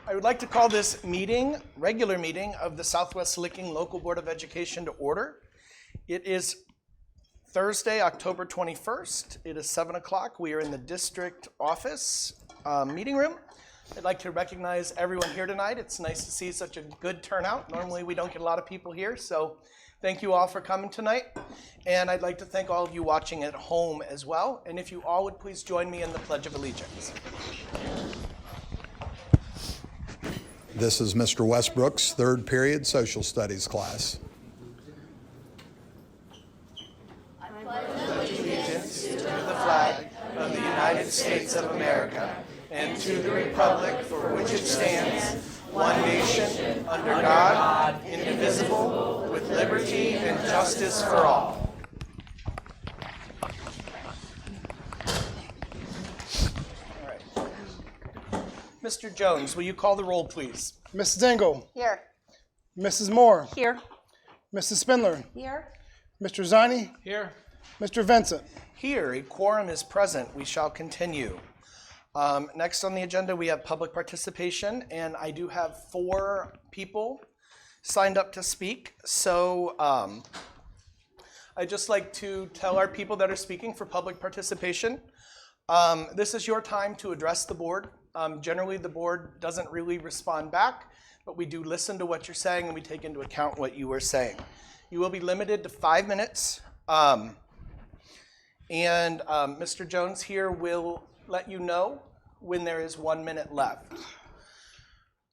I would like to call this meeting, regular meeting of the Southwest Licking Local Board of Education to order. It is Thursday, October 21st. It is 7 o'clock. We are in the district office meeting room. I'd like to recognize everyone here tonight. It's nice to see such a good turnout. Normally we don't get a lot of people here, so thank you all for coming tonight. And I'd like to thank all of you watching at home as well. And if you all would please join me in the Pledge of Allegiance. This is Mr. Westbrook's third period social studies class. I pledge allegiance to the flag of the United States of America and to the republic for which it stands, one nation, under God, indivisible, with liberty and justice for all. Mr. Jones, will you call the roll, please? Mrs. Engel. Here. Mrs. Moore. Here. Mrs. Spindler. Here. Mr. Zani. Here. Mr. Vincent. Here, a quorum is present. We shall continue. Next on the agenda, we have public participation, and I do have 4 people signed up to speak. So I'd just like to tell our people that are speaking for public participation, this is your time to address the board. Generally, the board doesn't really respond back, but we do listen to what you're saying and we take into account what you are saying. You will be limited to 5 minutes. Mr. Jones here will let you know when there is 1 minute left.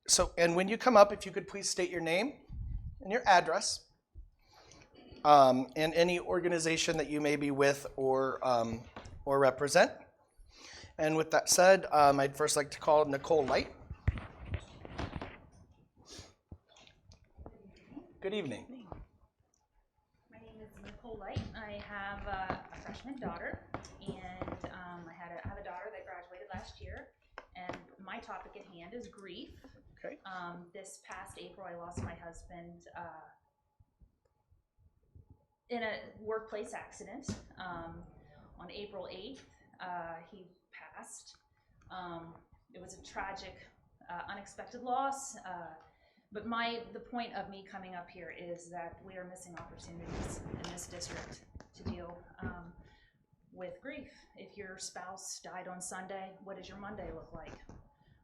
So, and when you come up, if you could please state your name and your address, and any organization that you may be with or represent. And with that said, I'd first like to call Nicole Light. Good evening. My name is Nicole Light. I have a freshman daughter, and I have a daughter that graduated last year. And my topic at hand is grief. Okay. This past April, I lost my husband in a workplace accident. On April 8th, he passed. It was a tragic, unexpected loss. But the point of me coming up here is that we are missing opportunities in this district to deal with grief. If your spouse died on Sunday, what does your Monday look like?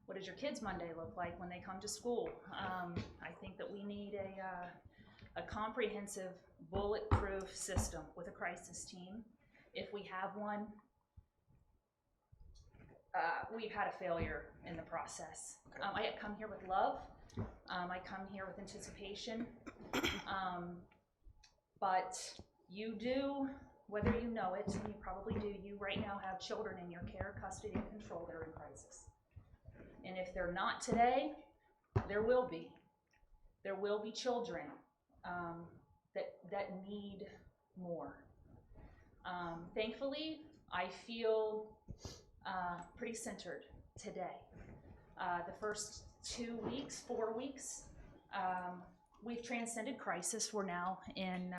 What does your kids' Monday look like when they come to school? I think that we need a comprehensive, bulletproof system with a crisis team. If we have one, we've had a failure in the process. I come here with love. I come here with anticipation. But you do, whether you know it, and you probably do, you right now have children in your care, custody, and control that are in crisis. And if they're not today, there will be. There will be children that need more. Thankfully, I feel pretty centered today. The first 4 weeks, we've transcended crisis. We're now in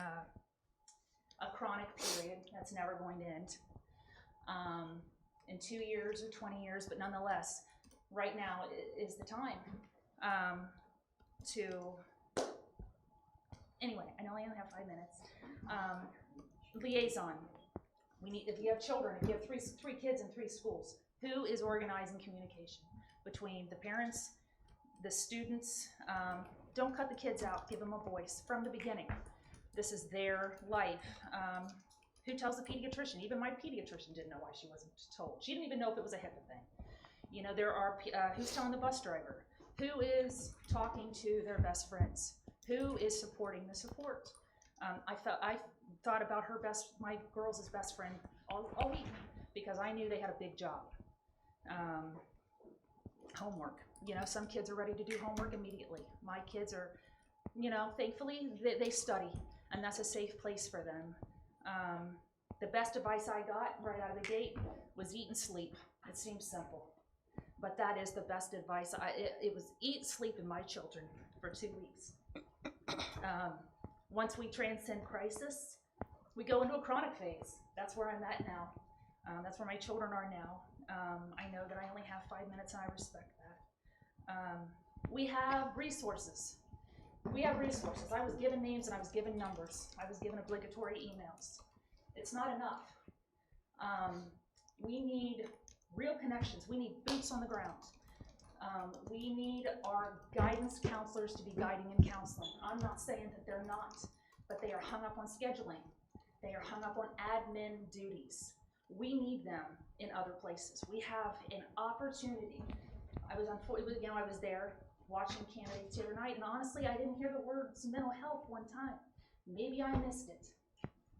a chronic period that's never going to end. In 2 years or 20 years, but nonetheless, right now is the time to. Anyway, I know I only have 5 minutes. Liaison. We need, if you have children, if you have three kids in 3 schools, who is organizing communication between the parents, the students? Don't cut the kids out, give them a voice from the beginning. This is their life. Who tells the pediatrician? Even my pediatrician didn't know why she wasn't told. She didn't even know if it was a HIPAA thing. You know, there are, who's telling the bus driver? Who is talking to their best friends? Who is supporting the support? I thought about my girls' best friend all week because I knew they had a big job. Homework. You know, some kids are ready to do homework immediately. My kids are, you know, thankfully they study, and that's a safe place for them. The best advice I got right out of the gate was eat and sleep. It seems simple, but that is the best advice. It was eat, sleep, and my children for 2 weeks. Once we transcend crisis, we go into a chronic phase. That's where I'm at now. That's where my children are now. I know that I only have 5 minutes, and I respect that. We have resources. I was given names and I was given numbers. I was given obligatory emails. It's not enough. We need real connections. We need boots on the ground. We need our guidance counselors to be guiding and counseling. I'm not saying that they're not, but they are hung up on scheduling. They are hung up on admin duties. We need them in other places. We have an opportunity. I was there watching candidates the other night, and honestly, I didn't hear the words mental health one time. Maybe I missed it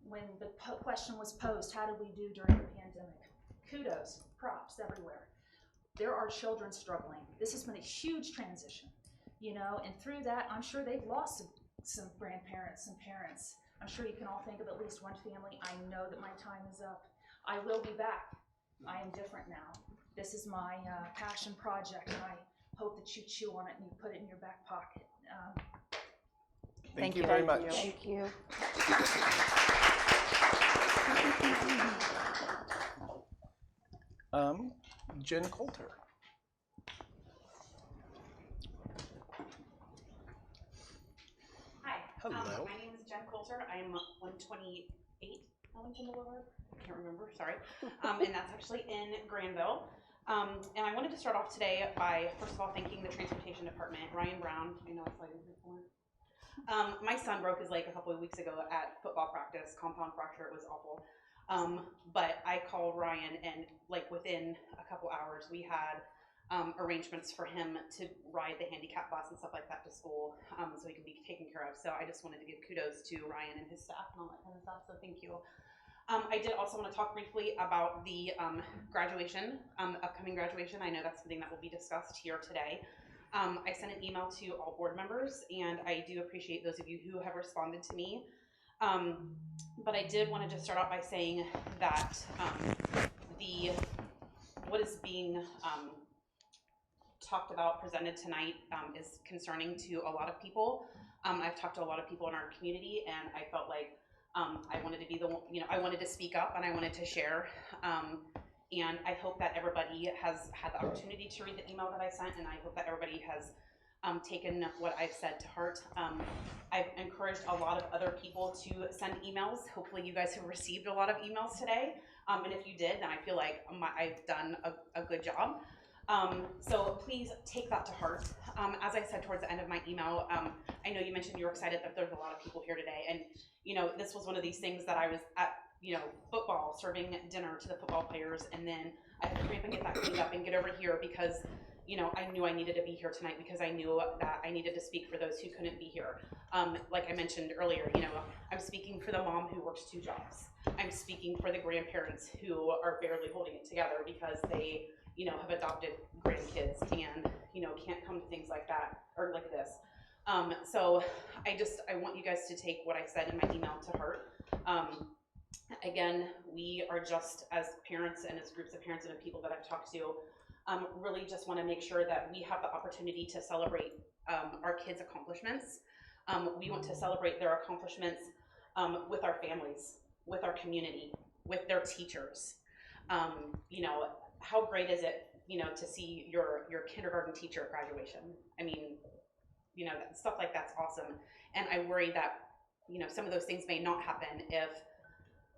when the question was posed, how did we do during the pandemic? Kudos, props everywhere. There are children struggling. This has been a huge transition, and through that, I'm sure they've lost some grandparents, some parents. I'm sure you can all think of at least one family. I know that my time is up. I will be back. I am different now. This is my passion project, and I hope that you chew on it and you put it in your back pocket. Thank you very much. Thank you. Jen Coulter. Hi. Hello. My name is Jen Coulter. I'm 128 Ellington Boulevard. I can't remember, sorry. And that's actually in Granville. And I wanted to start off today by, first of all, thanking the Transportation Department, Ryan Brown. I know it's like before. My son broke his leg a couple of weeks ago at football practice, compound fracture. It was awful. But I called Ryan, and like within a couple hours, we had arrangements for him to ride the handicap bus and stuff like that to school, so he can be taken care of. So I just wanted to give kudos to Ryan and his staff and all that kind of stuff. So thank you. I did also want to talk briefly about the graduation, upcoming graduation. I know that's something that will be discussed here today. I sent an email to all board members, and I do appreciate those of you who have responded to me. But I did want to just start out by saying that what is being talked about, presented tonight, is concerning to a lot of people. I've talked to a lot of people in our community, and I felt like I wanted to be the one, I wanted to speak up and I wanted to share. And I hope that everybody has had the opportunity to read the email that I sent, and I hope that everybody has taken what I've said to heart. I've encouraged a lot of other people to send emails. Hopefully you guys have received a lot of emails today. And if you did, then I feel like I've done a good job. So please take that to heart. As I said towards the end of my email, I know you mentioned you were excited that there's a lot of people here today, and this was one of these things that I was at, football, serving dinner to the football players, and then I had to hurry up and get that cleaned up and get over here because I knew I needed to be here tonight because I knew that I needed to speak for those who couldn't be here. Like I mentioned earlier, I'm speaking for the mom who works 2 jobs. I'm speaking for the grandparents who are barely holding it together because they have adopted grandkids and, can't come to things like that or like this. So I want you guys to take what I said in my email to heart. Again, we are just, as parents and as groups of parents and of people that I've talked to, really just want to make sure that we have the opportunity to celebrate our kids' accomplishments. We want to celebrate their accomplishments with our families, with our community, with their teachers. How great is it, to see your kindergarten teacher at graduation? I mean, stuff like that's awesome. And I worry that, some of those things may not happen if,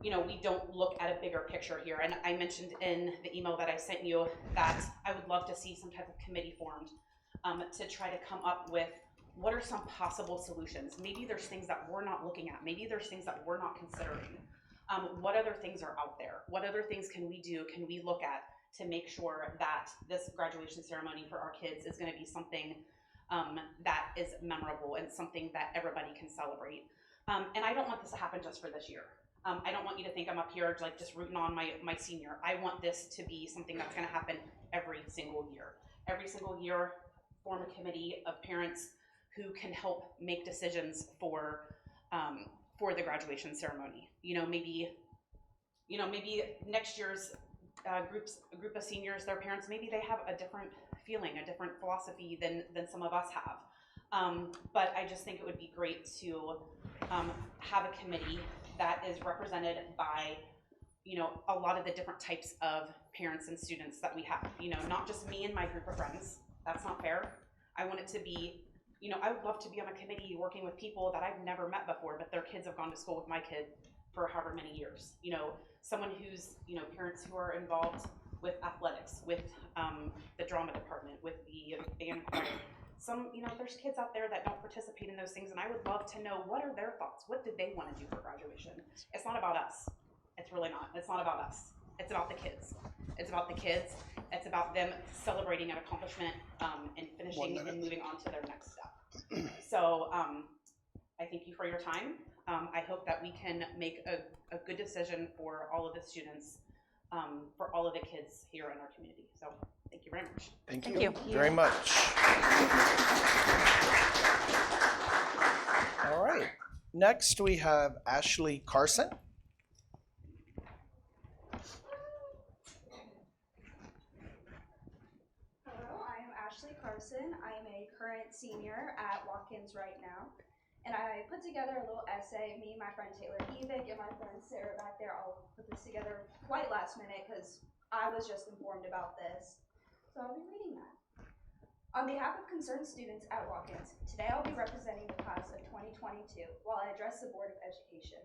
we don't look at a bigger picture here. And I mentioned in the email that I sent you that I would love to see some type of committee formed to try to come up with what are some possible solutions. Maybe there's things that we're not looking at. Maybe there's things that we're not considering. What other things are out there? What other things can we do, can we look at to make sure that this graduation ceremony for our kids is going to be something that is memorable and something that everybody can celebrate. And I don't want this to happen just for this year. I don't want you to think I'm up here like just rooting on my senior. I want this to be something that's going to happen every single year. Every single year, form a committee of parents who can help make decisions for the graduation ceremony. Maybe next year's group of seniors, their parents, maybe they have a different feeling, a different philosophy than some of us have. But I just think it would be great to have a committee that is represented by, a lot of the different types of parents and students that we have. Not just me and my group of friends. That's not fair. I want it to be, you know, I would love to be on a committee working with people that I've never met before, but their kids have gone to school with my kid for however many years. You know, someone who's, you know, parents who are involved with athletics, with the drama department, with the band choir. Some, you know, there's kids out there that don't participate in those things, and I would love to know what are their thoughts. What did they want to do for graduation? It's not about us. It's really not. It's not about us. It's about the kids. It's about the kids. It's about them celebrating an accomplishment and finishing and moving on to their next step. So I thank you for your time. I hope that we can make a good decision for all of the students, for all of the kids here in our community. So thank you very much. Thank you very much. All right. Next, we have Ashley Carson. Hello, I am Ashley Carson. I am a current senior at Watkins right now. And I put together a little essay. Me, my friend Taylor Evick, and my friend Sarah back there all put this together quite last minute because I was just informed about this. So I'll be reading that. On behalf of concerned students at Watkins, today I'll be representing the class of 2022 while I address the Board of Education.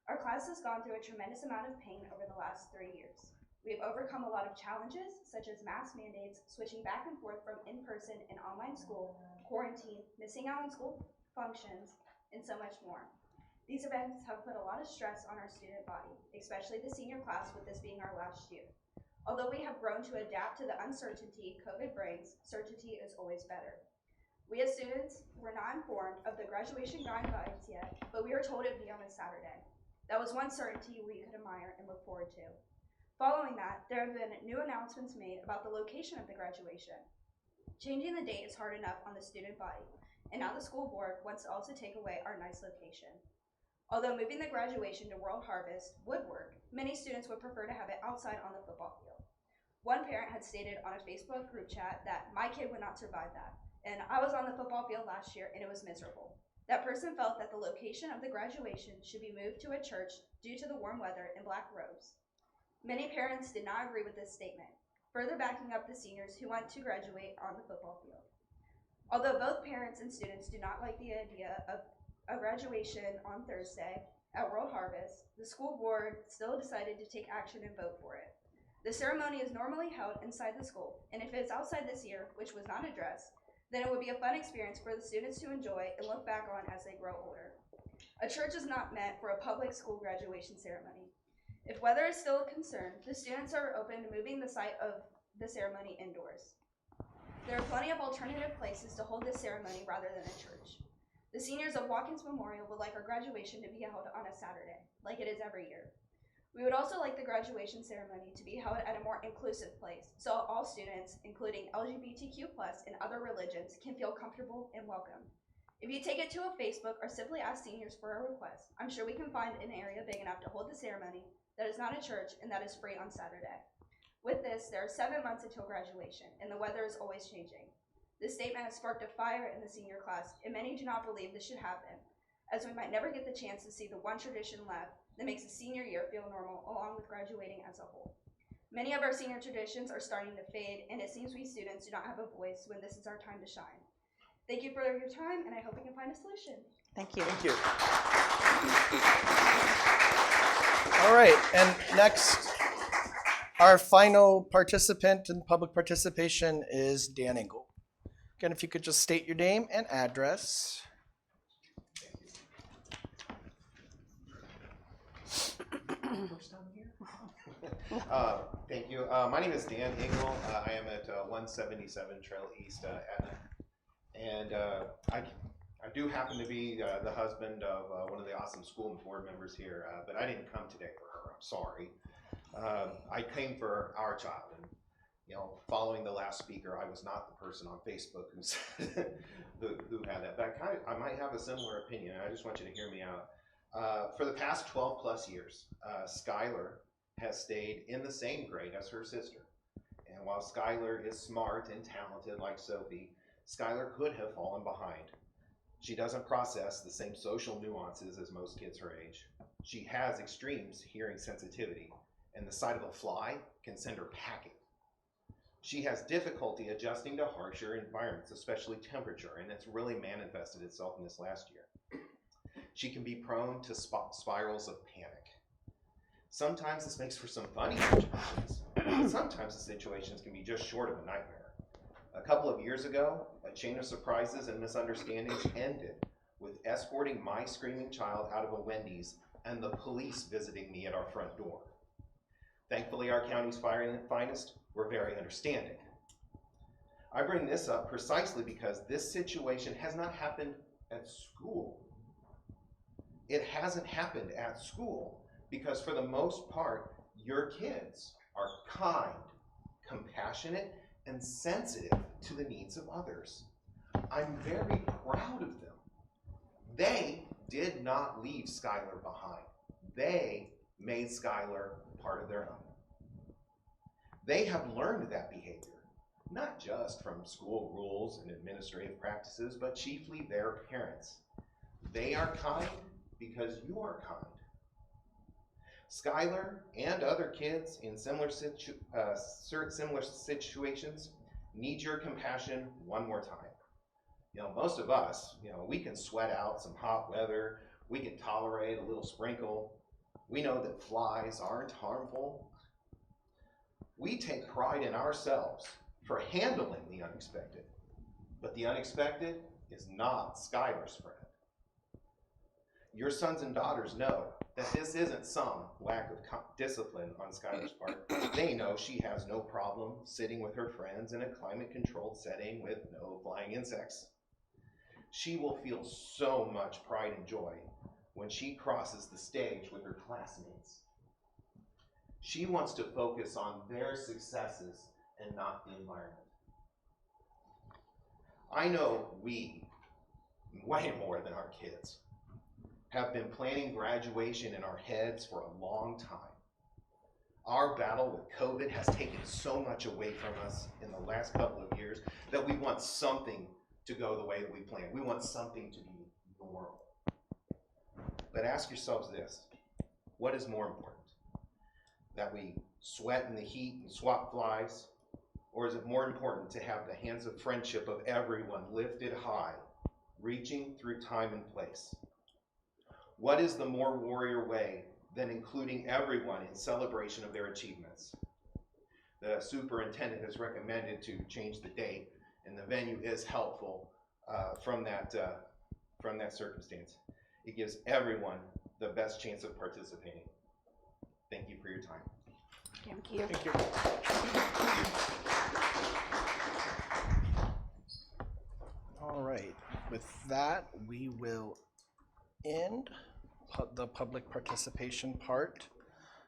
Our class has gone through a tremendous amount of pain over the last 3 years. We have overcome a lot of challenges, such as mask mandates, switching back and forth from in-person and online school, quarantine, missing out on school functions, and so much more. These events have put a lot of stress on our student body, especially the senior class, with this being our last year. Although we have grown to adapt to the uncertainty COVID brings, certainty is always better. We as students were not informed of the graduation guidelines yet, but we were told it would be on a Saturday. That was one certainty we could admire and look forward to. Following that, there have been new announcements made about the location of the graduation. Changing the date is hard enough on the student body, and now the school board wants to also take away our nice location. Although moving the graduation to World Harvest would work, many students would prefer to have it outside on the football field. One parent had stated on a Facebook group chat that my kid would not survive that, and I was on the football field last year and it was miserable. That person felt that the location of the graduation should be moved to a church due to the warm weather and black robes. Many parents did not agree with this statement, further backing up the seniors who want to graduate on the football field. Although both parents and students do not like the idea of a graduation on Thursday at World Harvest, the school board still decided to take action and vote for it. The ceremony is normally held inside the school, and if it's outside this year, which was not addressed, then it would be a fun experience for the students to enjoy and look back on as they grow older. A church is not meant for a public school graduation ceremony. If weather is still a concern, the students are open to moving the site of the ceremony indoors. There are plenty of alternative places to hold this ceremony rather than a church. The seniors of Watkins Memorial would like our graduation to be held on a Saturday, like it is every year. We would also like the graduation ceremony to be held at a more inclusive place, so all students, including LGBTQ+ and other religions, can feel comfortable and welcome. If you take it to a Facebook or simply ask seniors for a request, I'm sure we can find an area big enough to hold the ceremony that is not a church and that is free on Saturday. With this, there are 7 months until graduation, and the weather is always changing. This statement has sparked a fire in the senior class, and many do not believe this should happen, as we might never get the chance to see the one tradition left that makes the senior year feel normal, along with graduating as a whole. Many of our senior traditions are starting to fade, and it seems we students do not have a voice when this is our time to shine. Thank you for your time, and I hope we can find a solution. Thank you. Thank you. All right, and next, our final participant in public participation is Dan Engel. Again, if you could just state your name and address. Thank you. My name is Dan Engel. I am at 177 Trail East, Aetna. And I do happen to be the husband of one of the awesome school board members here, but I didn't come today for her. I'm sorry. I came for our child. And, you know, following the last speaker, I was not the person on Facebook who said, who had that. But I might have a similar opinion. I just want you to hear me out. For the past 12 plus years, Skylar has stayed in the same grade as her sister. And while Skylar is smart and talented like Sophie, Skylar could have fallen behind. She doesn't process the same social nuances as most kids her age. She has extreme hearing sensitivity, and the sight of a fly can send her packing. She has difficulty adjusting to harsher environments, especially temperature, and it's really manifested itself in this last year. She can be prone to spirals of panic. Sometimes this makes for some funny situations, but sometimes the situations can be just short of a nightmare. A couple of years ago, a chain of surprises and misunderstandings ended with escorting my screaming child out of a Wendy's and the police visiting me at our front door. Thankfully, our county's finest were very understanding. I bring this up precisely because this situation has not happened at school. It hasn't happened at school because for the most part, your kids are kind, compassionate, and sensitive to the needs of others. I'm very proud of them. They did not leave Skylar behind. They made Skylar part of their own. They have learned that behavior, not just from school rules and administrative practices, but chiefly their parents. They are kind because you are kind. Skylar and other kids in similar situations need your compassion one more time. Most of us, we can sweat out some hot weather. We can tolerate a little sprinkle. We know that flies aren't harmful. We take pride in ourselves for handling the unexpected. But the unexpected is not Skylar's friend. Your sons and daughters know that this isn't some lack of discipline on Skylar's part. They know she has no problem sitting with her friends in a climate-controlled setting with no flying insects. She will feel so much pride and joy when she crosses the stage with her classmates. She wants to focus on their successes and not the environment. I know we, way more than our kids, have been planning graduation in our heads for a long time. Our battle with COVID has taken so much away from us in the last couple of years that we want something to go the way that we planned. We want something to be normal. But ask yourselves this, what is more important? That we sweat in the heat and swat flies? Or is it more important to have the hands of friendship of everyone lifted high, reaching through time and place? What is the more warrior way than including everyone in celebration of their achievements? The superintendent has recommended to change the date, and the venue is helpful from that circumstance. It gives everyone the best chance of participating. Thank you for your time. Thank you. Thank you. All right, with that, we will end the public participation part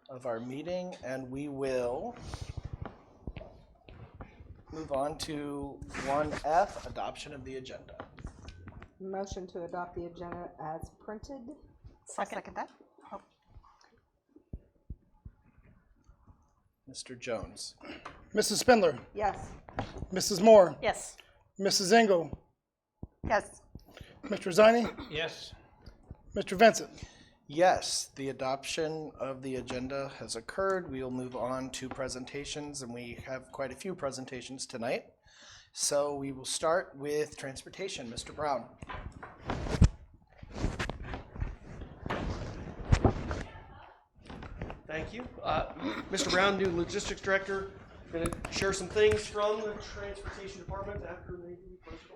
of our meeting, and we will move on to 1F, adoption of the agenda. Motion to adopt the agenda as printed. Second that. Mr. Jones. Mrs. Spindler, Yes. Mrs. Moore, Yes. Mrs. Engel, Yes. Mr. Zani, Yes. Mr. Vincent. Yes, the adoption of the agenda has occurred. We will move on to presentations, and we have quite a few presentations tonight. So we will start with transportation. Mr. Brown. Thank you. Mr. Brown, new logistics director, going to share some things from the transportation department after they close the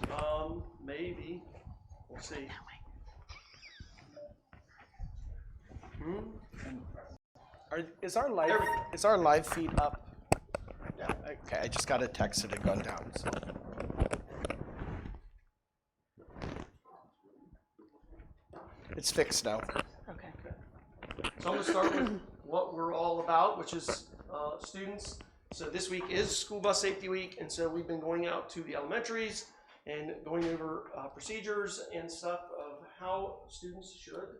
door. Maybe. We'll see. Is our live feed up? Yeah. Okay, I just got a text that had gone down. So. It's fixed now. Okay. So I'm going to start with what we're all about, which is students. So this week is School Bus Safety Week, and so we've been going out to the elementaries and going over procedures and stuff of how students should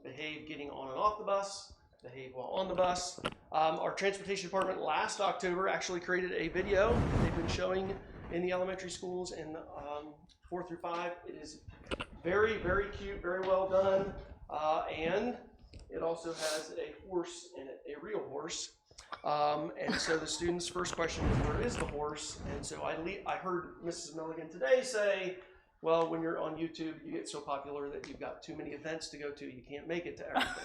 behave getting on and off the bus, behave while on the bus. Our transportation department last October actually created a video they've been showing in the elementary schools in 4 through 5. It is very, very cute, very well done, and it also has a horse in it, a real horse, And so the student's first question is, where is the horse? And so I heard Mrs. Milligan today say, well, when you're on YouTube, you get so popular that you've got too many events to go to, you can't make it to everything.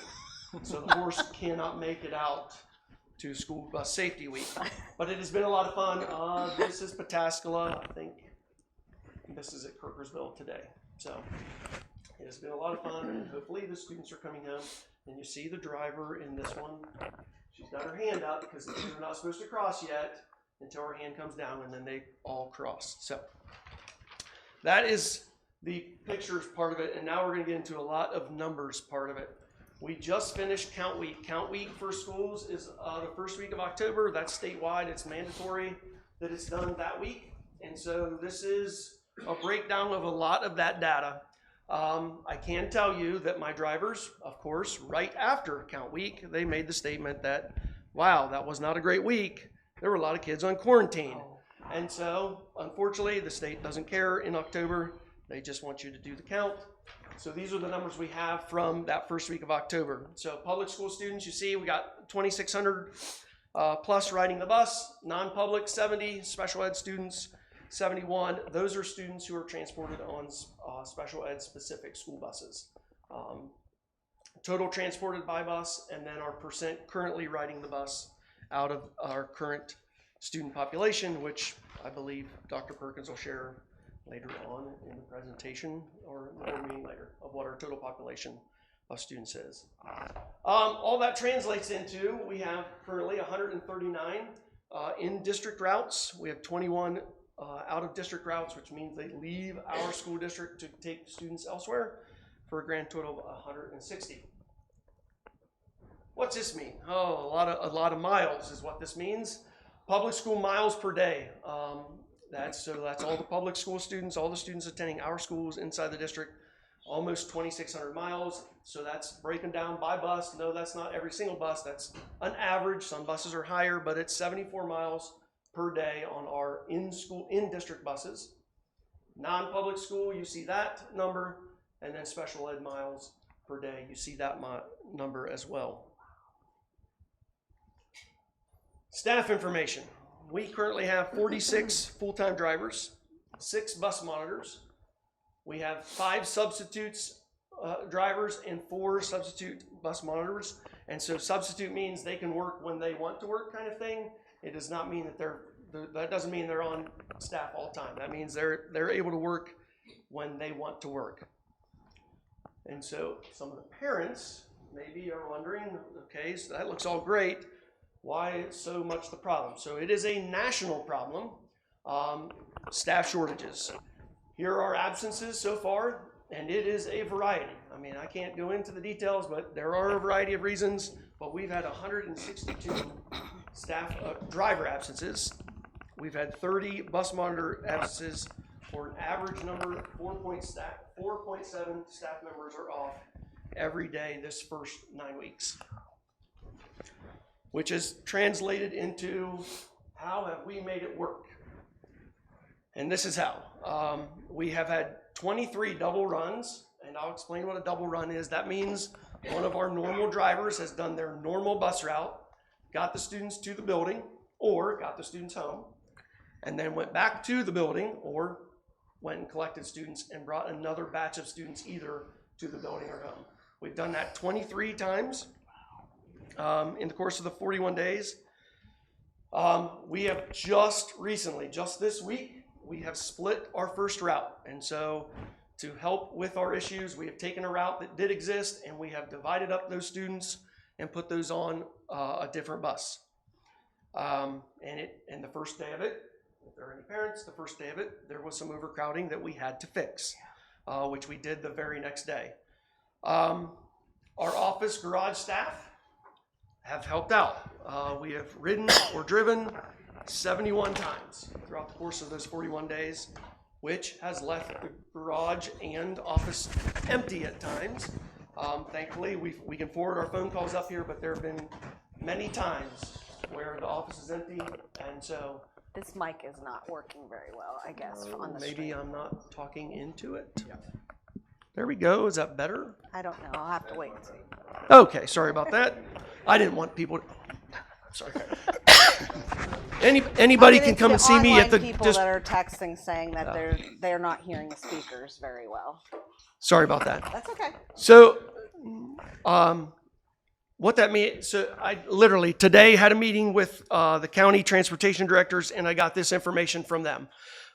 So the horse cannot make it out to School Bus Safety Week. But it has been a lot of fun. This is Pataskala, I think. This is at Kirkersville today. So it has been a lot of fun, and hopefully the students are coming home. And you see the driver in this one. She's got her hand up because they're not supposed to cross yet until her hand comes down, and then they all cross. So that is the pictures part of it, and now we're going to get into a lot of numbers part of it. We just finished Count Week. Count Week for schools is the first week of October. That's statewide. It's mandatory that it's done that week. And so this is a breakdown of a lot of that data. I can tell you that my drivers, of course, right after Count Week, they made the statement that, wow, that was not a great week. There were a lot of kids on quarantine. And so, unfortunately, the state doesn't care in October. They just want you to do the count. So these are the numbers we have from that first week of October. So public school students, you see we got 2,600 plus riding the bus, non-public 70, special ed students 71. Those are students who are transported on special ed specific school buses. Total transported by bus, and then our percent currently riding the bus out of our current student population, which I believe Dr. Perkins will share later on in the presentation or in the meeting later of what our total population of students is. All that translates into, we have currently 139 in-district routes. We have 21 out-of-district routes, which means they leave our school district to take students elsewhere, for a grand total of 160. What's this mean? Oh, a lot of miles is what this means. Public school miles per day. That's all the public school students, all the students attending our schools inside the district, almost 2,600 miles. So that's breaking down by bus. No, that's not every single bus. That's an average. Some buses are higher, but it's 74 miles per day on our in-district buses. Non-public school, you see that number, and then special ed miles per day, you see that number as well. Staff information. We currently have 46 full-time drivers, 6 bus monitors. We have 5 substitutes drivers and 4 substitute bus monitors. And so substitute means they can work when they want to work, kind of thing. It does not mean that that doesn't mean they're on staff all the time. That means they're able to work when they want to work. And so some of the parents maybe are wondering, okay, so that looks all great. Why is so much the problem? So it is a national problem, staff shortages. Here are absences so far, and it is a variety. I mean, I can't go into the details, but there are a variety of reasons, but we've had 162 staff driver absences. We've had 30 bus monitor absences for an average number, 4.7 staff members are off every day this first 9 weeks. Which is translated into how have we made it work? And this is how. We have had 23 double runs, and I'll explain what a double run is. That means one of our normal drivers has done their normal bus route, got the students to the building, or got the students home, and then went back to the building, or went and collected students and brought another batch of students either to the building or home. We've done that 23 times. In the course of the 41 days. We have just recently, just this week, we have split our first route. And so to help with our issues, we have taken a route that did exist and we have divided up those students and put those on a different bus. And the first day of it, if there are any parents, the first day of it, there was some overcrowding that we had to fix, which we did the very next day. Our office garage staff have helped out. We have ridden or driven 71 times throughout the course of those 41 days, which has left the garage and office empty at times. Thankfully, we can forward our phone calls up here, but there have been many times where the office is empty, and so This mic is not working very well, I guess, on the maybe stream. I'm not talking into it. There we go. Is that better? I don't know, I'll have to wait and see. Okay, sorry about that. I didn't want people to sorry. Anybody can come and see me at the. People that are texting saying that they're not hearing the speakers very well. Sorry about that. That's okay. So, what that means, so I literally today had a meeting with the county transportation directors, and I got this information from them.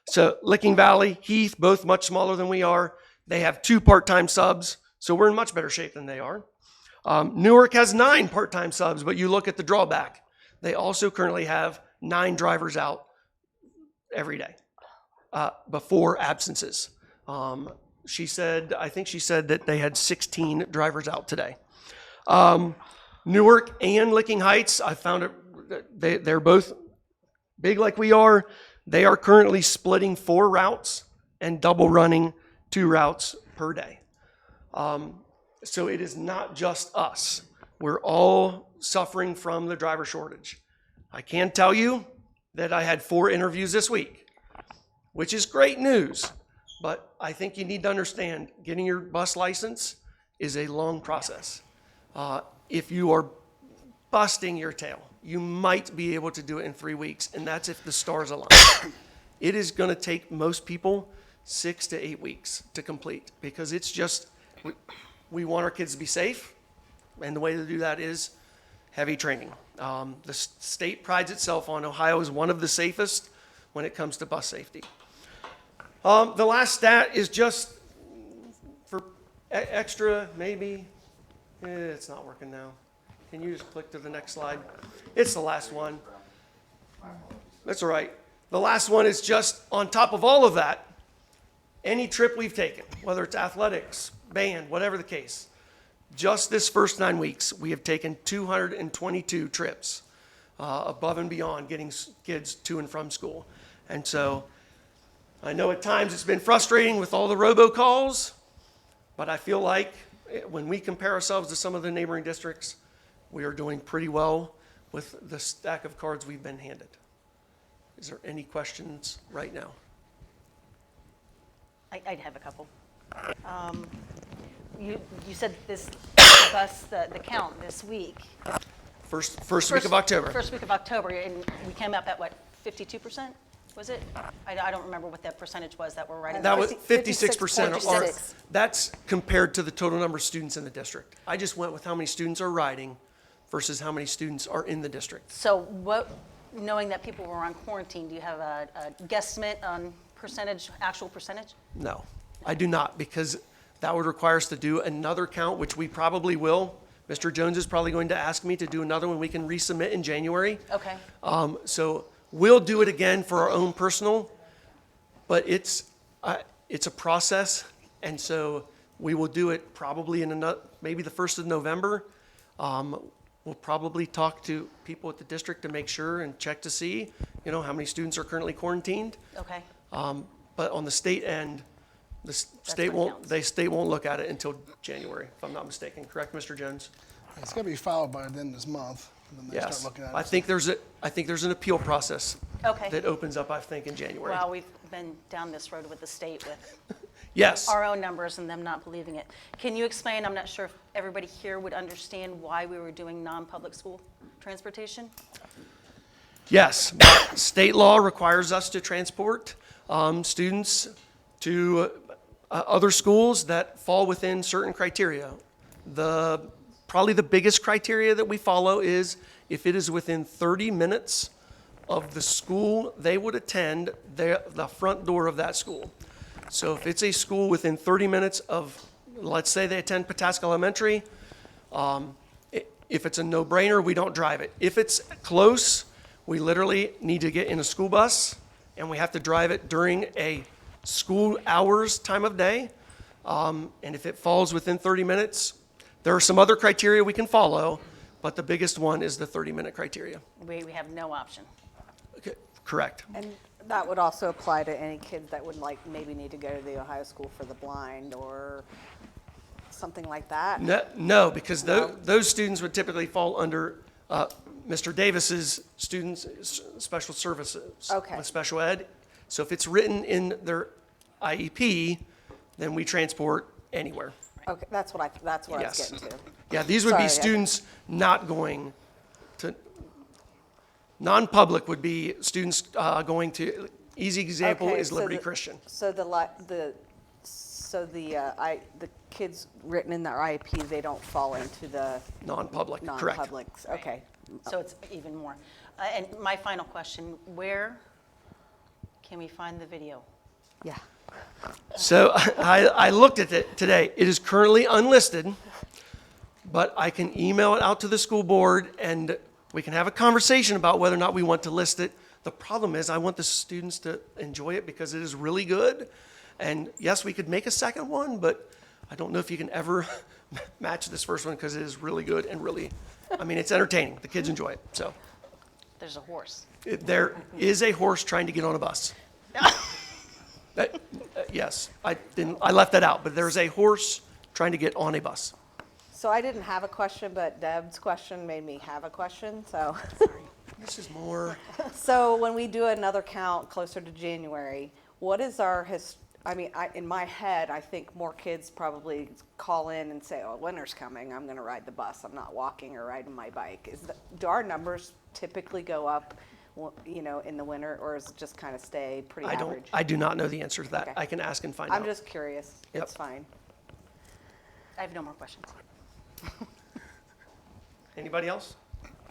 So Licking Valley, Heath, both much smaller than we are. They have 2 part-time subs, so we're in much better shape than they are. Newark has 9 part-time subs, but you look at the drawback. They also currently have 9 drivers out every day before absences. I think she said that they had 16 drivers out today. Newark and Licking Heights, I found it, they're both big like we are. They are currently splitting 4 routes and double running 2 routes per day. So it is not just us. We're all suffering from the driver shortage. I can tell you that I had 4 interviews this week, which is great news. But I think you need to understand, getting your bus license is a long process. If you are busting your tail, you might be able to do it in 3 weeks, and that's if the stars align. It is going to take most people 6 to 8 weeks to complete, because it's just, we want our kids to be safe, and the way to do that is heavy training. The state prides itself on Ohio is one of the safest when it comes to bus safety. The last stat is just for extra, maybe. It's not working now. Can you just click to the next slide? It's the last one. That's all right. The last one is just on top of all of that, any trip we've taken, whether it's athletics, band, whatever the case, just this first 9 weeks, we have taken 222 trips above and beyond getting kids to and from school. And so I know at times it's been frustrating with all the robocalls, but I feel like when we compare ourselves to some of the neighboring districts, we are doing pretty well with the stack of cards we've been handed. Is there any questions right now? I'd have a couple. You said this bus, the count this week. First week of October. First week of October, and we came up at what, 52%? Was it? I don't remember what that percentage was that we're riding. That was 56%. 56. That's compared to the total number of students in the district. I just went with how many students are riding versus how many students are in the district. So what, knowing that people were on quarantine, do you have a guesstimate on percentage, actual percentage? No, I do not, because that would require us to do another count, which we probably will. Mr. Jones is probably going to ask me to do another one we can resubmit in January. Okay. So we'll do it again for our own personal, but it's a process, and so we will do it probably in maybe the 1st of November. We'll probably talk to people at the district to make sure and check to see, how many students are currently quarantined. Okay. But on the state end, the state won't look at it until January, if I'm not mistaken. Correct, Mr. Jones? It's going to be filed by the end of this month. And then they Yes. start looking at it. I think there's an appeal process Okay. that opens up, I think, in January. Well, we've been down this road with the state with Yes. our own numbers and them not believing it. Can you explain, I'm not sure if everybody here would understand why we were doing non-public school transportation? Yes. State law requires us to transport students to other schools that fall within certain criteria. Probably the biggest criteria that we follow is if it is within 30 minutes of the school they would attend, the front door of that school. So if it's a school within 30 minutes of, let's say they attend Pataska Elementary, if it's a no-brainer, we don't drive it. If it's close, we literally need to get in a school bus, and we have to drive it during a school hours time of day. And if it falls within 30 minutes, there are some other criteria we can follow, but the biggest one is the 30-minute criteria. We have no option. Okay, correct. And that would also apply to any kid that would maybe need to go to the Ohio School for the Blind or something like that? No, because those students would typically fall under Mr. Davis's students, special services. Okay. With special ed. So if it's written in their IEP, then we transport anywhere. Okay, that's what I was Yes. getting to. Yeah, these would be Sorry, students not going to Non-public would be students going to, easy example Okay, is so Liberty the- Christian. So the kids written in their IEP, they don't fall into the Non-public, correct. non-publics, okay. So it's even more. And my final question, where can we find the video? Yeah. So I looked at it today. It is currently unlisted, but I can email it out to the school board and we can have a conversation about whether or not we want to list it. The problem is I want the students to enjoy it because it is really good. And yes, we could make a second one, but I don't know if you can ever match this first one because it is really good and really, I mean, it's entertaining. The kids enjoy it. So There's a horse. there is a horse trying to get on a bus. Yes, I left that out, but there's a horse trying to get on a bus. So I didn't have a question, but Deb's question made me have a question, so. This is more, So when we do another count closer to January, what is our in my head, I think more kids probably call in and say, oh, winter's coming, I'm gonna ride the bus, I'm not walking or riding my bike. Do our numbers typically go up, in the winter, or is it just kind of stay pretty average? I do not know the answer to that. Okay. I can ask and find out. I'm just curious, Yep. it's fine. I have no more questions. Anybody else?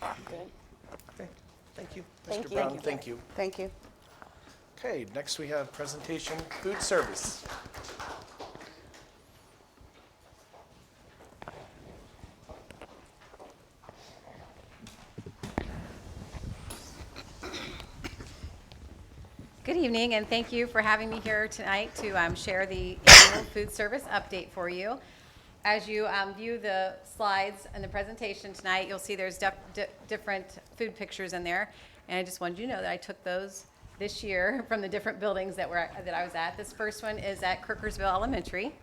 Good. Okay, thank you. Thank Mr. you. Brown, thank you. Thank you. Okay, next we have presentation food service. Good evening, and thank you for having me here tonight to share the annual food service update for you. As you view the slides and the presentation tonight, you'll see there's different food pictures in there. And I just wanted you to know that I took those this year from the different buildings that I was at. This first one is at Kirkersville Elementary.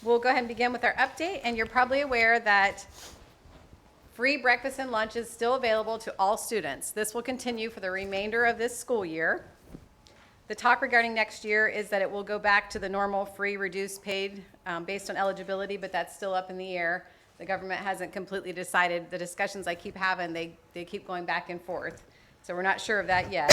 We'll go ahead and begin with our update, and you're probably aware that free breakfast and lunch is still available to all students. This will continue for the remainder of this school year. The talk regarding next year is that it will go back to the normal free reduced paid based on eligibility, but that's still up in the air. The government hasn't completely decided. The discussions I keep having, they keep going back and forth. So we're not sure of that yet.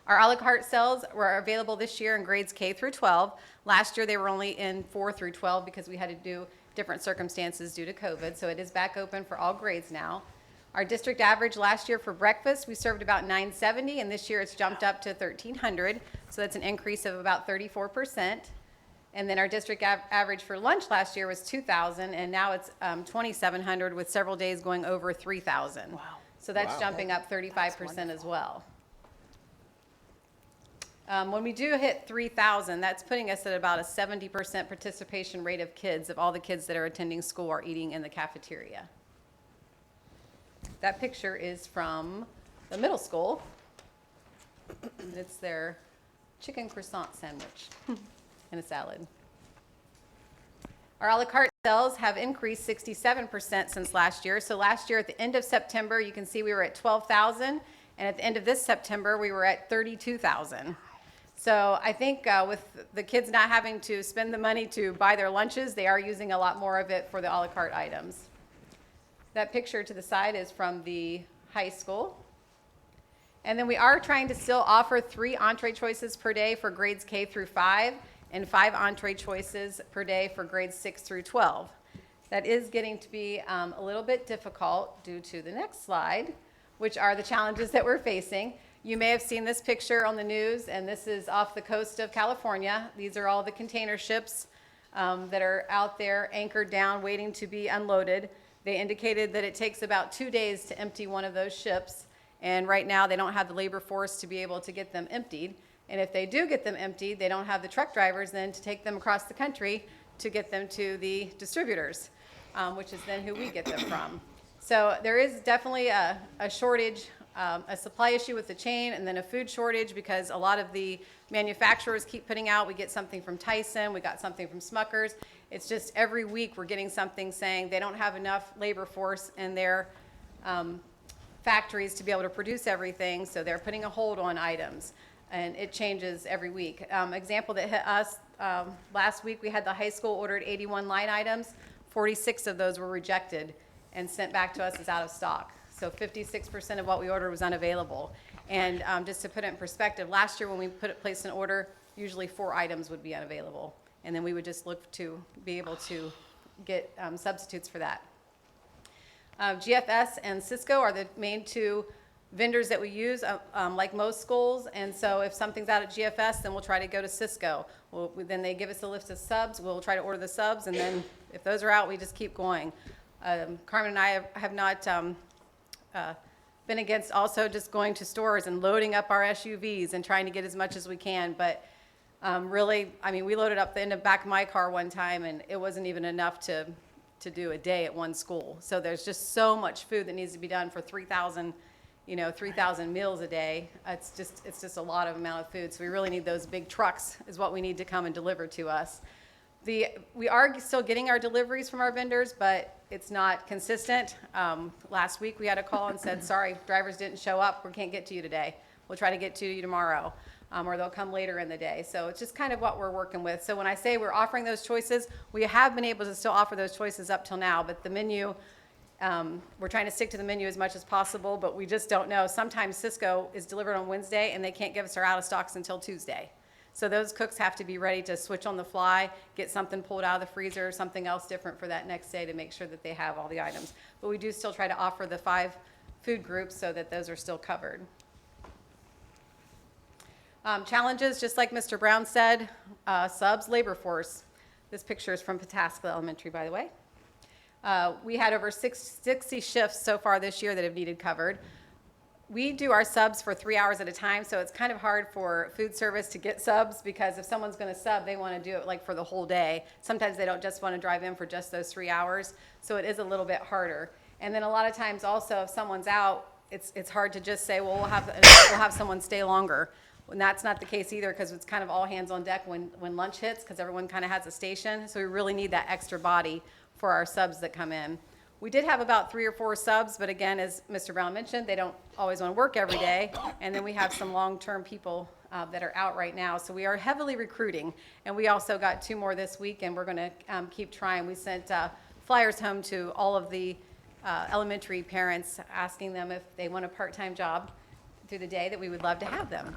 Our a la carte sales were available this year in grades K through 12. Last year they were only in 4 through 12 because we had to do different circumstances due to COVID. So it is back open for all grades now. Our district average last year for breakfast, we served about 970, and this year it's jumped up to 1,300. So that's an increase of about 34%. And then our district average for lunch last year was 2,000, and now it's 2,700 with several days going over 3,000. Wow. So that's jumping up 35% as well. When we do hit 3,000, that's putting us at about a 70% participation rate of kids, of all the kids that are attending school or eating in the cafeteria. That picture is from the middle school. It's their chicken croissant sandwich and a salad. Our a la carte sales have increased 67% since last year. So last year at the end of September, you can see we were at 12,000, and at the end of this September, we were at 32,000. So I think with the kids not having to spend the money to buy their lunches, they are using a lot more of it for the a la carte items. That picture to the side is from the high school. And then we are trying to still offer 3 entree choices per day for grades K through 5 and 5 entree choices per day for grades 6 through 12. That is getting to be a little bit difficult due to the next slide, which are the challenges that we're facing. You may have seen this picture on the news, and this is off the coast of California. These are all the container ships that are out there anchored down waiting to be unloaded. They indicated that it takes about 2 days to empty one of those ships, and right now they don't have the labor force to be able to get them emptied. And if they do get them emptied, they don't have the truck drivers then to take them across the country to get them to the distributors, which is then who we get them from. So there is definitely a shortage, a supply issue with the chain, and then a food shortage because a lot of the manufacturers keep putting out, we get something from Tyson, we got something from Smucker's. It's just every week we're getting something saying they don't have enough labor force in their factories to be able to produce everything, so they're putting a hold on items, and it changes every week. Example that hit us last week, we had the high school ordered 81 line items, 46 of those were rejected, and sent back to us as out of stock. So 56% of what we ordered was unavailable. And just to put it in perspective, last year when we placed an order, usually 4 items would be unavailable. And then we would just look to be able to get substitutes for that. GFS and Cisco are the main 2 vendors that we use, like most schools. And so if something's out at GFS, then we'll try to go to Cisco. Then they give us a list of subs. We'll try to order the subs. And then if those are out, we just keep going. Carmen and I have not been against also just going to stores and loading up our SUVs and trying to get as much as we can. But really, I mean, we loaded up in the back of my car one time, and it wasn't even enough to do a day at one school. So there's just so much food that needs to be done for 3,000 meals a day. It's just a lot of amount of food. So we really need those big trucks is what we need to come and deliver to us. We are still getting our deliveries from our vendors, but it's not consistent. Last week we had a call and said, sorry, drivers didn't show up. We can't get to you today. We'll try to get to you tomorrow. Or they'll come later in the day. So it's just kind of what we're working with. So when I say we're offering those choices, we have been able to still offer those choices up till now, but the menu, we're trying to stick to the menu as much as possible, but we just don't know. Sometimes Cisco is delivered on Wednesday and they can't give us our out of stocks until Tuesday. So those cooks have to be ready to switch on the fly, get something pulled out of the freezer, something else different for that next day to make sure that they have all the items. But we do still try to offer the 5 food groups so that those are still covered. Challenges, just like Mr. Brown said, subs, labor force. This picture is from Pataskla Elementary, by the way. We had over 60 shifts so far this year that have needed covered. We do our subs for 3 hours at a time, so it's kind of hard for food service to get subs because if someone's going to sub, they want to do it like for the whole day. Sometimes they don't just want to drive in for just those 3 hours, so it is a little bit harder. And then a lot of times also if someone's out, it's hard to just say, well, we'll have someone stay longer. And that's not the case either because it's kind of all hands on deck when lunch hits because everyone kind of has a station. So we really need that extra body for our subs that come in. We did have about 3 or 4 subs, but again, as Mr. Brown mentioned, they don't always want to work every day. And then we have some long-term people that are out right now. So we are heavily recruiting. And we also got 2 more this week, and we're going to keep trying. We sent flyers home to all of the elementary parents asking them if they want a part-time job through the day that we would love to have them.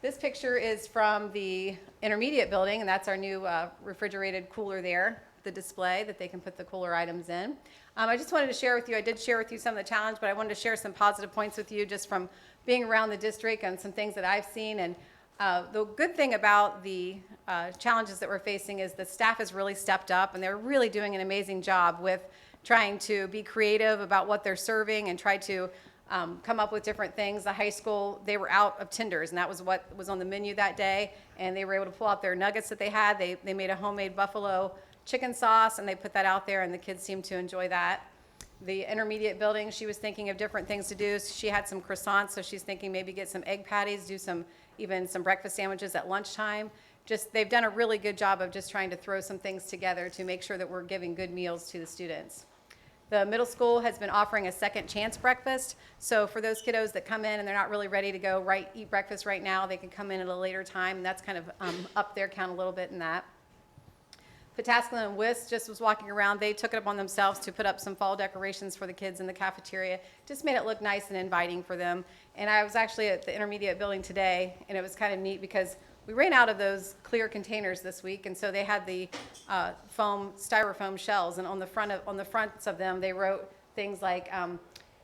This picture is from the intermediate building, and that's our new refrigerated cooler there, the display that they can put the cooler items in. I just wanted to share with you, I did share with you some of the challenge, but I wanted to share some positive points with you just from being around the district and some things that I've seen. And the good thing about the challenges that we're facing is the staff has really stepped up, and they're really doing an amazing job with trying to be creative about what they're serving and try to come up with different things. The high school, they were out of tenders, and that was what was on the menu that day, and they were able to pull out their nuggets that they had. They made a homemade buffalo chicken sauce, and they put that out there, and the kids seemed to enjoy that. The intermediate building, she was thinking of different things to do. She had some croissants, so she's thinking maybe get some egg patties, do even some breakfast sandwiches at lunchtime. They've done a really good job of just trying to throw some things together to make sure that we're giving good meals to the students. The middle school has been offering a second chance breakfast. So for those kiddos that come in and they're not really ready to go eat breakfast right now, they can come in at a later time, and that's kind of up their count a little bit in that. Pataskla and Wiss just was walking around. They took it upon themselves to put up some fall decorations for the kids in the cafeteria. Just made it look nice and inviting for them. And I was actually at the intermediate building today, and it was kind of neat because we ran out of those clear containers this week, and so they had the styrofoam shells, and on the fronts of them, they wrote things like,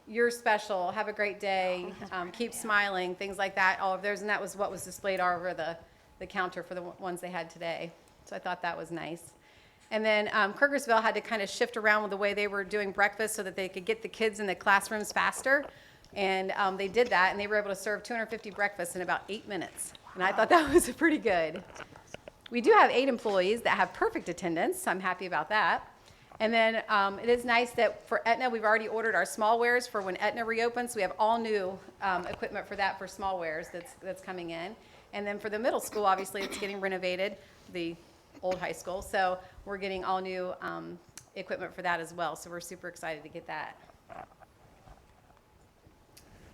"You're special, have a great day, keep smiling," things like that, all of theirs, and that was what was displayed all over the counter for the ones they had today. So I thought that was nice. And then Kirkersville had to kind of shift around with the way they were doing breakfast so that they could get the kids in the classrooms faster, and they did that, and they were able to serve 250 breakfasts in about 8 minutes. And I thought that was pretty good. We do have 8 employees that have perfect attendance. I'm happy about that. And then it is nice that for Aetna, we've already ordered our small wares for when Aetna reopens. We have all new equipment for that for small wares that's coming in. And then for the middle school, obviously, it's getting renovated, the old high school. So we're getting all new equipment for that as well. So we're super excited to get that.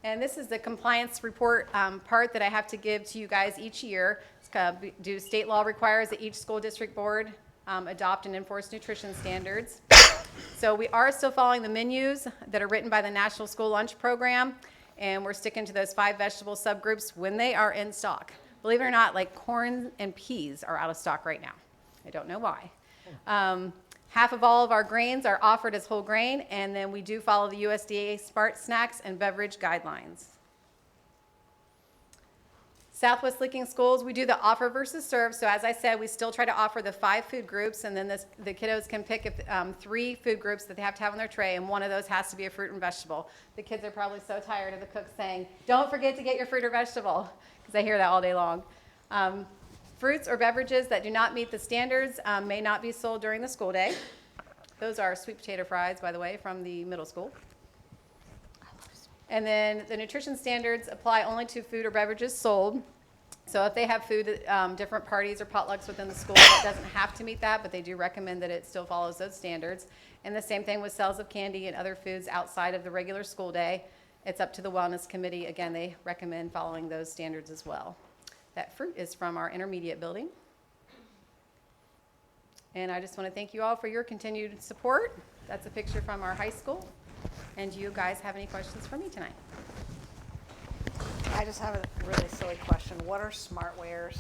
And this is the compliance report part that I have to give to you guys each year. State law requires that each school district board adopt and enforce nutrition standards. So we are still following the menus that are written by the National School Lunch Program, and we're sticking to those 5 vegetable subgroups when they are in stock. Believe it or not, like corn and peas are out of stock right now. I don't know why. Half of all of our grains are offered as whole grain, and then we do follow the USDA Smart Snacks and Beverage Guidelines. Southwest Licking Schools, we do the offer versus serve. So as I said, we still try to offer the 5 food groups, and then the kiddos can pick 3 food groups that they have to have on their tray, and one of those has to be a fruit and vegetable. The kids are probably so tired of the cook saying, don't forget to get your fruit or vegetable, because I hear that all day long. Fruits or beverages that do not meet the standards may not be sold during the school day. Those are sweet potato fries, by the way, from the middle school. And then the nutrition standards apply only to food or beverages sold. So if they have food at different parties or potlucks within the school, it doesn't have to meet that, but they do recommend that it still follows those standards. And the same thing with sales of candy and other foods outside of the regular school day. It's up to the wellness committee. Again, they recommend following those standards as well. That fruit is from our intermediate building. And I just want to thank you all for your continued support. That's a picture from our high school. And do you guys have any questions for me tonight? I just have a really silly question. What are smartwares?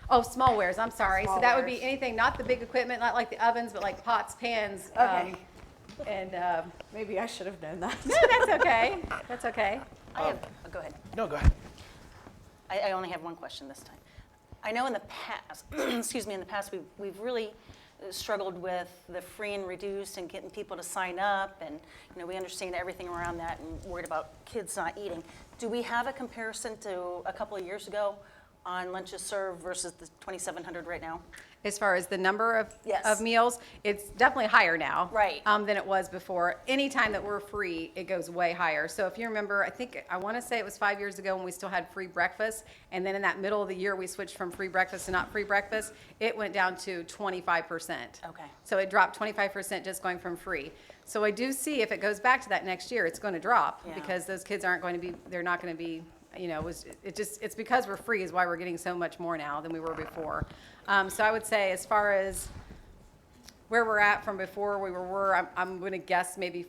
Oh, small wares, I'm sorry. So that would be Smallwares. anything, not the big equipment, not like the ovens, but like pots, pans. Okay. And Maybe I should have known that. no, that's okay. That's okay. Go ahead. No, go ahead. I only have one question this time. I know in the past, excuse me, in the past, we've really struggled with the free and reduced and getting people to sign up, and we understand everything around that and worried about kids not eating. Do we have a comparison to a couple of years ago on lunches served versus the 2,700 right now? As far as the number of, Yes. of meals, it's definitely higher now. Right. Than it was before. Anytime that we're free, it goes way higher. So if you remember, I want to say it was 5 years ago when we still had free breakfast. And then in that middle of the year, we switched from free breakfast to not free breakfast. It went down to 25%. Okay. So it dropped 25% just going from free. So I do see if it goes back to that next year, it's going to drop Yeah. because those kids aren't going to be, they're not going to be, it's because we're free is why we're getting so much more now than we were before. So I would say as far as where we're at from before we were, I'm going to guess maybe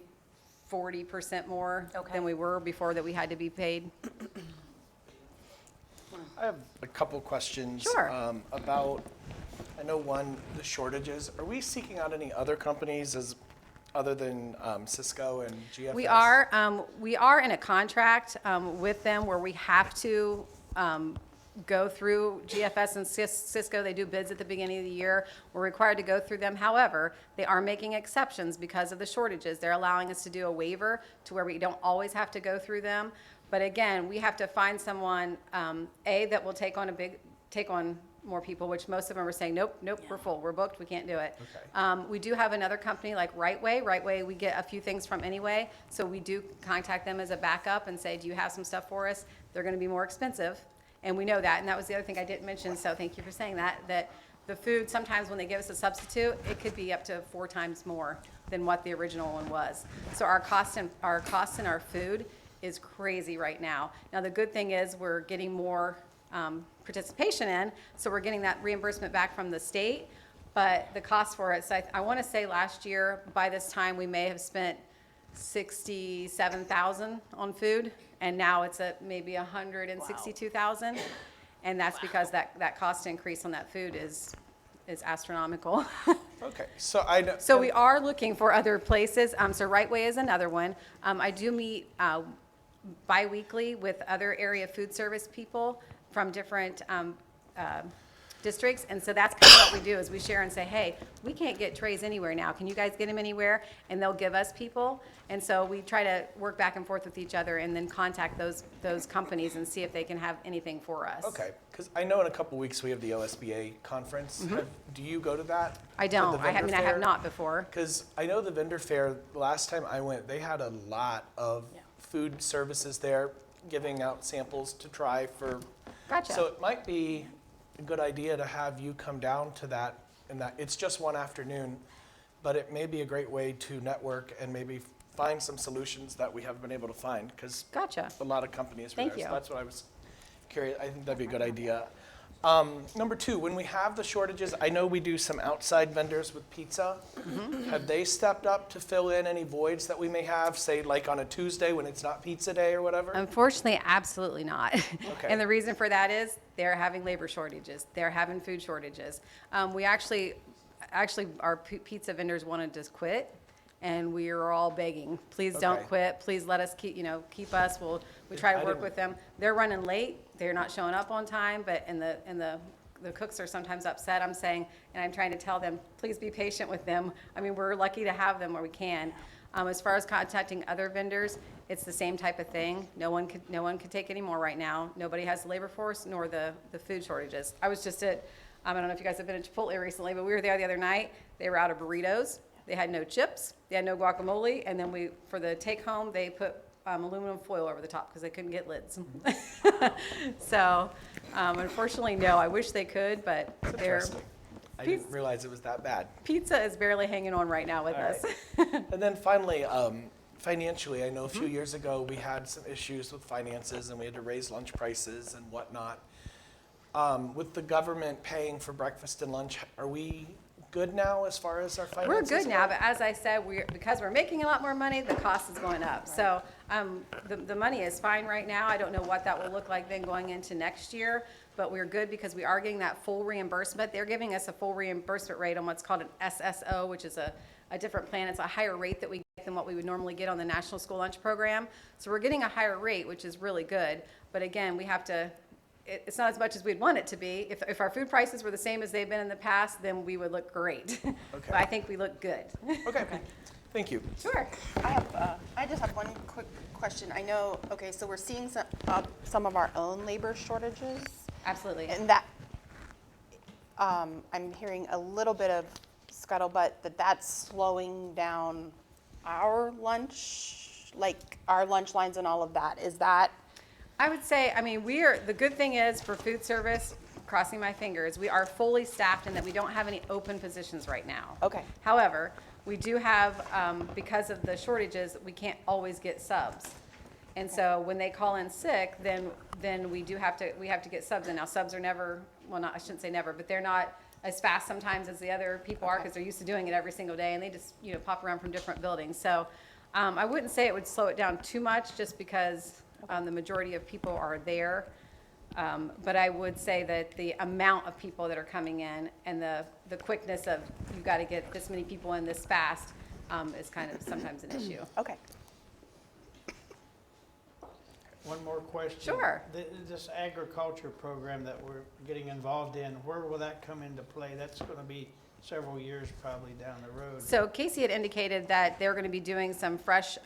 40% more Okay. than we were before that we had to be paid. I have a couple questions. Sure. About, I know one, the shortages. Are we seeking out any other companies other than Cisco and GFS? We are in a contract with them where we have to go through GFS and Cisco. They do bids at the beginning of the year. We're required to go through them. However, they are making exceptions because of the shortages. They're allowing us to do a waiver to where we don't always have to go through them. But again, we have to find someone, that will take on more people, which most of them are saying, nope, we're full, we're booked, we can't do it. Okay. We do have another company like Rightway, we get a few things from anyway, so we do contact them as a backup and say, do you have some stuff for us? They're gonna be more expensive, and we know that, and that was the other thing I didn't mention, so thank you for saying that the food, sometimes when they give us a substitute, it could be up to 4 times more than what the original one was. So our cost in our food is crazy right now. Now, the good thing is we're getting more participation in, so we're getting that reimbursement back from the state, but the cost for it, so I want to say last year, by this time, we may have spent $67,000 on food, and now it's at maybe $162,000, and that's because that cost increase on that food is astronomical. Okay, so I know. So we are looking for other places. So Rightway is another one. I do meet bi-weekly with other area food service people from different districts, and so that's kind of what we do is we share and say, hey, we can't get trays anywhere now. Can you guys get them anywhere? And they'll give us people, and so we try to work back and forth with each other and then contact those companies and see if they can have anything for us. Okay, because I know in a couple weeks we have the OSBA conference. Do you go to that? I don't. I have not before. Because I know the vendor fair, last time I went, they had a lot of food services there, giving out samples to try for. Gotcha. So it might be a good idea to have you come down to that, and that it's just one afternoon, but it may be a great way to network and maybe find some solutions that we haven't been able to find, because Gotcha. a lot of companies were Thank there. you. So that's what I was curious. I think that'd be a good idea. Number two, when we have the shortages, I know we do some outside vendors with pizza. Have they stepped up to fill in any voids that we may have, say like on a Tuesday when it's not pizza day or whatever? Unfortunately, absolutely not. Okay. And the reason for that is they're having labor shortages. They're having food shortages. We actually, our pizza vendors wanted to quit, and we are all begging, please don't Okay. quit. Please let us keep us. We try to work with them. They're running late. They're not showing up on time, but the cooks are sometimes upset. I'm saying, and I'm trying to tell them, please be patient with them. I mean, we're lucky to have them where we can. As far as contacting other vendors, it's the same type of thing. No one could take any more right now. Nobody has the labor force nor the food shortages. I was just at, I don't know if you guys have been at Chipotle recently, but we were there the other night. They were out of burritos. They had no chips. They had no guacamole. And then for the take home, they put aluminum foil over the top because they couldn't get lids. So, unfortunately, no. I wish they could, but they're. Interesting. I didn't realize it was that bad. Pizza is barely hanging on right now with All us. And then finally, financially, I know a few years ago we had some issues with finances and we had to raise lunch prices and whatnot. With the government paying for breakfast and lunch, are we good now as far as our finances? We're good go? now, but as I said, because we're making a lot more money, the cost is going up. So the money is fine right now. I don't know what that will look like then going into next year, but we're good because we are getting that full reimbursement. They're giving us a full reimbursement rate on what's called an SSO, which is a different plan. It's a higher rate that we get than what we would normally get on the National School Lunch Program. So we're getting a higher rate, which is really good. But again, we have to, it's not as much as we'd want it to be. If our food prices were the same as they've been in the past, then we would look great. Okay. But I think we look good. Okay. Thank you. Sure. I just have one quick question. I know, okay, so we're seeing some of our own labor shortages. Absolutely. And that, I'm hearing a little bit of scuttlebutt that's slowing down our lunch, like our lunch lines and all of that. Is that? I would say, I mean, the good thing is for food service, crossing my fingers, we are fully staffed and that we don't have any open positions right now. Okay. However, we do have, because of the shortages, we can't always get subs. And so when they call in sick, then we have to get subs in. Now subs are never, well, not, I shouldn't say never, but they're not as fast sometimes as the other people are because they're used to doing it every single day and they just, pop around from different buildings. So I wouldn't say it would slow it down too much just because the majority of people are there. But I would say that the amount of people that are coming in and the quickness of you've got to get this many people in this fast is kind of sometimes an issue. Okay. One more question. Sure. This agriculture program that we're getting involved in, where will that come into play? That's going to be several years probably down the road. So Casey had indicated that they're going to be doing some fresh,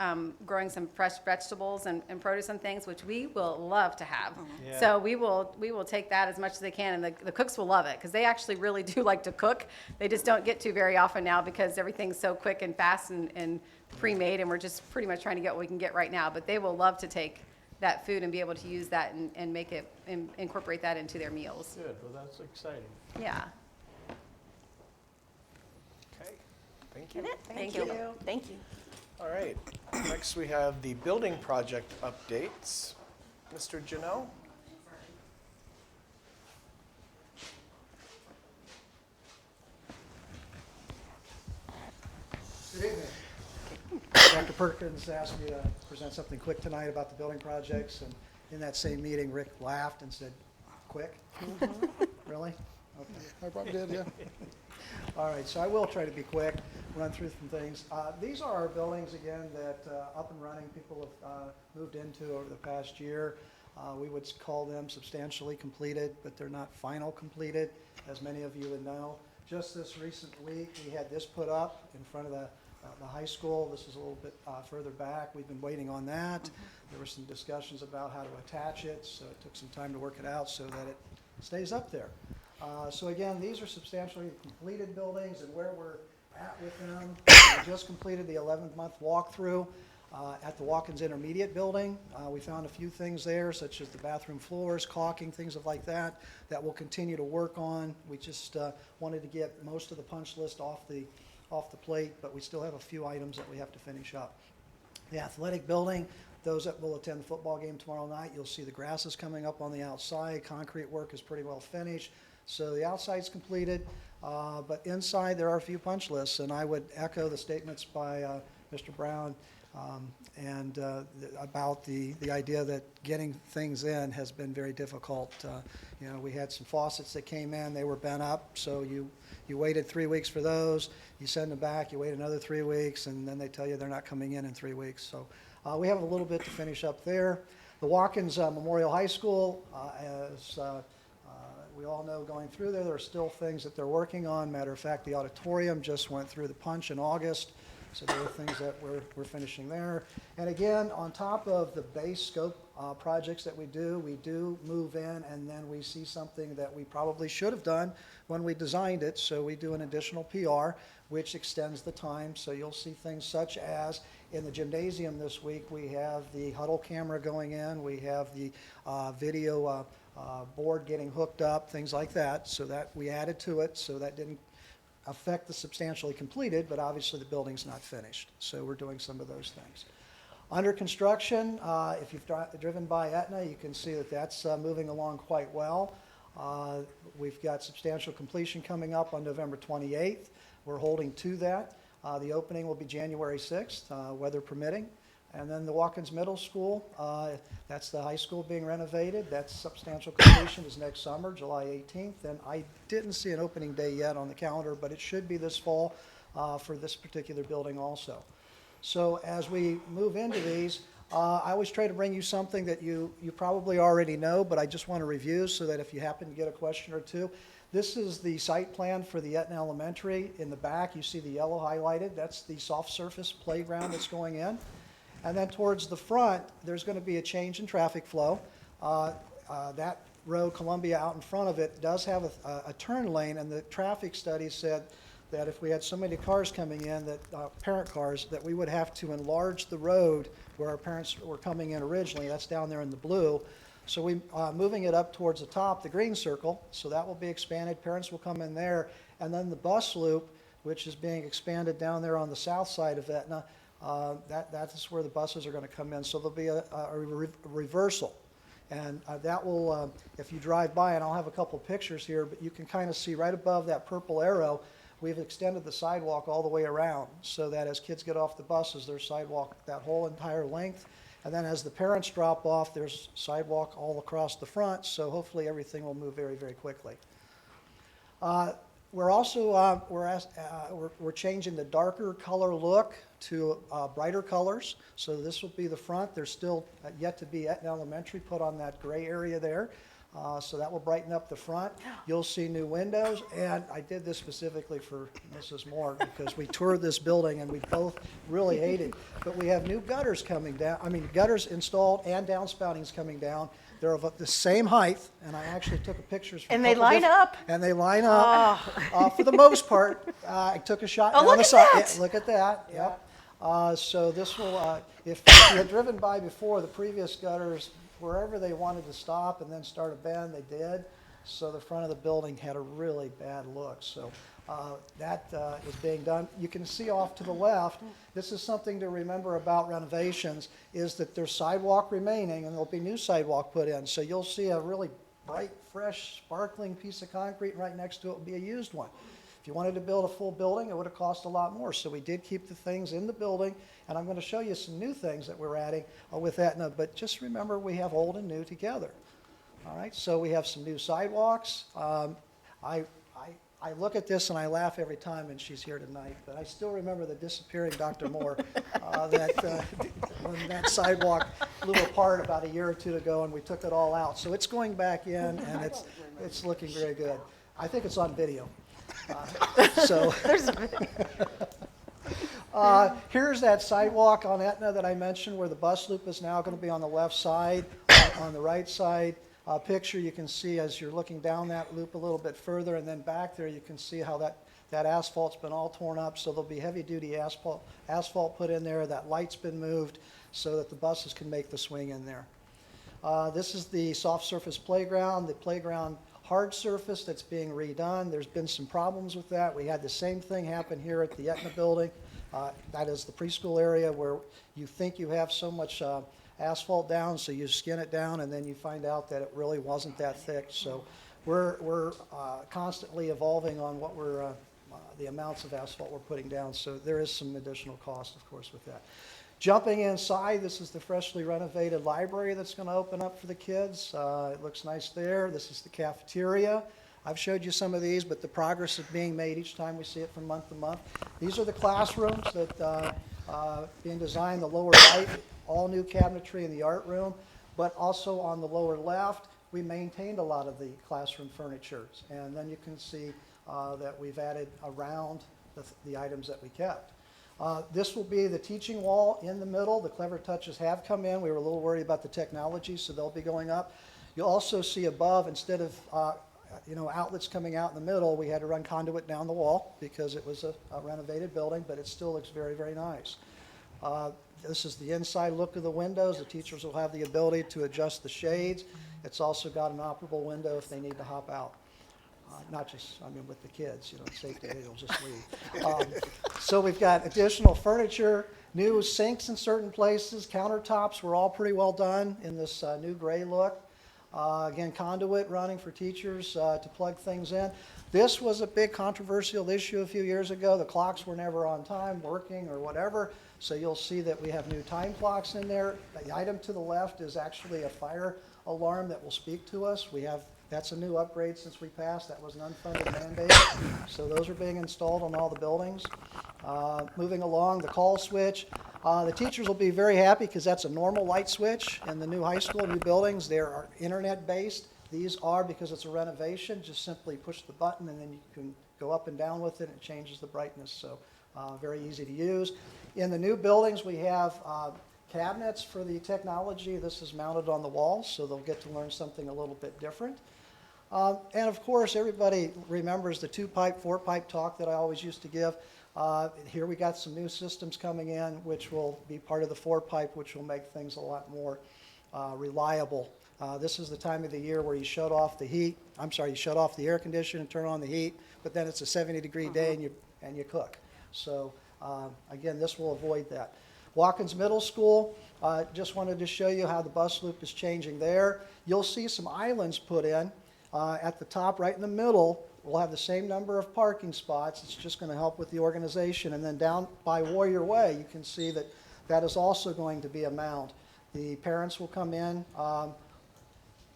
growing some fresh vegetables and produce and things, which we will love to have. Yeah. So we will take that as much as they can, and the cooks will love it because they actually really do like to cook. They just don't get to very often now because everything's so quick and fast and pre-made, and we're just pretty much trying to get what we can get right now. But they will love to take that food and be able to use that and make it, incorporate that into their meals. Good, well, that's exciting. Yeah. Okay. Thank you. Thank you. Thank you. All right. Next we have the building project updates. Mr. Janelle? Good evening. Dr. Perkins asked me to present something quick tonight about the building projects, and in that same meeting, Rick laughed and said, "Quick?" Really? Okay. I probably did, yeah. All right, so I will try to be quick, run through some things. These are our buildings, again, that up and running, people have moved into over the past year. We would call them substantially completed, but they're not final completed, as many of you would know. Just this recent week, we had this put up in front of the high school. This is a little bit further back. We've been waiting on that. There were some discussions about how to attach it, so it took some time to work it out so that it stays up there. So again, these are substantially completed buildings, and where we're at with them, we just completed the 11-month walkthrough at the Watkins Intermediate building. We found a few things there, such as the bathroom floors, caulking, things like that we'll continue to work on. We just wanted to get most of the punch list off the plate, but we still have a few items that we have to finish up. The athletic building, Those that will attend the football game tomorrow night, you'll see the grass is coming up on the outside. Concrete work is pretty well finished. So the outside's completed, but inside there are a few punch lists, and I would echo the statements by Mr. Brown about the idea that getting things in has been very difficult. We had some faucets that came in, they were bent up, so you waited 3 weeks for those, you send them back, you wait another 3 weeks, and then they tell you they're not coming in 3 weeks. So we have a little bit to finish up there. The Watkins Memorial High School, as we all know, going through there are still things that they're working on. Matter of fact, the auditorium just went through the punch in August. So there are things that we're finishing there. And again, on top of the base scope projects that we do move in, and then we see something that we probably should have done when we designed it. So we do an additional PR, which extends the time. So you'll see things such as in the gymnasium this week, we have the huddle camera going in, we have the video board getting hooked up, things like that. So that we added to it, so that didn't affect the substantially completed, but obviously the building's not finished. So we're doing some of those things. Under construction, if you've driven by Aetna, you can see that that's moving along quite well. We've got substantial completion coming up on November 28th. We're holding to that. The opening will be January 6th, weather permitting. And then the Watkins Middle School, that's the high school being renovated. That's substantial completion is next summer, July 18th. And I didn't see an opening day yet on the calendar, but it should be this fall for this particular building also. So as we move into these, I always try to bring you something that you probably already know, but I just want to review so that if you happen to get a question or two. This is the site plan for the Aetna Elementary. In the back, you see the yellow highlighted. That's the soft surface playground that's going in. And then towards the front, there's going to be a change in traffic flow. That road, Columbia, out in front of it does have a turn lane, and the traffic study said that if we had so many cars coming in, that parent cars, that we would have to enlarge the road where our parents were coming in originally. That's down there in the blue. So we moving it up towards the top, the green circle, so that will be expanded. Parents will come in there. And then the bus loop, which is being expanded down there on the south side of Aetna, that is where the buses are going to come in. So there'll be a reversal. And that will, if you drive by, and I'll have a couple pictures here, but you can kind of see right above that purple arrow, we've extended the sidewalk all the way around so that as kids get off the buses, there's sidewalk that whole entire length. And then as the parents drop off, there's sidewalk all across the front, so hopefully everything will move very, very quickly. We're also we're changing the darker color look to brighter colors. So this will be the front. There's still yet to be Aetna Elementary put on that gray area there. So that will brighten up the front. You'll see new windows, and I did this specifically for Mrs. Moore because we toured this building and we both really hate it. But we have new gutters coming down. I mean, gutters installed and downspoutings coming down. They're of the same height, and I actually took pictures. And they line up. And they line up. For the most part, I took a shot down the side. Yeah, look at that. Yep. So this will, if you had driven by before, the previous gutters, wherever they wanted to stop and then start a bend, they did. So the front of the building had a really bad look. So that is being done. You can see off to the left, this is something to remember about renovations, is that there's sidewalk remaining and there'll be new sidewalk put in. So you'll see a really bright, fresh, sparkling piece of concrete, and right next to it will be a used one. If you wanted to build a full building, it would have cost a lot more. So we did keep the things in the building, and I'm going to show you some new things that we're adding with Aetna, but just remember we have old and new together. All right, so we have some new sidewalks. I look at this and I laugh every time, and she's here tonight, but I still remember the disappearing Dr. Moore, when that sidewalk blew apart about a year or two ago, and we took it all out. So it's going back in, and it's looking very good. I think it's on video. Here's that sidewalk on Aetna that I mentioned where the bus loop is now going to be on the left side. On the right side picture, you can see as you're looking down that loop a little bit further, and then back there you can see how that asphalt's been all torn up, so there'll be heavy-duty asphalt put in there. That light's been moved so that the buses can make the swing in there. This is the soft surface playground. The playground hard surface that's being redone. There's been some problems with that. We had the same thing happen here at the Aetna building. That is the preschool area where you think you have so much asphalt down, so you skin it down, and then you find out that it really wasn't that thick. So we're constantly evolving on what we're the amounts of asphalt we're putting down. So there is some additional cost, of course, with that. Jumping inside, this is the freshly renovated library that's going to open up for the kids. It looks nice there. This is the cafeteria. I've showed you some of these, but the progress is being made each time we see it from month to month. These are the classrooms that being designed. The lower right, all new cabinetry in the art room, but also on the lower left, we maintained a lot of the classroom furniture. And then you can see that we've added around the items that we kept. This will be the teaching wall in the middle. The Clever Touches have come in. We were a little worried about the technology, so they'll be going up. You'll also see above, instead of outlets coming out in the middle, we had to run conduit down the wall because it was a renovated building, but it still looks very, very nice. This is the inside look of the windows. The teachers will have the ability to adjust the shades. It's also got an operable window if they need to hop out. Not just, with the kids, safety, they'll just leave. So we've got additional furniture, new sinks in certain places, countertops were all pretty well done in this new gray look. Again, conduit running for teachers to plug things in. This was a big controversial issue a few years ago. The clocks were never on time, working, or whatever. So you'll see that we have new time clocks in there. The item to the left is actually a fire alarm that will speak to us. That's a new upgrade since we passed. That was an unfunded mandate. So those are being installed on all the buildings. Moving along, the call switch. The teachers will be very happy because that's a normal light switch in the new high school, new buildings. They are internet-based. These are, because it's a renovation, just simply push the button and then you can go up and down with it and it changes the brightness. So very easy to use. In the new buildings, we have cabinets for the technology. This is mounted on the walls, so they'll get to learn something a little bit different. And of course, everybody remembers the 2-pipe, 4-pipe talk that I always used to give. Here we got some new systems coming in, which will be part of the 4-pipe, which will make things a lot more reliable. This is the time of the year where you shut off the heat. You shut off the air conditioner and turn on the heat, but then it's a 70-degree day and you cook. So again, this will avoid that. Watkins Middle School, just wanted to show you how the bus loop is changing there. You'll see some islands put in. At the top, right in the middle, we'll have the same number of parking spots. It's just going to help with the organization. And then down by Warrior Way, you can see that that is also going to be a mound. The parents will come in,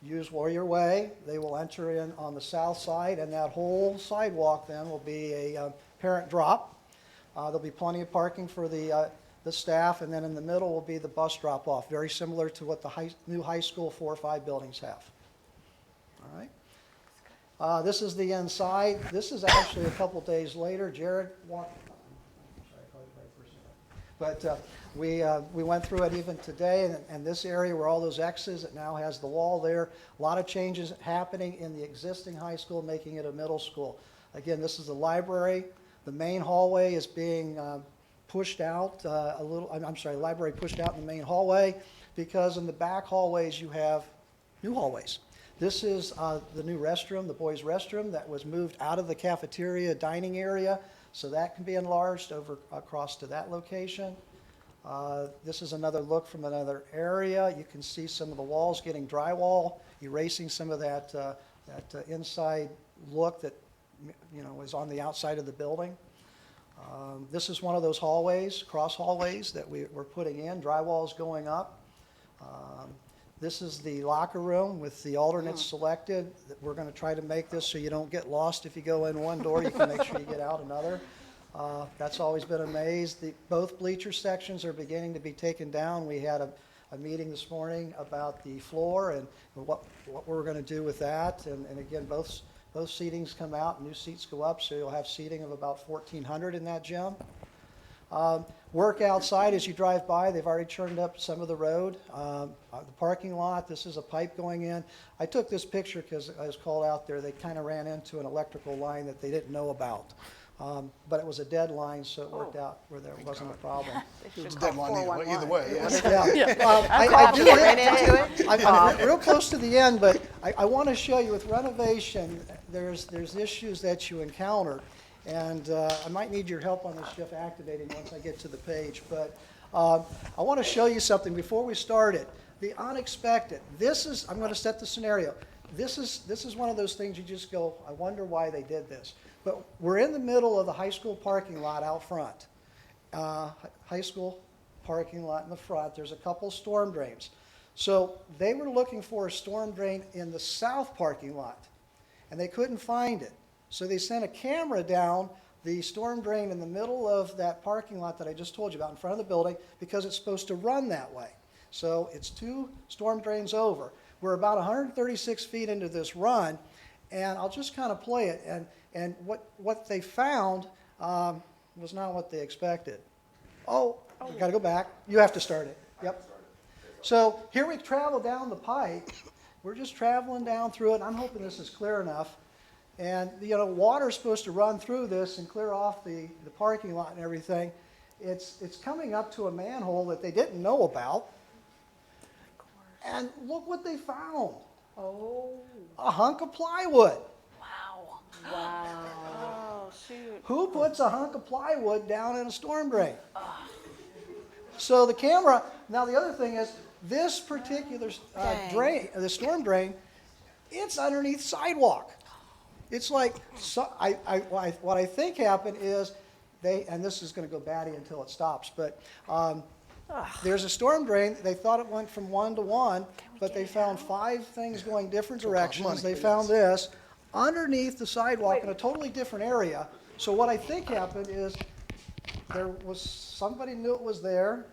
use Warrior Way. They will enter in on the south side, and that whole sidewalk then will be a parent drop. There'll be plenty of parking for the staff, and then in the middle will be the bus drop-off, very similar to what the new high school 4 or 5 buildings have. All right. This is the inside. This is actually a couple days later. Jared walked. Sorry, I called you right first. But we went through it even today, and this area where all those X's, it now has the wall there. A lot of changes happening in the existing high school, making it a middle school. Again, this is the library. The main hallway is being pushed out a little. The library pushed out in the main hallway because in the back hallways you have new hallways. This is the new restroom, the boys' restroom that was moved out of the cafeteria dining area, so that can be enlarged over across to that location. This is another look from another area. You can see some of the walls getting drywall, erasing some of that inside look that is on the outside of the building. This is one of those hallways, cross hallways that we're putting in. Drywall is going up. This is the locker room with the alternates selected. We're going to try to make this so you don't get lost if you go in one door. You can make sure you get out another. That's always been a maze. Both bleacher sections are beginning to be taken down. We had a meeting this morning about the floor and what we're going to do with that. And again, both seatings come out, new seats go up, so you'll have seating of about 1,400 in that gym. Work outside as you drive by. They've already churned up some of the road. The parking lot, this is a pipe going in. I took this picture because I was called out there. They kind of ran into an electrical line that they didn't know about. But it was a dead line, so it worked out where there wasn't a problem. It's a dead line either way. I'm real close to the end, but I want to show you with renovation, there's issues that you encounter. And I might need your help on this, Jeff, activating once I get to the page. But I want to show you something before we start it. The unexpected. I'm going to set the scenario. This is one of those things you just go, I wonder why they did this. But we're in the middle of the high school parking lot out front. High school parking lot in the front. There's a couple storm drains. So they were looking for a storm drain in the south parking lot, and they couldn't find it. So they sent a camera down the storm drain in the middle of that parking lot that I just told you about in front of the building, because it's supposed to run that way. So it's 2 storm drains over. We're about 136 feet into this run, and I'll just kind of play it. And what they found was not what they expected. Oh, we got to go back. You have to start it. Yep. So here we travel down the pipe. We're just traveling down through it. And I'm hoping this is clear enough. And, you know, water's supposed to run through this and clear off the parking lot and everything. It's coming up to a manhole that they didn't know about. And look what they found. Oh. A hunk of plywood. Wow. Wow. Oh, shoot. Who puts a hunk of plywood down in a storm drain? So the camera, now the other thing is, this particular drain, the storm drain, it's underneath sidewalk. It's like, what I think happened is and this is going to go batty until it stops, but there's a storm drain. They thought it went from 1 to 1, but they found 5 things going different directions. They found this underneath the sidewalk in a totally different area. So what I think happened is somebody knew it was there,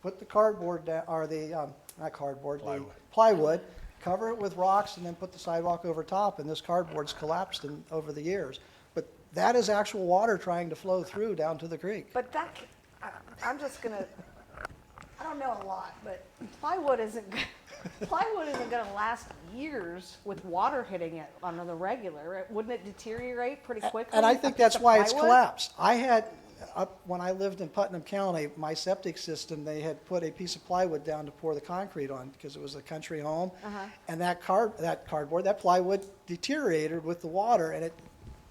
put the cardboard down, or the, not cardboard, the plywood, cover it with rocks, and then put the sidewalk over top, and this cardboard's collapsed over the years. But that is actual water trying to flow through down to the creek. But I'm just going to, I don't know a lot, but plywood isn't going to last years with water hitting it on the regular. Wouldn't it deteriorate pretty quickly? And I think that's why it's collapsed. I had, when I lived in Putnam County, my septic system, they had put a piece of plywood down to pour the concrete on because it was a country home. And that plywood deteriorated with the water, and it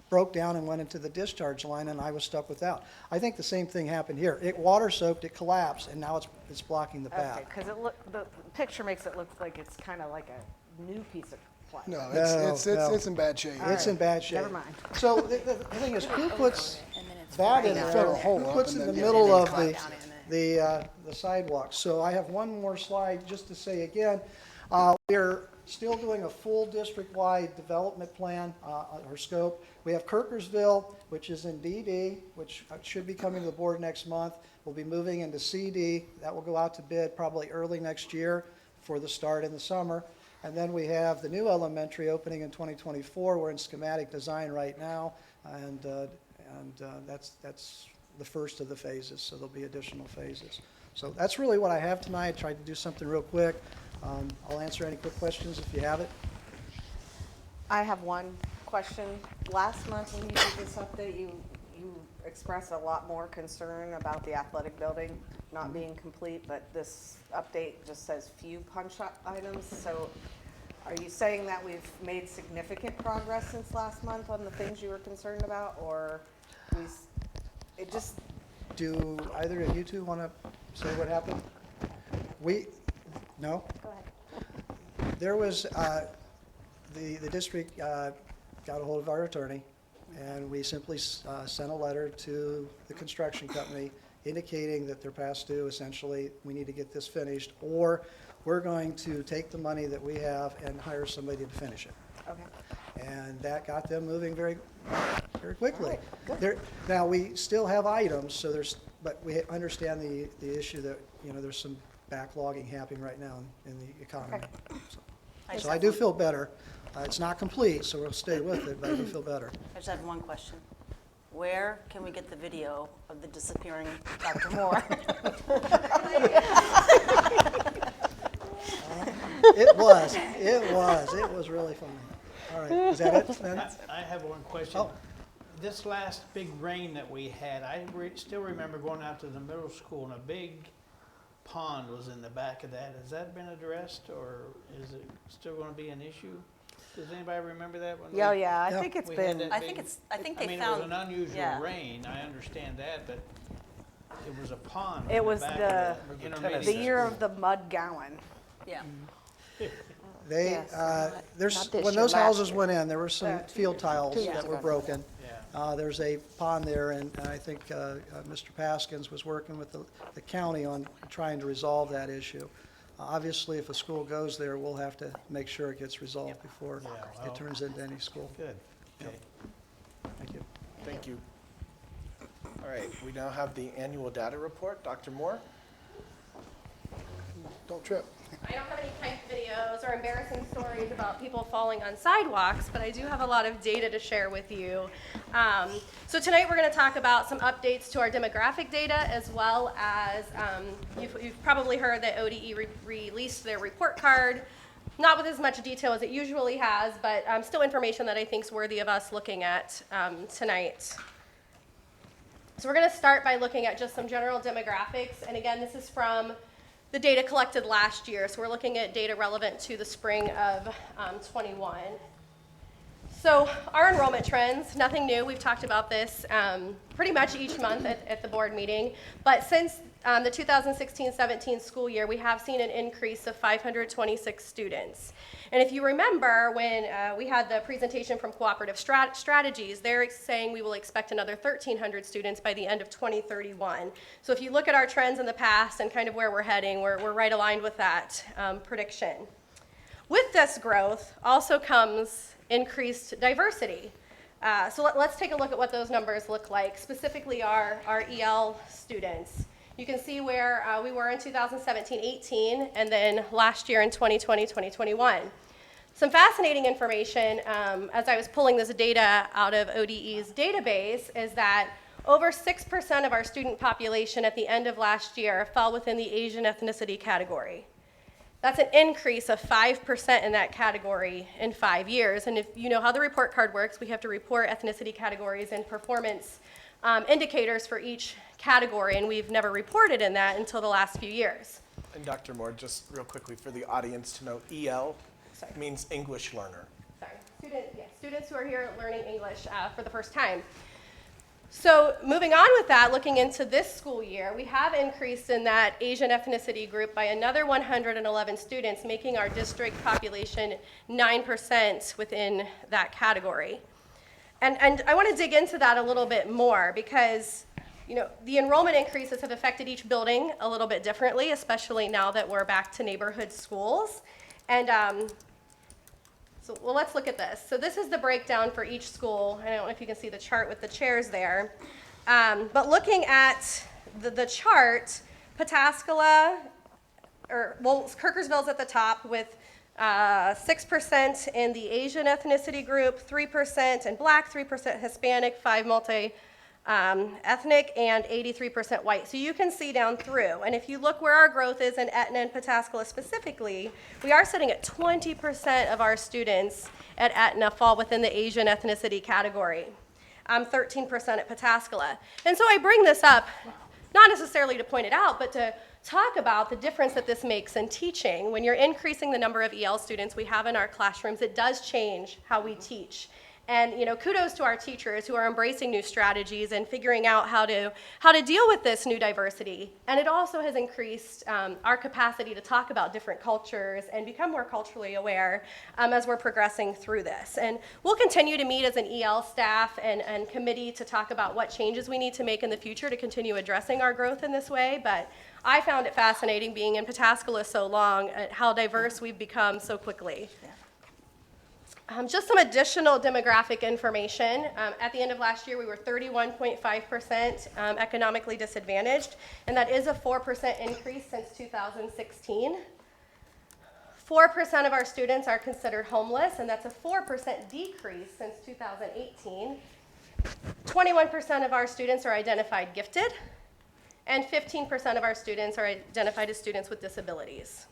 broke down and went into the discharge line, and I was stuck without. I think the same thing happened here. It water soaked, it collapsed, and now it's blocking the path. Okay, because the picture makes it look like it's kind of like a new piece of plywood. No, it's in bad shape. It's in bad shape. Never mind. So the thing is, who puts that in there? Fill a hole Who up puts and in the then middle of climb the sidewalk? So I have one more slide just to say again, we're still doing a full district-wide development plan or scope. We have Kirkersville, which is in DD, which should be coming to the board next month. We'll be moving into CD. That will go out to bid probably early next year for the start in the summer. And then we have the new elementary opening in 2024. We're in schematic design right now, and that's the first of the phases, so there'll be additional phases. So that's really what I have tonight. I tried to do something real quick. I'll answer any quick questions if you have it. I have one question. Last month when you did this update, you expressed a lot more concern about the athletic building not being complete, but this update just says few punch-up items. So are you saying that we've made significant progress since last month on the things you were concerned about, or Do either of you two want to say what happened? No? Go ahead. There was, the district got a hold of our attorney, and we simply sent a letter to the construction company indicating that they're past due. Essentially, we need to get this finished, or we're going to take the money that we have and hire somebody to finish it. Okay. And that got them moving very, very quickly. All right, good. Now, we still have items, but we understand the issue that, there's some backlogging happening right now in the economy. Okay. So I do feel better. It's not complete, so we'll stay with it, but I do feel better. I just have one question. Where can we get the video of the disappearing Dr. Moore? It was really funny. All right, is that it, Ben? I have one question. Oh. This last big rain that we had, I still remember going out to the middle school and a big pond was in the back of that. Has that been addressed, or is it still going to be an issue? Does anybody remember that one? Yeah, yeah, I Yeah. think it's We had been, that I big- think it's, I think I they mean, found. it was an unusual yeah. rain, I understand that, but it was a pond. it in was back the, of the intermediate the year school. of the mud gallon. Yeah. They, Yes, there's, not this when year, those last houses year. went in, there were some field tiles Two years that were ago. broken. Yeah. There's a pond there, and I think Mr. Paskins was working with the county on trying to resolve that issue. Obviously, if a school goes there, we'll have to make sure it gets resolved before Yeah, well- it turns into any school. Good, okay. Thank you. Thank you. All right, we now have the annual data report. Dr. Moore? Don't trip. I don't have any type videos or embarrassing stories about people falling on sidewalks, but I do have a lot of data to share with you. So tonight we're going to talk about some updates to our demographic data, as well as you've probably heard that ODE released their report card. Not with as much detail as it usually has, but still information that I think is worthy of us looking at tonight. So we're going to start by looking at just some general demographics. And again, this is from the data collected last year. So we're looking at data relevant to the spring of 21. So our enrollment trends, nothing new. We've talked about this pretty much each month at the board meeting. But since the 2016-17 school year, we have seen an increase of 526 students. And if you remember when we had the presentation from Cooperative Strategies, they're saying we will expect another 1,300 students by the end of 2031. So if you look at our trends in the past and kind of where we're heading, we're right aligned with that prediction. With this growth also comes increased diversity. So let's take a look at what those numbers look like, specifically our EL students. You can see where we were in 2017-18, and then last year in 2020-2021. Some fascinating information as I was pulling this data out of ODE's database is that over 6% of our student population at the end of last year fell within the Asian ethnicity category. That's an increase of 5% in that category in 5 years. And if you know how the report card works, we have to report ethnicity categories and performance indicators for each category, and we've never reported in that until the last few years. And Dr. Moore, just real quickly for the audience to know, EL means English learner. Sorry, students who are here learning English for the first time. So moving on with that, looking into this school year, we have increased in that Asian ethnicity group by another 111 students, making our district population 9% within that category. And I want to dig into that a little bit more because the enrollment increases have affected each building a little bit differently, especially now that we're back to neighborhood schools. And well, let's look at this. So this is the breakdown for each school. I don't know if you can see the chart with the chairs there. But looking at the chart, Pataskala, Kirkersville's at the top with 6% in the Asian ethnicity group, 3% in Black, 3% Hispanic, 5 multi-ethnic, and 83% white. So you can see down through. And if you look where our growth is in Aetna and Pataskala specifically, we are sitting at 20% of our students at Aetna fall within the Asian ethnicity category, 13% at Pataskala. And so I bring this up not necessarily to point it out, but to talk about the difference that this makes in teaching. When you're increasing the number of EL students we have in our classrooms, it does change how we teach. And kudos to our teachers who are embracing new strategies and figuring out how to deal with this new diversity. And it also has increased our capacity to talk about different cultures and become more culturally aware as we're progressing through this. And we'll continue to meet as an EL staff and committee to talk about what changes we need to make in the future to continue addressing our growth in this way. But I found it fascinating being in Pataskala so long at how diverse we've become so quickly. Just some additional demographic information. At the end of last year, we were 31.5% economically disadvantaged, and that is a 4% increase since 2016. 4% of our students are considered homeless, and that's a 4% decrease since 2018. 21% of our students are identified gifted, and 15% of our students are identified as students with disabilities.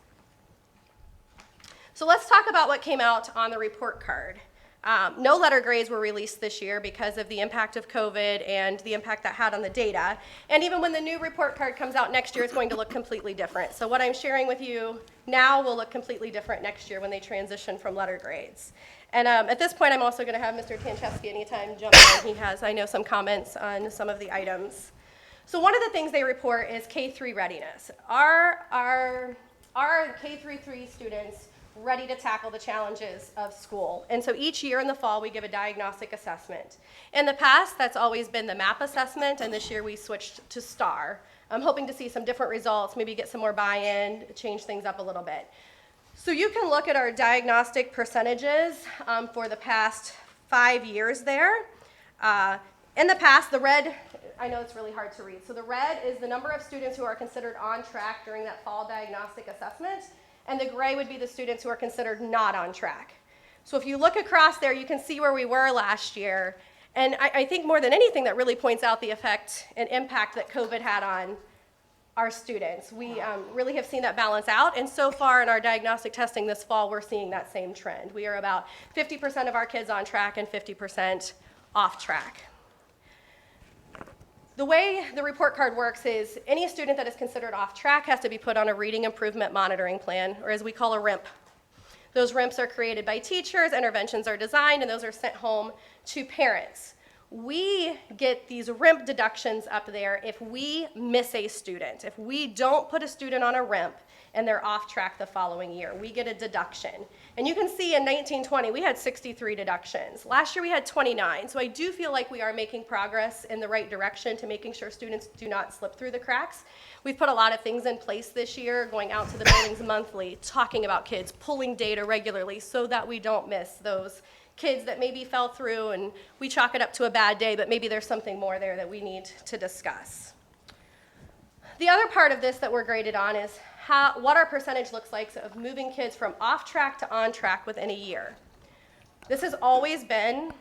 So let's talk about what came out on the report card. No letter grades were released this year because of the impact of COVID and the impact that had on the data. And even when the new report card comes out next year, it's going to look completely different. So what I'm sharing with you now will look completely different next year when they transition from letter grades. And at this point, I'm also going to have Mr. Tancheski anytime jump in. He has, I know, some comments on some of the items. So one of the things they report is K-3 readiness. Are K-3 students ready to tackle the challenges of school? And so each year in the fall, we give a diagnostic assessment. In the past, that's always been the MAP assessment, and this year we switched to STAR. I'm hoping to see some different results, maybe get some more buy-in, change things up a little bit. So you can look at our diagnostic percentages for the past 5 years there. In the past, the red, I know it's really hard to read. So the red is the number of students who are considered on track during that fall diagnostic assessment, and the gray would be the students who are considered not on track. So if you look across there, you can see where we were last year. And I think more than anything that really points out the effect and impact that COVID had on our students. We really have seen that balance out, and so far in our diagnostic testing this fall, we're seeing that same trend. We are about 50% of our kids on track and 50% off track. The way the report card works is any student that is considered off track has to be put on a reading improvement monitoring plan, or as we call a RIMP. Those RIMPs are created by teachers, interventions are designed, and those are sent home to parents. We get these RIMP deductions up there if we miss a student. If we don't put a student on a RIMP and they're off track the following year, we get a deduction. And you can see in 1920, we had 63 deductions. Last year we had 29. So I do feel like we are making progress in the right direction to making sure students do not slip through the cracks. We've put a lot of things in place this year, going out to the buildings monthly, talking about kids, pulling data regularly so that we don't miss those kids that maybe fell through and we chalk it up to a bad day, but maybe there's something more there that we need to discuss. The other part of this that we're graded on is what our percentage looks like of moving kids from off track to on track within a year. This has always been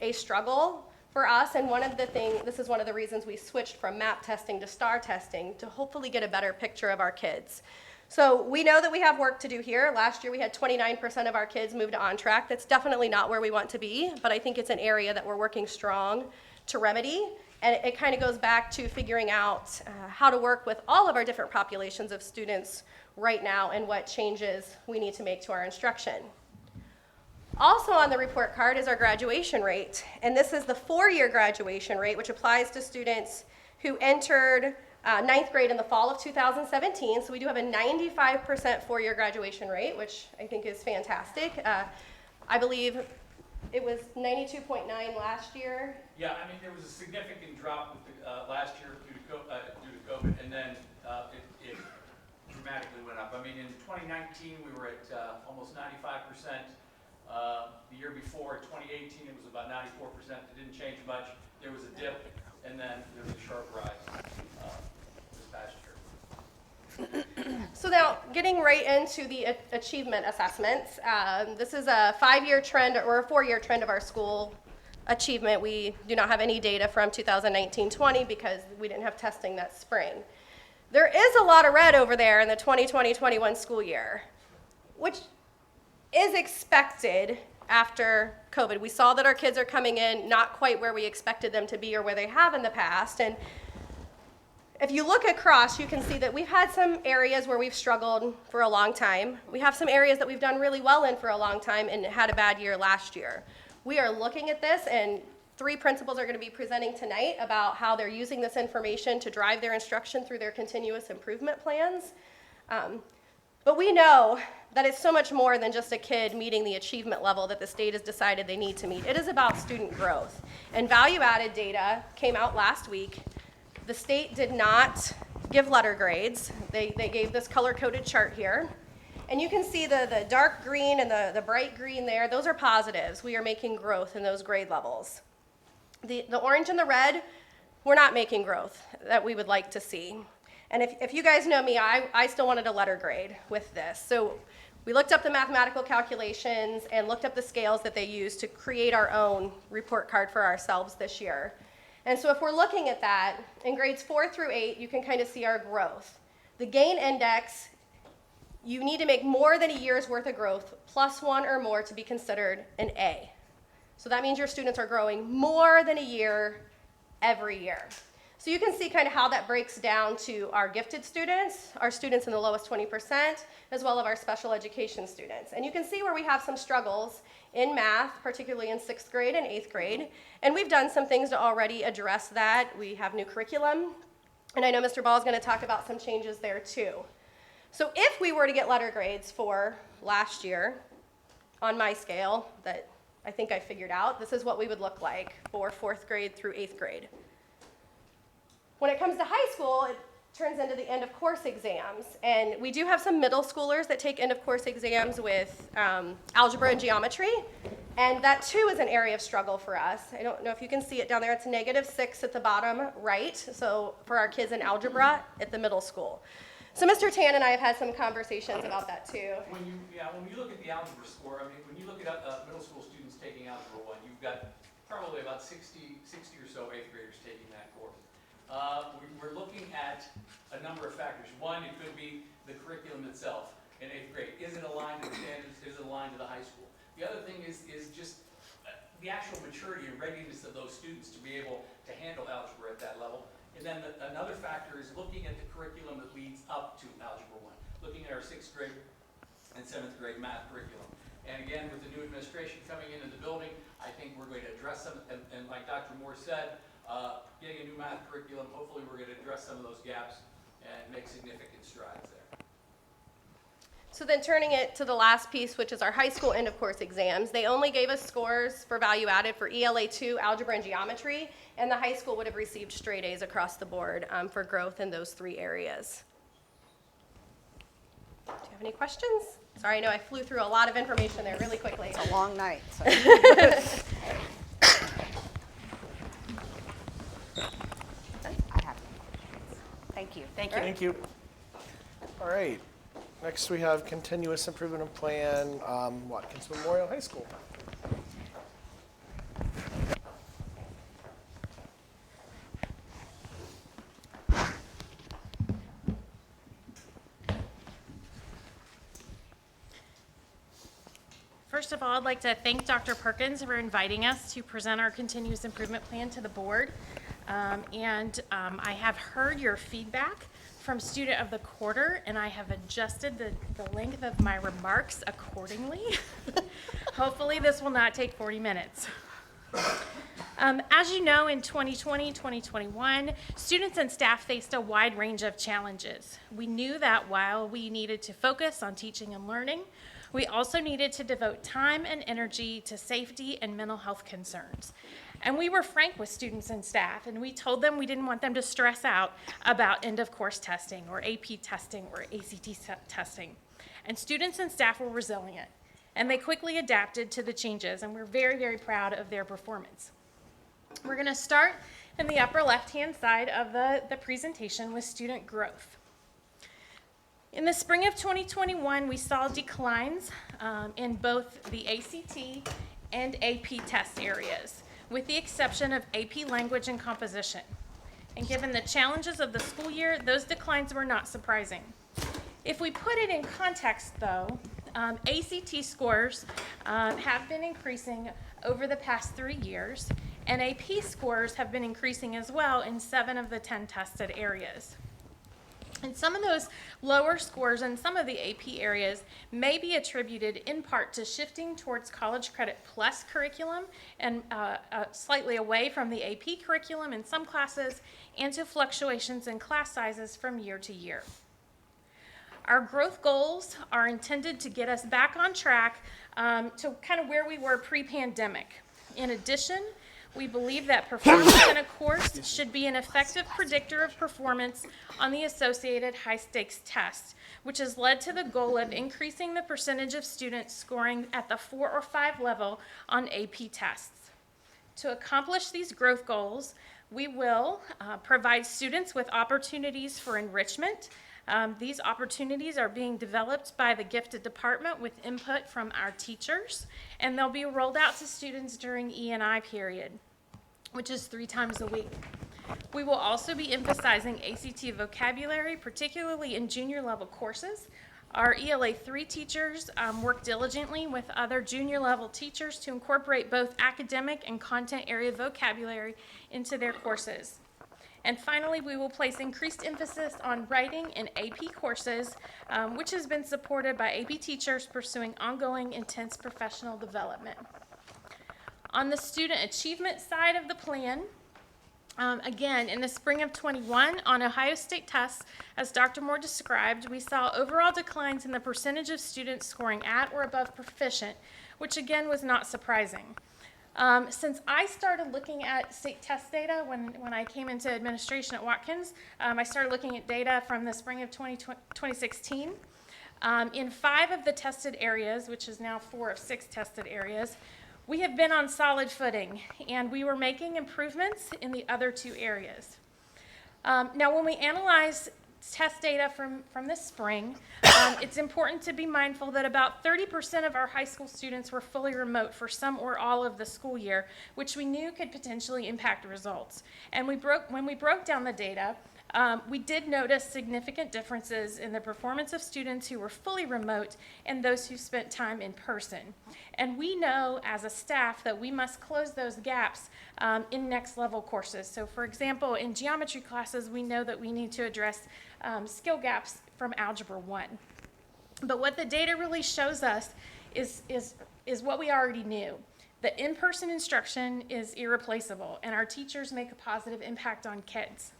a struggle for us, and this is one of the reasons we switched from MAP testing to STAR testing to hopefully get a better picture of our kids. So we know that we have work to do here. Last year we had 29% of our kids move to on track. That's definitely not where we want to be, but I think it's an area that we're working strong to remedy. And it kind of goes back to figuring out how to work with all of our different populations of students right now and what changes we need to make to our instruction. Also on the report card is our graduation rate. And this is the 4-year graduation rate, which applies to students who entered 9th grade in the fall of 2017. So we do have a 95% 4-year graduation rate, which I think is fantastic. I believe it was 92.9 last year. Yeah, I mean, there was a significant drop with the, last year due to COVID, and then it dramatically went up. I mean, in 2019, we were at almost 95%. The year before, 2018, it was about 94%. It didn't change much. There was a dip, and then there was a sharp rise this past year. So now, getting right into the achievement assessments, this is a 5-year trend or a 4-year trend of our school achievement. We do not have any data from 2019-20 because we didn't have testing that spring. There is a lot of red over there in the 2020-21 school year, which is expected after COVID. We saw that our kids are coming in not quite where we expected them to be or where they have in the past. And if you look across, you can see that we've had some areas where we've struggled for a long time. We have some areas that we've done really well in for a long time and had a bad year last year. We are looking at this, and 3 principals are going to be presenting tonight about how they're using this information to drive their instruction through their continuous improvement plans. But we know that it's so much more than just a kid meeting the achievement level that the state has decided they need to meet. It is about student growth. And value-added data came out last week. The state did not give letter grades. They gave this color-coded chart here. And you can see the dark green and the bright green there. Those are positives. We are making growth in those grade levels. The orange and the red, we're not making growth that we would like to see. And if you guys know me, I still wanted a letter grade with this. So we looked up the mathematical calculations and looked up the scales that they used to create our own report card for ourselves this year. And so if we're looking at that, in grades 4 through 8, you can kind of see our growth. The gain index, you need to make more than a year's worth of growth, +1 or more to be considered an A. So that means your students are growing more than a year every year. So you can see kind of how that breaks down to our gifted students, our students in the lowest 20%, as well as our special education students. And you can see where we have some struggles in math, particularly in 6th grade and 8th grade. And we've done some things to already address that. We have new curriculum, and I know Mr. Ball is going to talk about some changes there too. So if we were to get letter grades for last year, on my scale that I think I figured out, this is what we would look like for 4th grade through 8th grade. When it comes to high school, it turns into the end of course exams. And we do have some middle schoolers that take end of course exams with algebra and geometry. And that too is an area of struggle for us. I don't know if you can see it down there. It's -6 at the bottom right. So for our kids in algebra at the middle school. So Mr. Tan and I have had some conversations about that too. When you look at the algebra score, I mean, when you look at middle school students taking Algebra 1, you've got probably about 60 or so 8th graders taking that course. We're looking at a number of factors. One, it could be the curriculum itself in 8th grade. Is it aligned to the standards? Is it aligned to the high school? The other thing is just the actual maturity and readiness of those students to be able to handle algebra at that level. And then another factor is looking at the curriculum that leads up to Algebra 1, looking at our 6th grade and 7th grade math curriculum. And again, with the new administration coming into the building, I think we're going to address some, and like Dr. Moore said, getting a new math curriculum, hopefully we're going to address some of those gaps and make significant strides there. So then turning it to the last piece, which is our high school end of course exams, they only gave us scores for value added for ELA 2, algebra and geometry, and the high school would have received straight A's across the board for growth in those 3 areas. Do you have any questions? Sorry, I know I flew through a lot of information there really quickly. It's a long night. So. Thank you. Thank you. Thank you. All right. Next, we have continuous improvement plan, Watkins Memorial High School. First of all, I'd like to thank Dr. Perkins for inviting us to present our continuous improvement plan to the board. I have heard your feedback from Student of the Quarter, and I have adjusted the length of my remarks accordingly. Hopefully this will not take 40 minutes. As you know, in 2020, 2021, students and staff faced a wide range of challenges. We knew that while we needed to focus on teaching and learning, we also needed to devote time and energy to safety and mental health concerns. And we were frank with students and staff, and we told them we didn't want them to stress out about end-of-course testing or AP testing or ACT testing. And students and staff were resilient, and they quickly adapted to the changes, and we're very, very proud of their performance. We're going to start in the upper left-hand side of the presentation with student growth. In the spring of 2021, we saw declines in both the ACT and AP test areas, with the exception of AP language and composition. And given the challenges of the school year, those declines were not surprising. If we put it in context, though, ACT scores have been increasing over the past 3 years, and AP scores have been increasing as well in 7 of the 10 tested areas. And some of those lower scores in some of the AP areas may be attributed in part to shifting towards College Credit Plus curriculum and slightly away from the AP curriculum in some classes, and to fluctuations in class sizes from year to year. Our growth goals are intended to get us back on track to kind of where we were pre-pandemic. In addition, we believe that performance in a course should be an effective predictor of performance on the associated high-stakes test, which has led to the goal of increasing the percentage of students scoring at the 4 or 5 level on AP tests. To accomplish these growth goals, we will provide students with opportunities for enrichment. These opportunities are being developed by the gifted department with input from our teachers, and they'll be rolled out to students during E&I period, which is 3 times a week. We will also be emphasizing ACT vocabulary, particularly in junior level courses. Our ELA 3 teachers work diligently with other junior level teachers to incorporate both academic and content area vocabulary into their courses. And finally, we will place increased emphasis on writing in AP courses, which has been supported by AP teachers pursuing ongoing intense professional development. On the student achievement side of the plan, again, in the spring of 21, on Ohio State tests, as Dr. Moore described, we saw overall declines in the percentage of students scoring at or above proficient, which again was not surprising. Since I started looking at state test data when I came into administration at Watkins, I started looking at data from the spring of 2016. In 5 of the tested areas, which is now 4 of 6 tested areas, we have been on solid footing, and we were making improvements in the other 2 areas. Now, when we analyze test data from this spring, it's important to be mindful that about 30% of our high school students were fully remote for some or all of the school year, which we knew could potentially impact results. And when we broke down the data, we did notice significant differences in the performance of students who were fully remote and those who spent time in person. And we know as a staff that we must close those gaps in next level courses. So for example, in geometry classes, we know that we need to address skill gaps from Algebra 1. But what the data really shows us is what we already knew. The in-person instruction is irreplaceable, and our teachers make a positive impact on kids.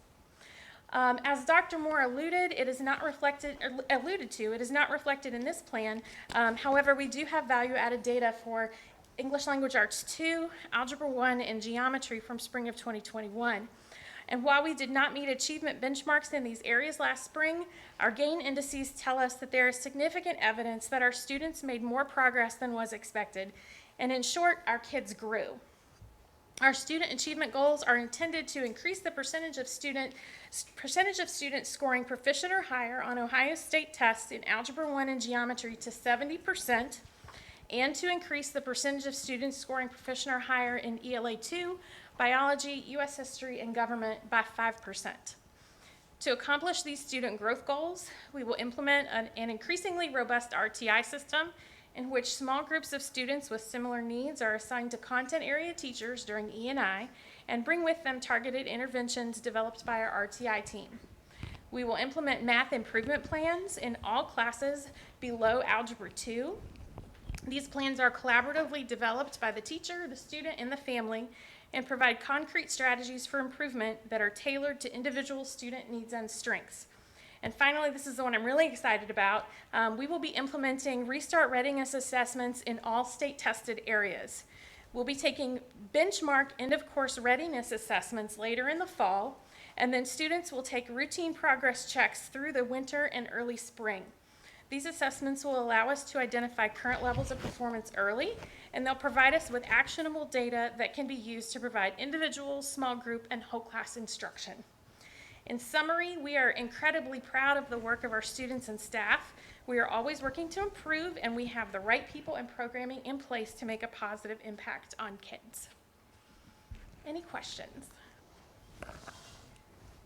As Dr. Moore alluded to, it is not reflected in this plan. However, we do have value-added data for English Language Arts 2, Algebra 1, and Geometry from spring of 2021. And while we did not meet achievement benchmarks in these areas last spring, our GAIN indices tell us that there is significant evidence that our students made more progress than was expected. And in short, our kids grew. Our student achievement goals are intended to increase the percentage of students scoring proficient or higher on Ohio State tests in Algebra 1 and Geometry to 70%, and to increase the percentage of students scoring proficient or higher in ELA 2, Biology, U.S. History, and Government by 5%. To accomplish these student growth goals, we will implement an increasingly robust RTI system in which small groups of students with similar needs are assigned to content area teachers during E&I and bring with them targeted interventions developed by our RTI team. We will implement math improvement plans in all classes below Algebra 2. These plans are collaboratively developed by the teacher, the student, and the family, and provide concrete strategies for improvement that are tailored to individual student needs and strengths. And finally, this is the one I'm really excited about. We will be implementing Restart Readiness assessments in all state tested areas. We'll be taking benchmark end-of-course readiness assessments later in the fall, and then students will take routine progress checks through the winter and early spring. These assessments will allow us to identify current levels of performance early, and they'll provide us with actionable data that can be used to provide individual, small group, and whole class instruction. In summary, we are incredibly proud of the work of our students and staff. We are always working to improve, and we have the right people and programming in place to make a positive impact on kids. Any questions?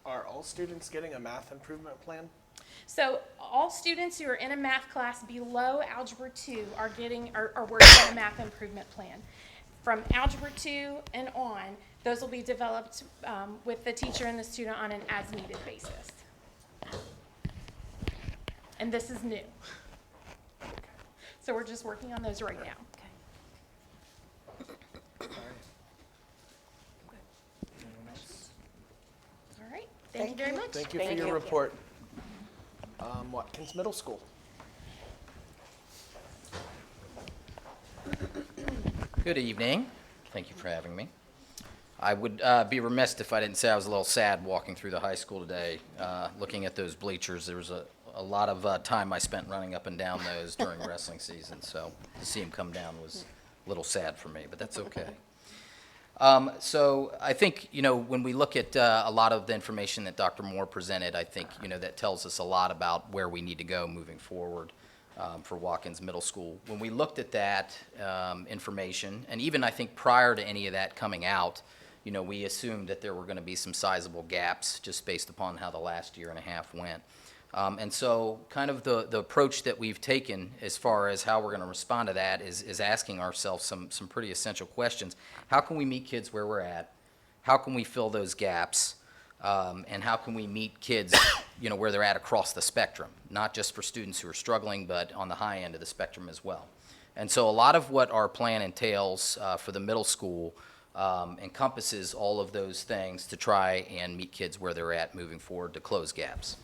Are all students getting a math improvement plan? So all students who are in a math class below Algebra 2 are working on a math improvement plan. From Algebra 2 and on, those will be developed with the teacher and the student on an as-needed basis. And this is new. So we're just working on those right now. All right. Thank you very much. Thank you for your report. Watkins Middle School. Good evening. Thank you for having me. I would be remiss if I didn't say I was a little sad walking through the high school today, looking at those bleachers. There was a lot of time I spent running up and down those during wrestling season, so to see them come down was a little sad for me, but that's okay. So I think, when we look at a lot of the information that Dr. Moore presented, I think, that tells us a lot about where we need to go moving forward for Watkins Middle School. When we looked at that information, and even I think prior to any of that coming out, we assumed that there were going to be some sizable gaps just based upon how the last year and a half went. And so kind of the approach that we've taken as far as how we're going to respond to that is asking ourselves some pretty essential questions. How can we meet kids where we're at? How can we fill those gaps? And how can we meet kids, where they're at across the spectrum, not just for students who are struggling, but on the high end of the spectrum as well. And so a lot of what our plan entails for the middle school encompasses all of those things to try and meet kids where they're at moving forward to close gaps.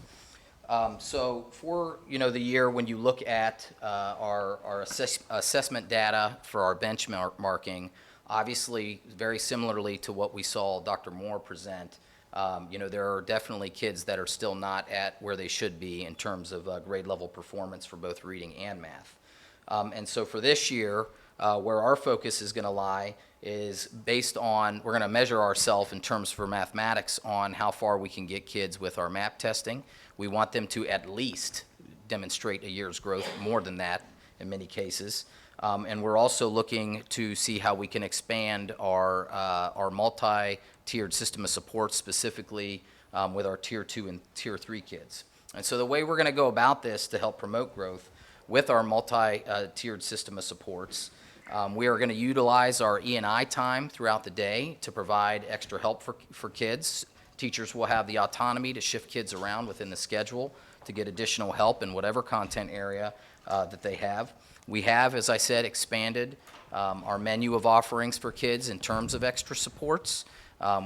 So for the year, when you look at our assessment data for our benchmarking, obviously very similarly to what we saw Dr. Moore present, there are definitely kids that are still not at where they should be in terms of grade level performance for both reading and math. And so for this year, where our focus is going to lie is based on, we're going to measure ourselves in terms for mathematics on how far we can get kids with our MAP testing. We want them to at least demonstrate a year's growth, more than that in many cases. And we're also looking to see how we can expand our multi-tiered system of support, specifically with our Tier 2 and Tier 3 kids. And so the way we're going to go about this to help promote growth with our multi-tiered system of supports, we are going to utilize our E&I time throughout the day to provide extra help for kids. Teachers will have the autonomy to shift kids around within the schedule to get additional help in whatever content area that they have. We have, as I said, expanded our menu of offerings for kids in terms of extra supports.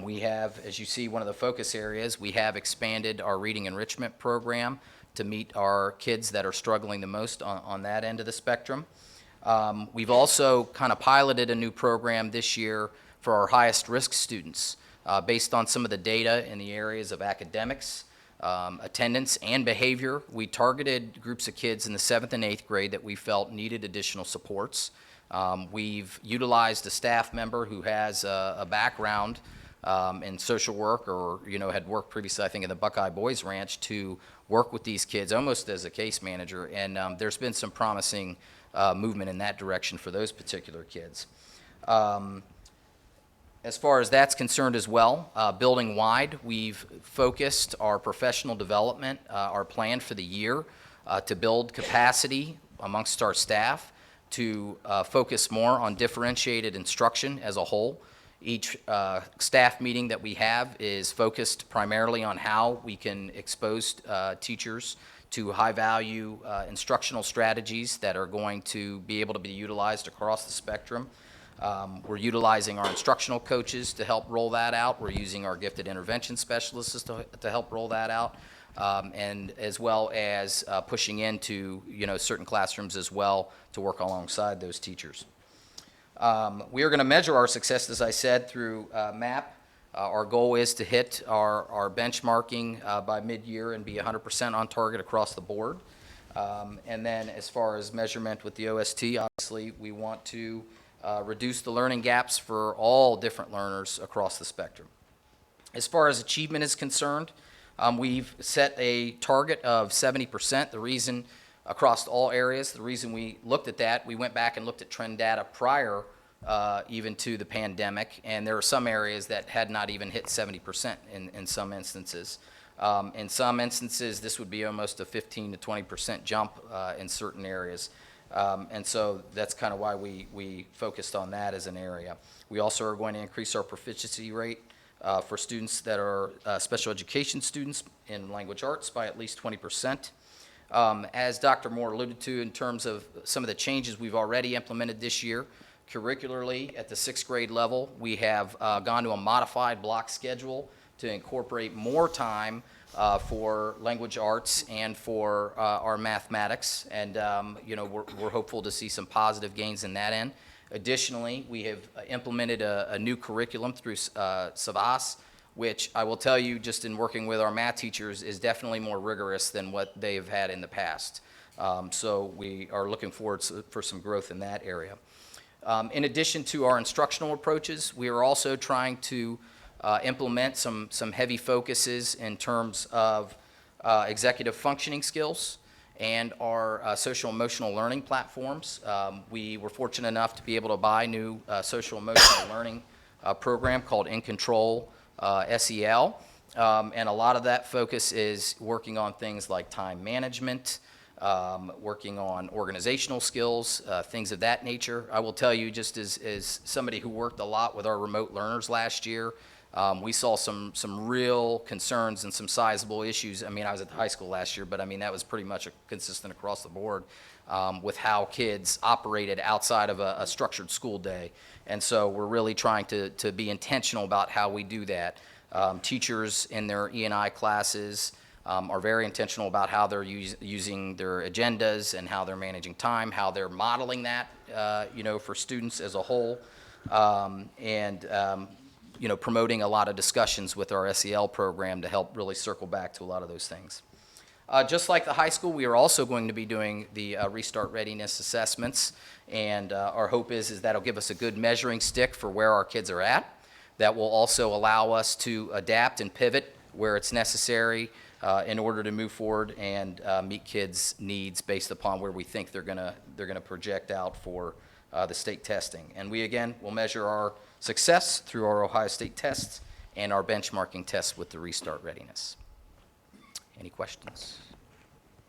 We have, as you see, one of the focus areas, we have expanded our reading enrichment program to meet our kids that are struggling the most on that end of the spectrum. We've also kind of piloted a new program this year for our highest risk students based on some of the data in the areas of academics, attendance, and behavior. We targeted groups of kids in the 7th and 8th grade that we felt needed additional supports. We've utilized a staff member who has a background in social work or had worked previously, I think, in the Buckeye Boys Ranch to work with these kids almost as a case manager, and there's been some promising movement in that direction for those particular kids. As far as that's concerned as well, building-wide, we've focused our professional development, our plan for the year to build capacity amongst our staff, to focus more on differentiated instruction as a whole. Each staff meeting that we have is focused primarily on how we can expose teachers to high-value instructional strategies that are going to be able to be utilized across the spectrum. We're utilizing our instructional coaches to help roll that out. We're using our gifted intervention specialists to help roll that out, and as well as pushing into certain classrooms as well to work alongside those teachers. We are going to measure our success, as I said, through MAP. Our goal is to hit our benchmarking by mid-year and be 100% on target across the board. And then as far as measurement with the OST, obviously we want to reduce the learning gaps for all different learners across the spectrum. As far as achievement is concerned, we've set a target of 70%. The reason across all areas, the reason we looked at that, we went back and looked at trend data prior even to the pandemic, and there are some areas that had not even hit 70% in some instances. In some instances, this would be almost a 15 to 20% jump in certain areas. And so that's kind of why we focused on that as an area. We also are going to increase our proficiency rate for students that are special education students in language arts by at least 20%. As Dr. Moore alluded to in terms of some of the changes we've already implemented this year, curricularly at the 6th grade level, we have gone to a modified block schedule to incorporate more time for language arts and for our mathematics, and we're hopeful to see some positive gains in that end. Additionally, we have implemented a new curriculum through SWL, which I will tell you, just in working with our math teachers, is definitely more rigorous than what they've had in the past. So we are looking forward for some growth in that area. In addition to our instructional approaches, we are also trying to implement some heavy focuses in terms of executive functioning skills and our social emotional learning platforms. We were fortunate enough to be able to buy a new social emotional learning program called In Control SEL, And a lot of that focus is working on things like time management, working on organizational skills, things of that nature. I will tell you, just as somebody who worked a lot with our remote learners last year, we saw some real concerns and some sizable issues. I mean, I was at the high school last year, but I mean, that was pretty much consistent across the board with how kids operated outside of a structured school day. And so we're really trying to be intentional about how we do that. Teachers in their E&I classes are very intentional about how they're using their agendas and how they're managing time, how they're modeling that, for students as a whole, promoting a lot of discussions with our SEL program to help really circle back to a lot of those things. Just like the high school, we are also going to be doing the Restart Readiness assessments, and our hope is that'll give us a good measuring stick for where our kids are at. That will also allow us to adapt and pivot where it's necessary in order to move forward and meet kids' needs based upon where we think they're gonna project out for the state testing. And we again will measure our success through our Ohio State tests and our benchmarking tests with the Restart Readiness. Any questions?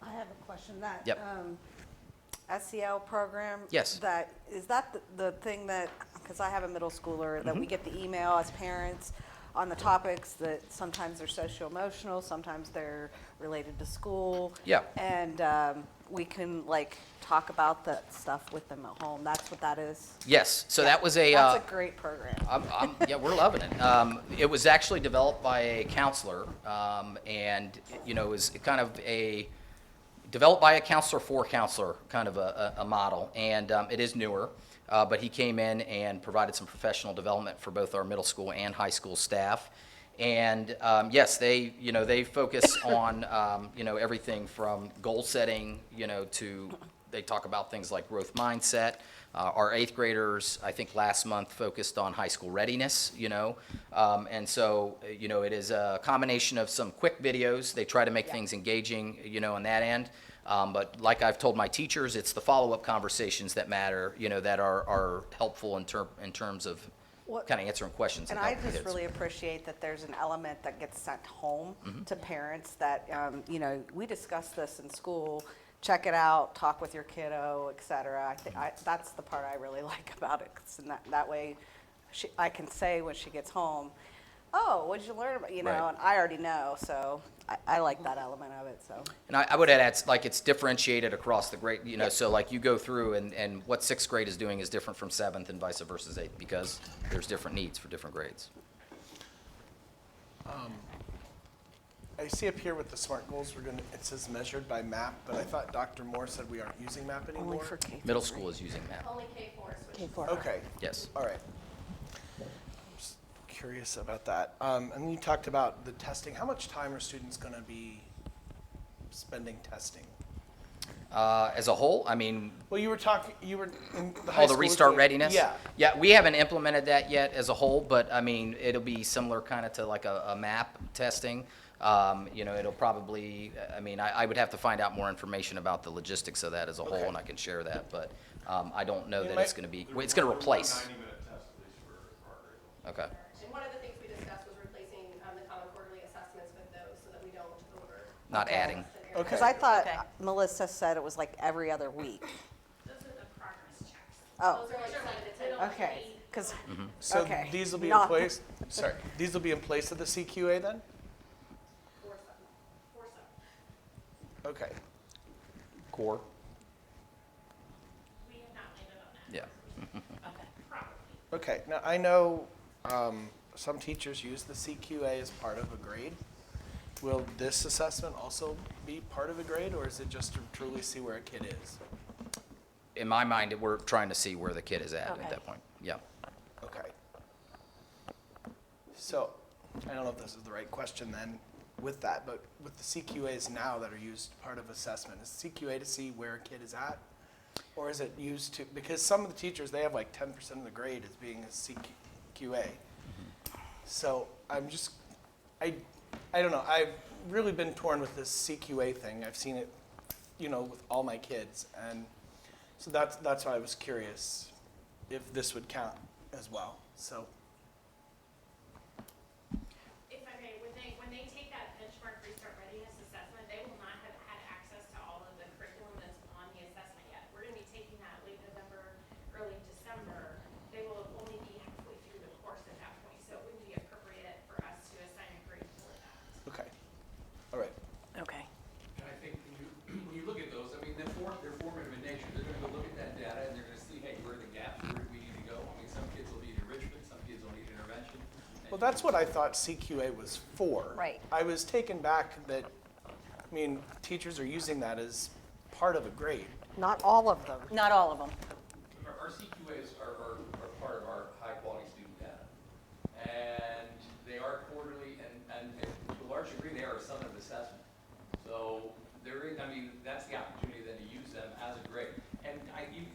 I have a question. That Yep. SEL program. Yes. Is that the thing that, because I have a middle schooler, that we get the email as parents on the topics that sometimes they're socio-emotional, sometimes they're related to school. Yeah. And we can talk about that stuff with them at home. That's what that is. Yes. So Yeah. that was a. That's a great program. Yeah, we're loving it. It was actually developed by a counselor, and it was kind of developed by a counselor for a counselor, kind of a model, and it is newer. But he came in and provided some professional development for both our middle school and high school staff. And yes, they focus on everything from goal setting, to they talk about things like growth mindset. Our 8th graders, I think last month, focused on high school readiness, and so, it is a combination of some quick videos. They try to make things engaging, on that end. But like I've told my teachers, it's the follow-up conversations that matter, that are helpful in terms of kind of answering questions. And I just really appreciate that there's an element that gets sent home to parents that, we discussed this in school, check it out, talk with your kiddo, et cetera. I think that's the part I really like about it. 'Cause that way I can say when she gets home, oh, what did you learn about, Right. and I already know, so I like that element of it, so. And I would add, it's differentiated across the grade, so like you go through and what 6th grade is doing is different from 7th and vice versa 8th, because there's different needs for different grades. I see up here with the SMART goals, it says measured by MAP, but I thought Dr. Moore said we aren't using MAP anymore. Only for K. Middle school is using MAP. Only K4 switches. K4. Okay. Yes. All right. Just curious about that. And then you talked about the testing. How much time are students going to be spending testing? As a whole, I mean. Well, you were in the high Oh, the school Restart thing. Readiness? Yeah. Yeah, we haven't implemented that yet as a whole, but I mean, it'll be similar kind of to like a MAP testing. It'll probably, I would have to find out more information about the logistics of that as a whole, and I can share that, but I don't know that it's going to be, it's going to replace. 90-minute test, at least for our grade. Okay. And one of the things we discussed was replacing the common quarterly assessments with those so that we don't Not adding. Okay. Because I thought Melissa said it was like every other week. Those are the progress checks. Oh. Those are like 7 to 10. Okay, because, So okay. these will be in Not- place. Sorry, these will be in place of the CQA then? 4-7. Okay. Core? We have not landed on that. Yeah. Okay. Probably. Okay. Now I know some teachers use the CQA as part of a grade. Will this assessment also be part of a grade, or is it just to truly see where a kid is? In my mind, we're trying to see where the kid is at Okay. that point. Yeah. Okay. So, I don't know if this is the right question then with that, but with the CQAs now that are used part of assessment, is CQA to see where a kid is at? Or is it used to, because some of the teachers, they have like 10% of the grade as being a CQA. So I'm just, I don't know, I've really been torn with this CQA thing. I've seen it, with all my kids. And so that's why I was curious if this would count as well, so. If I may, when they that's what I thought CQA was for. Right. I was taken back that, I mean, teachers are using that as part of a grade. Not all of them. Not all of them. Our CQAs are part of our high-quality student data. And they are quarterly, and to a large degree, they are a summative assessment. So there is, I mean, that's the opportunity then to use them as a grade. And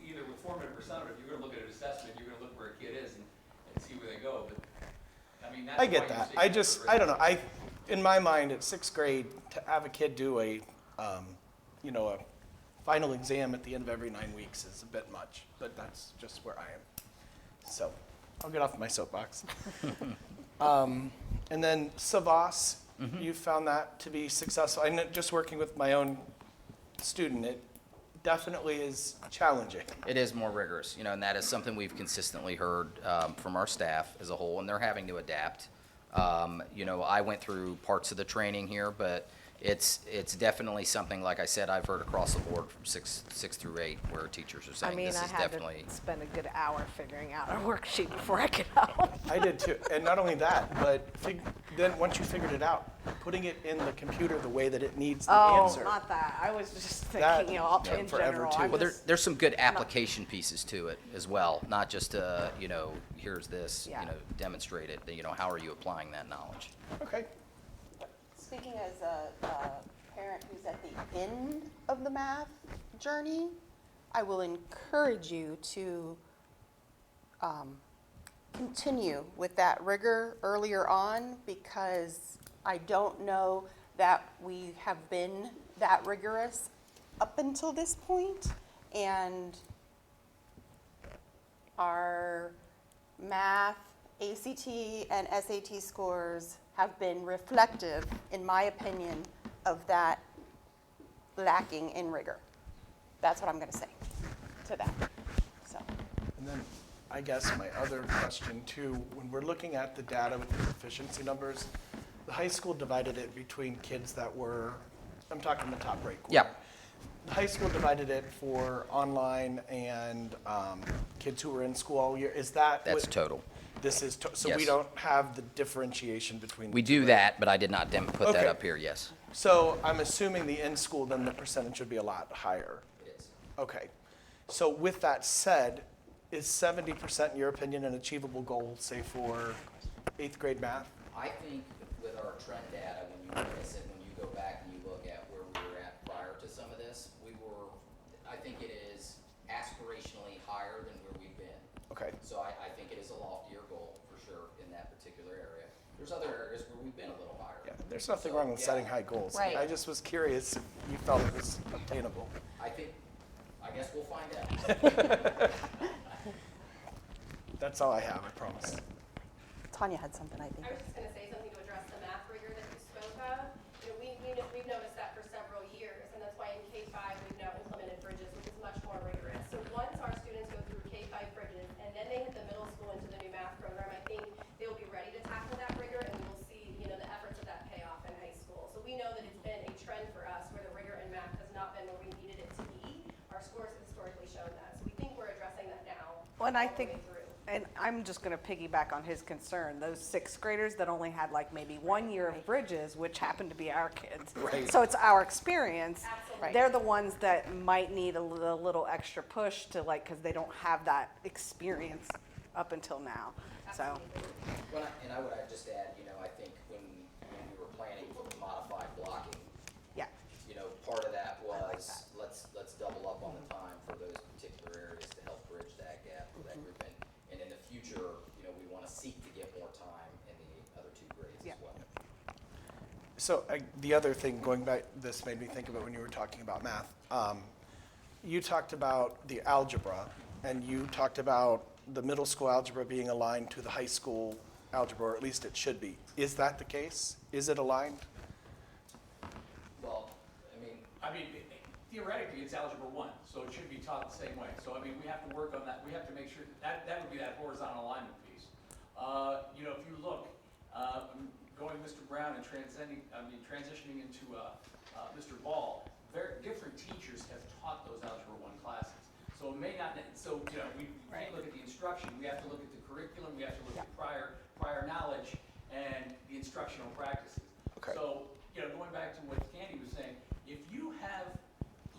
either with formative or summative, you're going to look at an assessment, you're going to look where a kid is and see where they go. But I mean, that's I get why you that. say I don't know. In my mind, at 6th grade, to have a kid do a final exam at the end of every 9 weeks is a bit much, but that's just where I am. So I'll get off my soapbox. And then Savas, you found that to be successful. I know, just working with my own student, it definitely is challenging. It is more rigorous, and that is something we've consistently heard from our staff as a whole, and they're having to adapt. I went through parts of the training here, but it's definitely something, like I said, I've heard across the board from six through 8, where teachers are saying I mean, this I is had definitely. to spend a good hour figuring out a worksheet before I could help. I did too. And not only that, but then once you figured it out, putting it in the computer the way that it needs the answer. Oh, not that. I was just That thinking, took in forever, general. too. I'm Well, just- there's some good application pieces to it as well, not just here's this, Yeah. demonstrate it. How are you applying that knowledge? Okay. Speaking as a parent who's at the end of the math journey, I will encourage you to continue with that rigor earlier on, because I don't know that we have been that rigorous up until this point, and our math, ACT, and SAT scores have been reflective, in my opinion, of that lacking in rigor. That's what I'm going to say to that. So. And then I guess my other question too, when we're looking at the data with the proficiency numbers, the high school divided it between kids that were, I'm talking the top right quarter. Yeah. The high school divided it for online and kids who were in school all year. Is that? That's total. This is, so we Yes. don't have the differentiation between. We the do two. that, but I did not put that Okay. up here, yes. So I'm assuming the in-school, then the percentage would be a lot higher. It is. Okay. So with that said, is 70%, in your opinion, an achievable goal, say for 8th grade math? I think with our trend data, like I said, when you go back and you look at where we were at prior to some of this, I think it is aspirationally higher than where we've been. Okay. So I think it is a loftier goal for sure in that particular area. There's other areas where we've been a little higher. Yeah, there's nothing wrong with setting high goals. Right. I just was curious if you felt it was obtainable. I guess we'll find out. That's all I have, I promise. Tanya had something, I think. I was just going to say something to address the math rigor that you spoke of. We've noticed that for several years, and that's why in K-5 we've now implemented bridges, which is much more rigorous. So once our students go through K-5 bridges, and then they hit the middle school into the new math program, I think they'll be ready to tackle that rigor, and we will see, the efforts of that pay off in high school. So we know that it's been a trend for us where the rigor in math has not been where we needed it to be. Our scores have historically shown that. So we think we're addressing that now. When I all the think, way through. and I'm just going to piggyback on his concern, those 6th graders that only had like maybe 1 year of bridges, which happened to be our kids. Right. So it's our experience. Absolutely. They're the ones that might need a little extra push to because they don't have that experience up until now. So. And I would just add, I think when we were planning for the modified blocking, Yeah. part of that was let's double up on the time for those particular areas to help bridge that gap for that group. And in the future, we want to seek to get more time in the other 2 grades as well. So the other thing, going back, this made me think about when you were talking about math. You talked about the algebra, and you talked about the middle school algebra being aligned to the high school algebra, or at least it should be. Is that the case? Is it aligned? Well, I mean, theoretically, it's Algebra 1, so it should be taught the same way. So, we have to work on that. We have to make sure that would be that horizontal alignment piece. If you look, going Mr. Brown and transitioning into Mr. Ball, very different teachers have taught those Algebra 1 classes. So it may not, we can't look at the instruction, we have to look at the curriculum, we have to look at prior knowledge, and the instructional practices. Okay. So, going back to what Candy was saying, if you have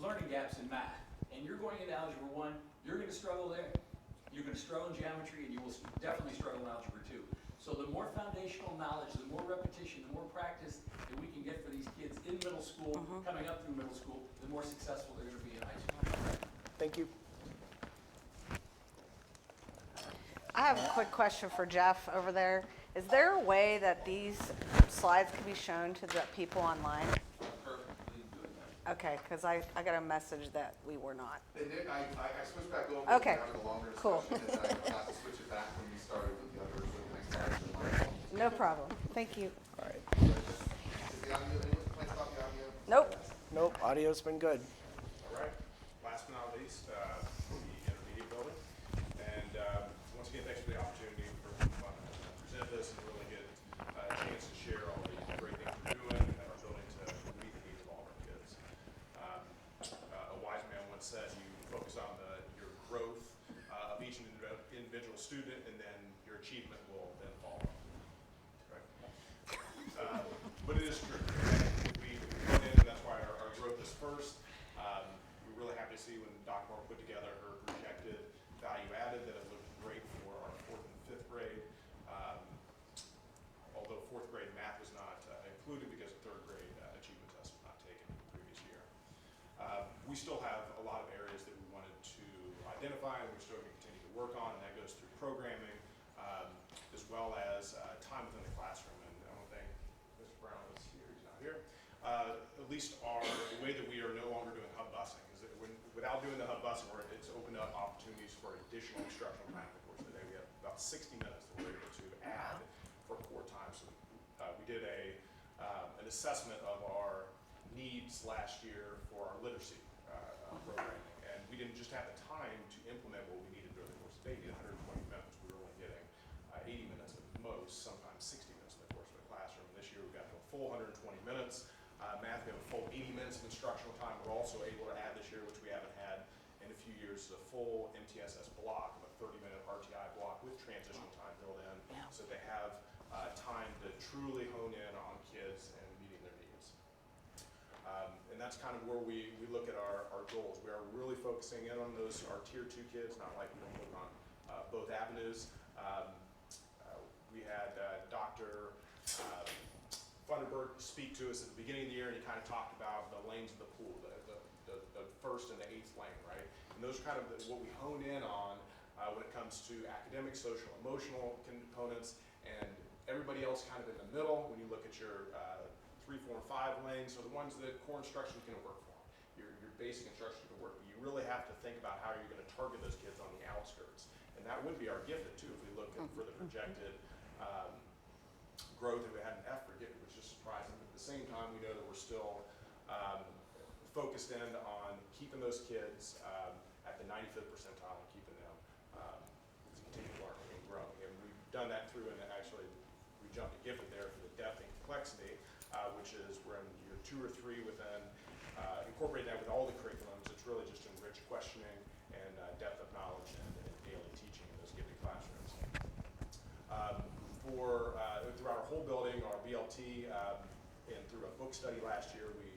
learning gaps in math, and you're going into Algebra 1, you're going to struggle there. You're going to struggle in geometry, and you will definitely struggle in Algebra 2. So the more foundational knowledge, the more repetition, the more practice that we can get for these kids in middle school, coming up through middle school, the more successful they're going to be in high school. Thank you. I have a quick question for Jeff over there. Is there a way that these slides can be shown to the people online? Okay, because I got a message that we were not. They did, I switched back over. Okay, to having a longer cool. discussion, and I had to switch it back when we started with the others, so thanks for that. No problem. Thank you. All right. Is the audio, any complaints about the audio? Nope. Nope, audio's been good. All right. Last but not least, the intermediate building. And once again, thanks for the opportunity for present this and really get a chance to share all the great things we're doing at our building to meet the needs of all of our kids. A wise man once said, you focus on your growth of each individual student, and then your achievement will then follow. Right? But it is true. We went in, and that's why our growth is first. We're really happy to see when Dr. Moore put together her projected value added that it looked great for our 4th and 5th grade. Although 4th grade math was not included because 3rd grade achievement test was not taken the previous year. We still have a lot of areas that we wanted to identify and we're still going to continue to work on, and that goes through programming as well as time within the classroom. And I don't think Mr. Brown is here, he's not here. At least the way that we are no longer doing hub busing is that without doing the hub busing, it's opened up opportunities for additional instructional time in the course of the day. We have about 60 minutes that we're able to add for core time. So we did an assessment of our needs last year for our literacy programming, and we didn't just have the time to implement what we needed during the course of the day. We needed 120 minutes. We were only getting 80 minutes at most, sometimes 60 minutes in the course of the classroom. This year we've got a full 120 minutes. Math, we have a full 80 minutes of instructional time. We're also able to add this year, which we haven't had in a few years, a full MTSS block, a 30-minute RTI block with transitional time built in, so they have time to truly hone in on kids and meeting their needs. And that's kind of where we look at our goals. We are really focusing in on our tier 2 kids, not like we don't look on both avenues. We had Dr. Funderburg speak to us at the beginning of the year, and he kind of talked about the lanes of the pool, the 1st and the 8th lane, right? And those are kind of what we hone in on when it comes to academic, social, emotional components, and everybody else kind of in the middle. When you look at your 3, 4, and 5 lanes, are the ones that core instruction is going to work for. Your basic instruction is going to work, but you really have to think about how you're going to target those kids on the outskirts. And that would be our gifted too, if we look for the projected growth that we had in F for gifted, which is surprising. But at the same time, we know that we're still focused in on keeping those kids at the 95th percentile and keeping them to continue learning and growing. And we've done that through, and actually we jumped to gifted there for the depth and complexity, which is we're in year 2 or 3 within incorporating that with all the curriculums. It's really just enriched questioning and depth of knowledge and daily teaching in those gifted classrooms. Throughout our whole building, our BLT, and through a book study last year, we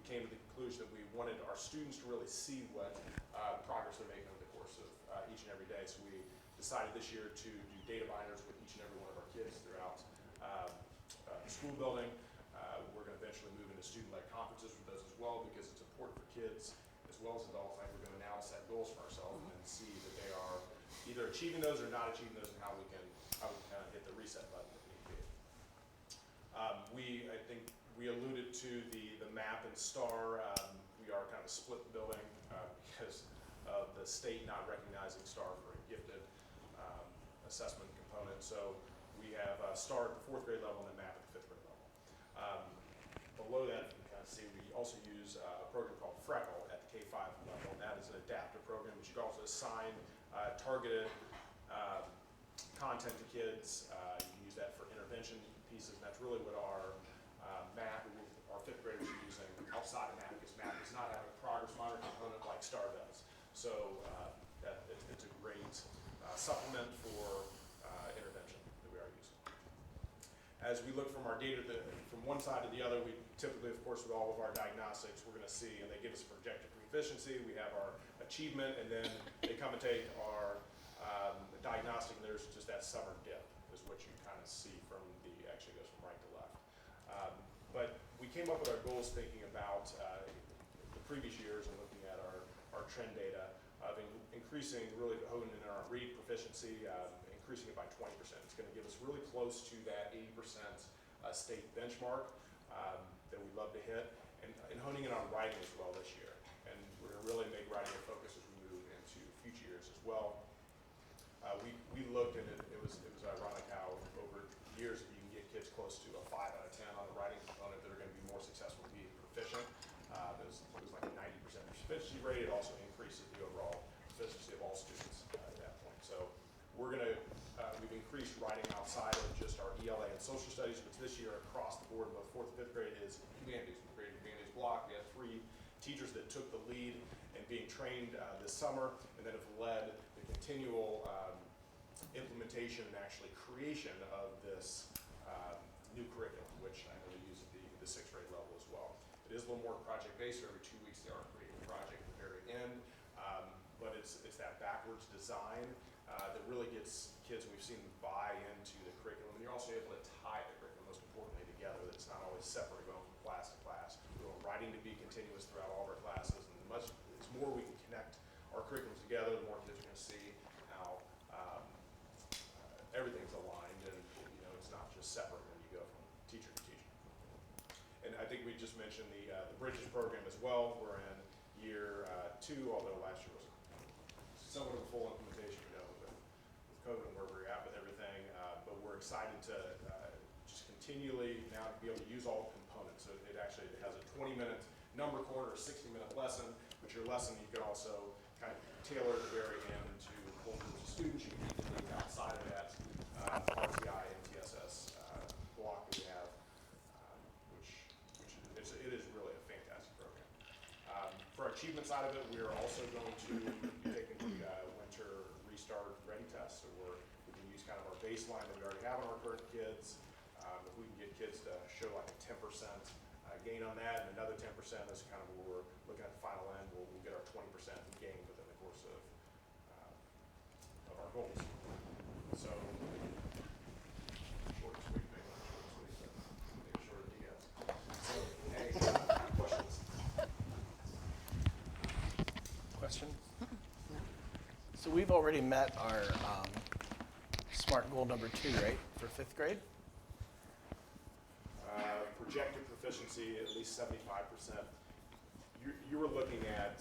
came to the conclusion that we wanted our students to really see what progress they're making over the course of each and every day. So we decided this year to do data binders with each and every one of our kids throughout the school building. We're going to eventually move into student-led conferences with those as well, because it's important for kids as well as adults. Like, we're going to now set goals for ourselves and see that they are either achieving those or not achieving those, and how we can kind of hit the reset button if need be. I think we alluded to the MAP and STAR. We are kind of a split building because of the state not recognizing STAR for a gifted assessment component. So we have STAR at the 4th grade level and then MAP at the 5th grade level. Below that, you can kind of see we also use a program called Freckle at the K-5 level, and that is an adaptive program which you can also assign targeted content to kids. You can use that for intervention pieces, and that's really what our math, our 5th graders are using outside of math, because math does not have a progress monitor component like STAR does. So it's a great supplement for intervention that we are using. As we look from our data from one side to the other, we typically, of course, with all of our diagnostics, we're going to see, and they give us projected proficiency. We have our achievement, and then they come and take our diagnostic, and there's just that summer dip is what you kind of see from actually goes from right to left. But we came up with our goals thinking about the previous years and looking at our trend data of increasing, really honing in our read proficiency, increasing it by 20%. It's going to give us really close to that 80% state benchmark that we'd love to hit, and honing in on writing as well this year. And we're going to really make writing a focus as we move into future years as well. We looked, and it was ironic how over years you can get kids close to a 5 out of 10 on the writing component that are going to be more successful in being proficient. It was like a 90% proficiency rate. It also increases the overall proficiency of all students at that point. So we're going to we've increased writing outside of just our ELA and social studies, which this year across the board, both 4th and 5th grade, is humanities. We created a humanities block. We had 3 teachers that took the lead in being trained this summer, and then have led the continual implementation and actually creation of this new curriculum, which I know they use at the 6th grade level as well. It is a little more project-based. Every 2 weeks they are creating a project at the very end, but it's that backwards design that really gets kids, we've seen them buy into the curriculum, and you're also able to tie the curriculum, most importantly, together. It's not always separate going from class to class. We want writing to be continuous throughout all of our classes, and it's more we can connect our curriculums together, the more kids are going to see how everything's aligned, and it's not just separate when you go from teacher to teacher. And I think we just mentioned the Bridges program as well. We're in year 2, although last year was somewhat of a full implementation, with COVID and where we're at with everything. But we're excited to just continually now be able to use all the components. So it actually has a 20-minute number corner, a 60-minute lesson, but your lesson you can also kind of tailor at the very end to whole groups of students. You can meet the needs outside of that RCI and TSS block that we have, which it is really a fantastic program. For our achievement side of it, we are also going to be taking the winter restart ready test. So we can use kind of our baseline that we already have on our current kids. If we can get kids to show like a 10% gain on that, and another 10% is kind of where we're looking at the final end. We'll get our 20% gain within the course of our goals. So short and sweet, maybe not short and sweet, but maybe short and DS. So any questions? Question? So we've already met our SMART goal number 2, right, for 5th grade? Projected proficiency, at least 75%. You were looking at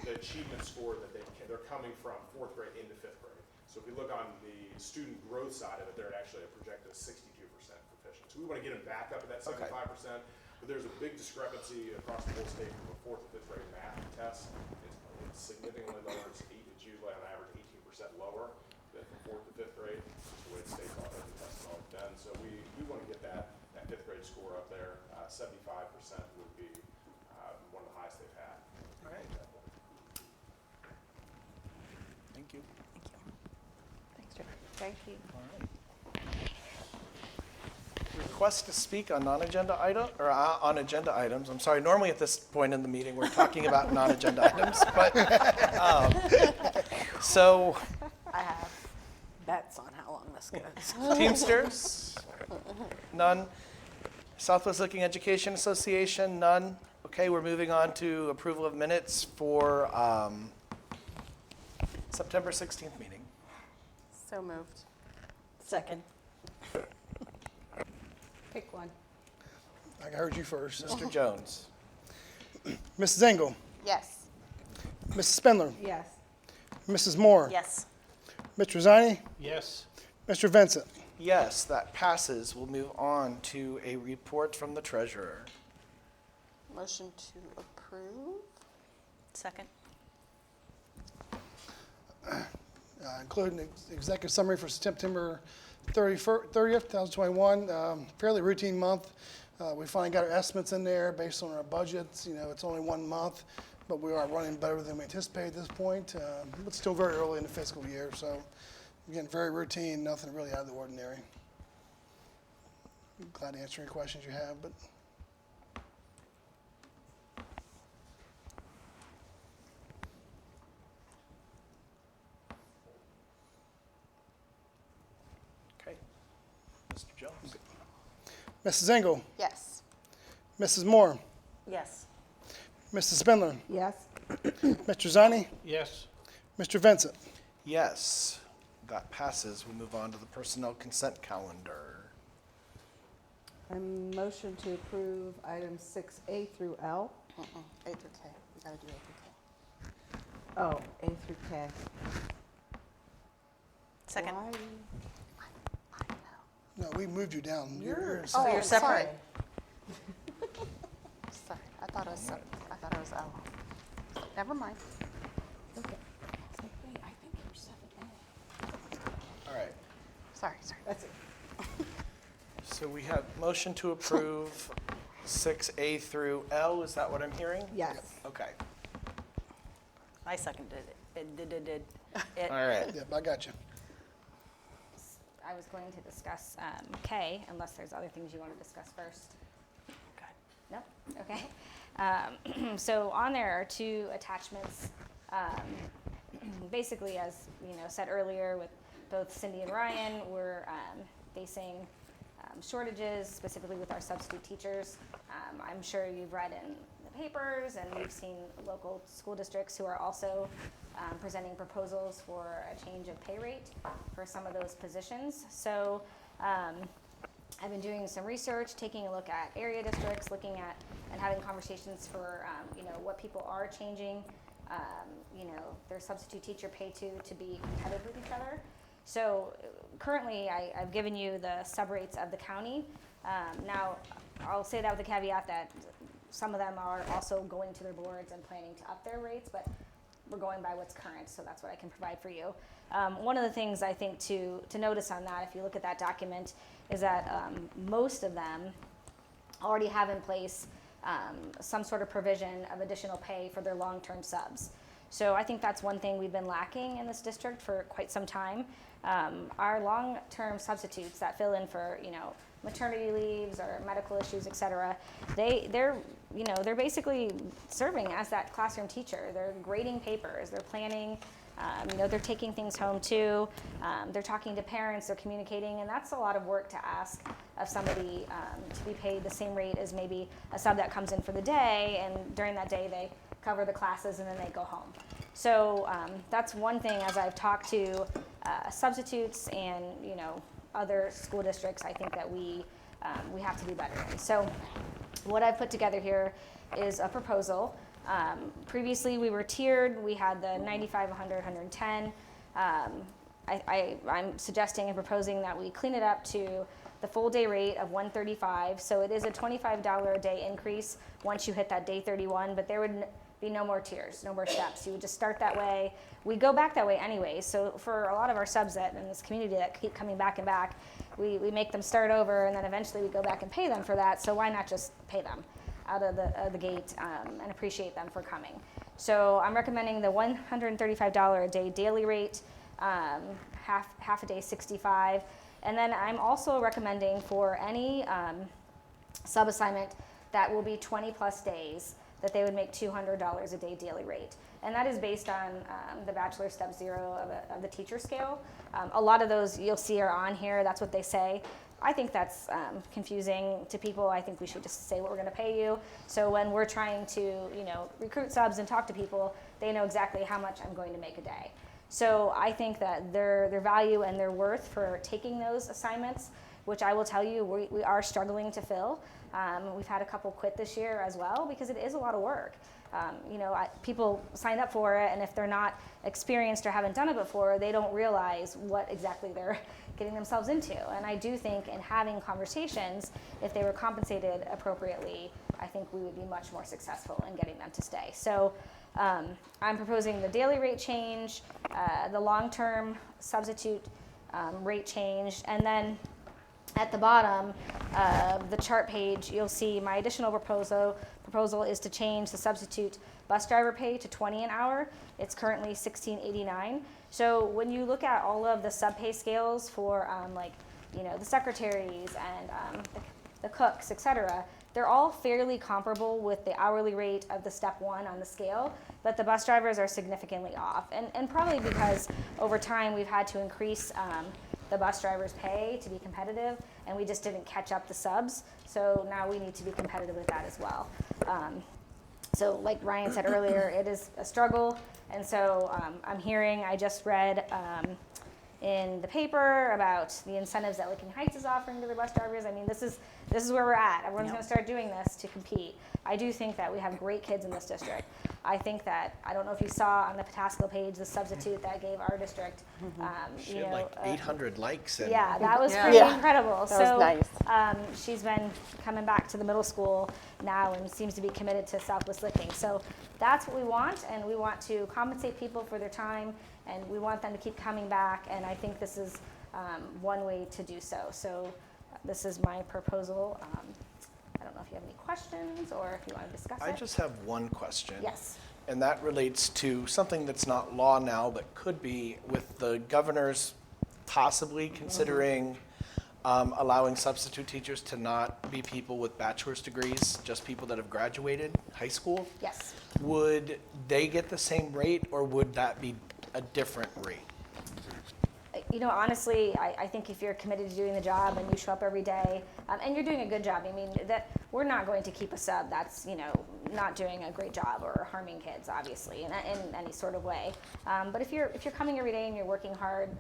the achievement score that they're coming from 4th grade into 5th grade. So if we look on the student growth side of it, they're actually a projected 62% proficient. So we want to get them back up at that 75%, but there's a big discrepancy across the whole state from a 4th and 5th grade math test. It's significantly lower. It's usually on average 18% lower than from 4th to 5th grade. That's the way the state test has always been. So we want to get that 5th grade score up there. 75% would be one of the highest they've had. All right. Thank you. Thanks, Jeff. Thank you. All right. Request to speak on non-agenda item or on agenda items. I'm sorry. Normally at this point in the meeting we're talking about non-agenda items, but so I have bets on how long this goes. Teamsters, none. Southwest Looking Education Association, none. Okay, we're moving on to approval of minutes for September 16th meeting. So moved. Second. Pick one. I heard you first. Mr. Jones. Mrs. Engel. Yes. Mrs. Spindler. Yes. Mrs. Moore. Yes. Mr. Zani. Yes. Mr. Vincent. Yes, that passes. We'll move on to a report from the treasurer. Motion to approve. Second. Including the executive summary for September 30th, 2021. Fairly routine month. We finally got our estimates in there based on our budgets. It's only 1 month, but we are running better than we anticipated at this point. But still very early in the fiscal year. So again, very routine, nothing really out of the ordinary. I'm glad to answer any questions you have, but Okay. Mr. Jones? Mrs. Engel, Yes. Mrs. Moore, Yes. Mrs. Spindler, Yes. Mr. Zani, Yes. Mr. Vincent. Yes, that passes. We move on to the personnel consent calendar. A motion to approve items 6A through L. A through K. We gotta do A through K. Oh, A through K. Second. Why? No, we moved you down. You're Oh, you're separate. Sorry, I thought it was L. Never mind. Okay. So wait, I think you're 7A. All right. Sorry. That's it. So we have motion to approve 6A through L. Is that what I'm hearing? Yes. Okay. I seconded it. All right. Yep, I got you. I was going to discuss K, unless there's other things you want to discuss first. No? Okay. So on there are two attachments. Basically, as said earlier, with both Cindy and Ryan, we're facing shortages, specifically with our substitute teachers. I'm sure you've read in the papers, and we've seen local school districts who are also presenting proposals for a change of pay rate for some of those positions. So I've been doing some research, taking a look at area districts, looking at and having conversations for what people are changing their substitute teacher pay to be competitive with each other. So currently I've given you the subrates of the county. Now I'll say that with the caveat that some of them are also going to their boards and planning to up their rates, but we're going by what's current, so that's what I can provide for you. One of the things I think to notice on that, if you look at that document, is that most of them already have in place some sort of provision of additional pay for their long-term subs. So I think that's one thing we've been lacking in this district for quite some time. Our long-term substitutes that fill in for maternity leaves or medical issues, et cetera, they're basically serving as that classroom teacher. They're grading papers, they're planning, they're taking things home too, they're talking to parents, they're communicating, and that's a lot of work to ask of somebody to be paid the same rate as maybe a sub that comes in for the day, and during that day they cover the classes and then they go home. So that's one thing as I've talked to substitutes and other school districts, I think that we have to do better in. So what I've put together here is a proposal. Previously we were tiered. We had the 95, 100, 110. I'm suggesting and proposing that we clean it up to the full day rate of $135. So it is a $25 a day increase once you hit that day 31, but there would be no more tiers, no more steps. You would just start that way. We go back that way anyway. So for a lot of our subs that in this community that keep coming back and back, we make them start over, and then eventually we go back and pay them for that. So why not just pay them out of the gate and appreciate them for coming? So I'm recommending the $135 a day daily rate, half a day $65. And then I'm also recommending for any sub assignment that will be 20 plus days that they would make $200 a day daily rate. And that is based on the Bachelor Step 0 of the teacher scale. A lot of those you'll see are on here, that's what they say. I think that's confusing to people. I think we should just say what we're gonna pay you. So when we're trying to recruit subs and talk to people, they know exactly how much I'm going to make a day. So I think that their value and their worth for taking those assignments, which I will tell you we are struggling to fill. We've had a couple quit this year as well because it is a lot of work. People sign up for it, and if they're not experienced or haven't done it before, they don't realize what exactly they're getting themselves into. And I do think in having conversations, if they were compensated appropriately, I think we would be much more successful in getting them to stay. So I'm proposing the daily rate change, the long-term substitute rate change, and then at the bottom of the chart page, you'll see my additional proposal is to change the substitute bus driver pay to $20 an hour. It's currently $16.89. So when you look at all of the sub pay scales for like the secretaries and the cooks, etc., they're all fairly comparable with the hourly rate of the step 1 on the scale, but the bus drivers are significantly off. And probably because over time we've had to increase the bus drivers' pay to be competitive, and we just didn't catch up the subs. So now we need to be competitive with that as well. So like Ryan said earlier, it is a struggle. And so I just read in the paper about the incentives that Licking Heights is offering to their bus drivers. I mean, this is where we're at. Everyone's going to start doing this to compete. I do think that we have great kids in this district. I think that, I don't know if you saw on the Pataskal page, the substitute that gave our district, She had like 800 likes. And yeah, that was pretty incredible. That was nice. She's been coming back to the middle school now and seems to be committed to Southwest Licking. So that's what we want, and we want to compensate people for their time, and we want them to keep coming back, and I think this is one way to do so. So this is my proposal. I don't know if you have any questions or if you want to discuss it. I just have one question. Yes. And that relates to something that's not law now, but could be, with the governor's possibly considering allowing substitute teachers to not be people with bachelor's degrees, just people that have graduated high school. Yes. Would they get the same rate, or would that be a different rate? Honestly, I think if you're committed to doing the job and you show up every day, and you're doing a good job, I mean, that we're not going to keep a sub that's, not doing a great job or harming kids, obviously, in any sort of way. But if you're coming every day and you're working hard,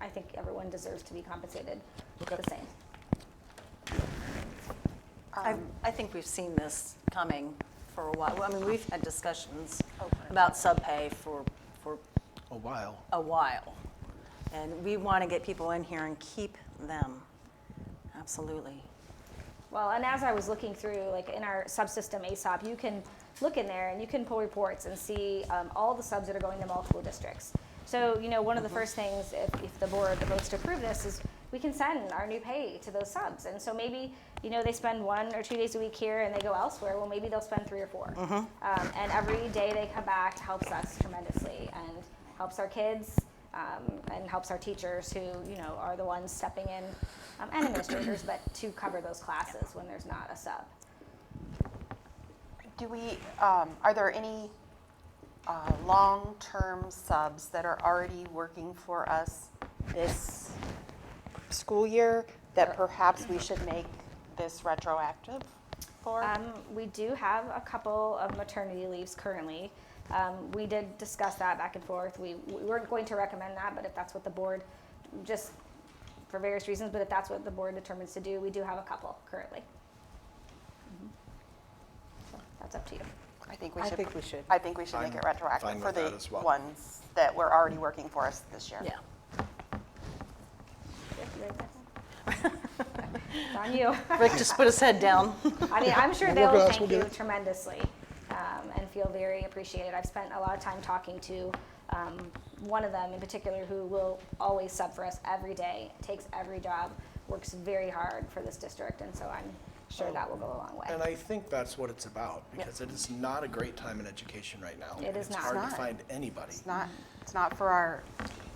I think everyone deserves to be compensated the same. I think we've seen this coming for a while. I mean, we've had discussions about sub pay for a while. And we want to get people in here and keep them. Absolutely. Well, and as I was looking through, like in our subsystem ASOP, you can look in there and you can pull reports and see all the subs that are going to multiple districts. So, one of the first things, if the board votes to approve this, is we can send our new pay to those subs. And so maybe, they spend 1 or 2 days a week here and they go elsewhere. Well, maybe they'll spend 3 or 4. And every day they come back helps us tremendously and helps our kids. And helps our teachers who, are the ones stepping in, and administrators, but to cover those classes when there's not a sub. Are there any long-term subs that are already working for us this school year that perhaps we should make this retroactive for? We do have a couple of maternity leaves currently. We did discuss that back and forth. We weren't going to recommend that, but if that's what the board, just for various reasons, but if that's what the board determines to do, we do have a couple currently. So that's up to you. I think we should. I think we should make it retroactive for the well. ones that were already working for us this year. Yeah. It's on you. Rick just put his head down. I mean, I'm sure they will thank you tremendously and feel very appreciated. I've spent a lot of time talking to one of them in particular who will always sub for us every day, takes every job, works very hard for this district, and so I'm sure that will go a long way. And I think that's what it's about, because it is not a great time in education right now. It is It's not. hard to find anybody. It's not for our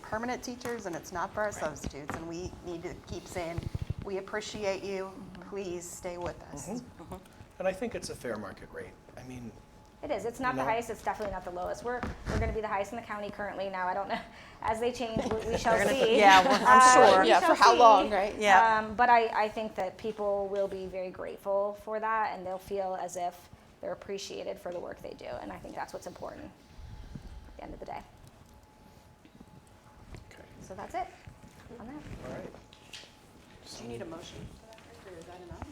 permanent teachers, and it's not for our substitutes, and we need to keep saying, we appreciate you, please stay with us. And I think it's a fair market rate. I mean, it is. It's not the highest. It's definitely not the lowest. We're going to be the highest in the county currently. Now, I don't know. As they change, we shall see. I'm sure. Yeah, for how long, right? Yeah. But I think that people will be very grateful for that, and they'll feel as if they're appreciated for the work they do. And I think that's what's important at the end of the day. okay. So that's it on that. All right. Do you need a motion for that, or is that enough?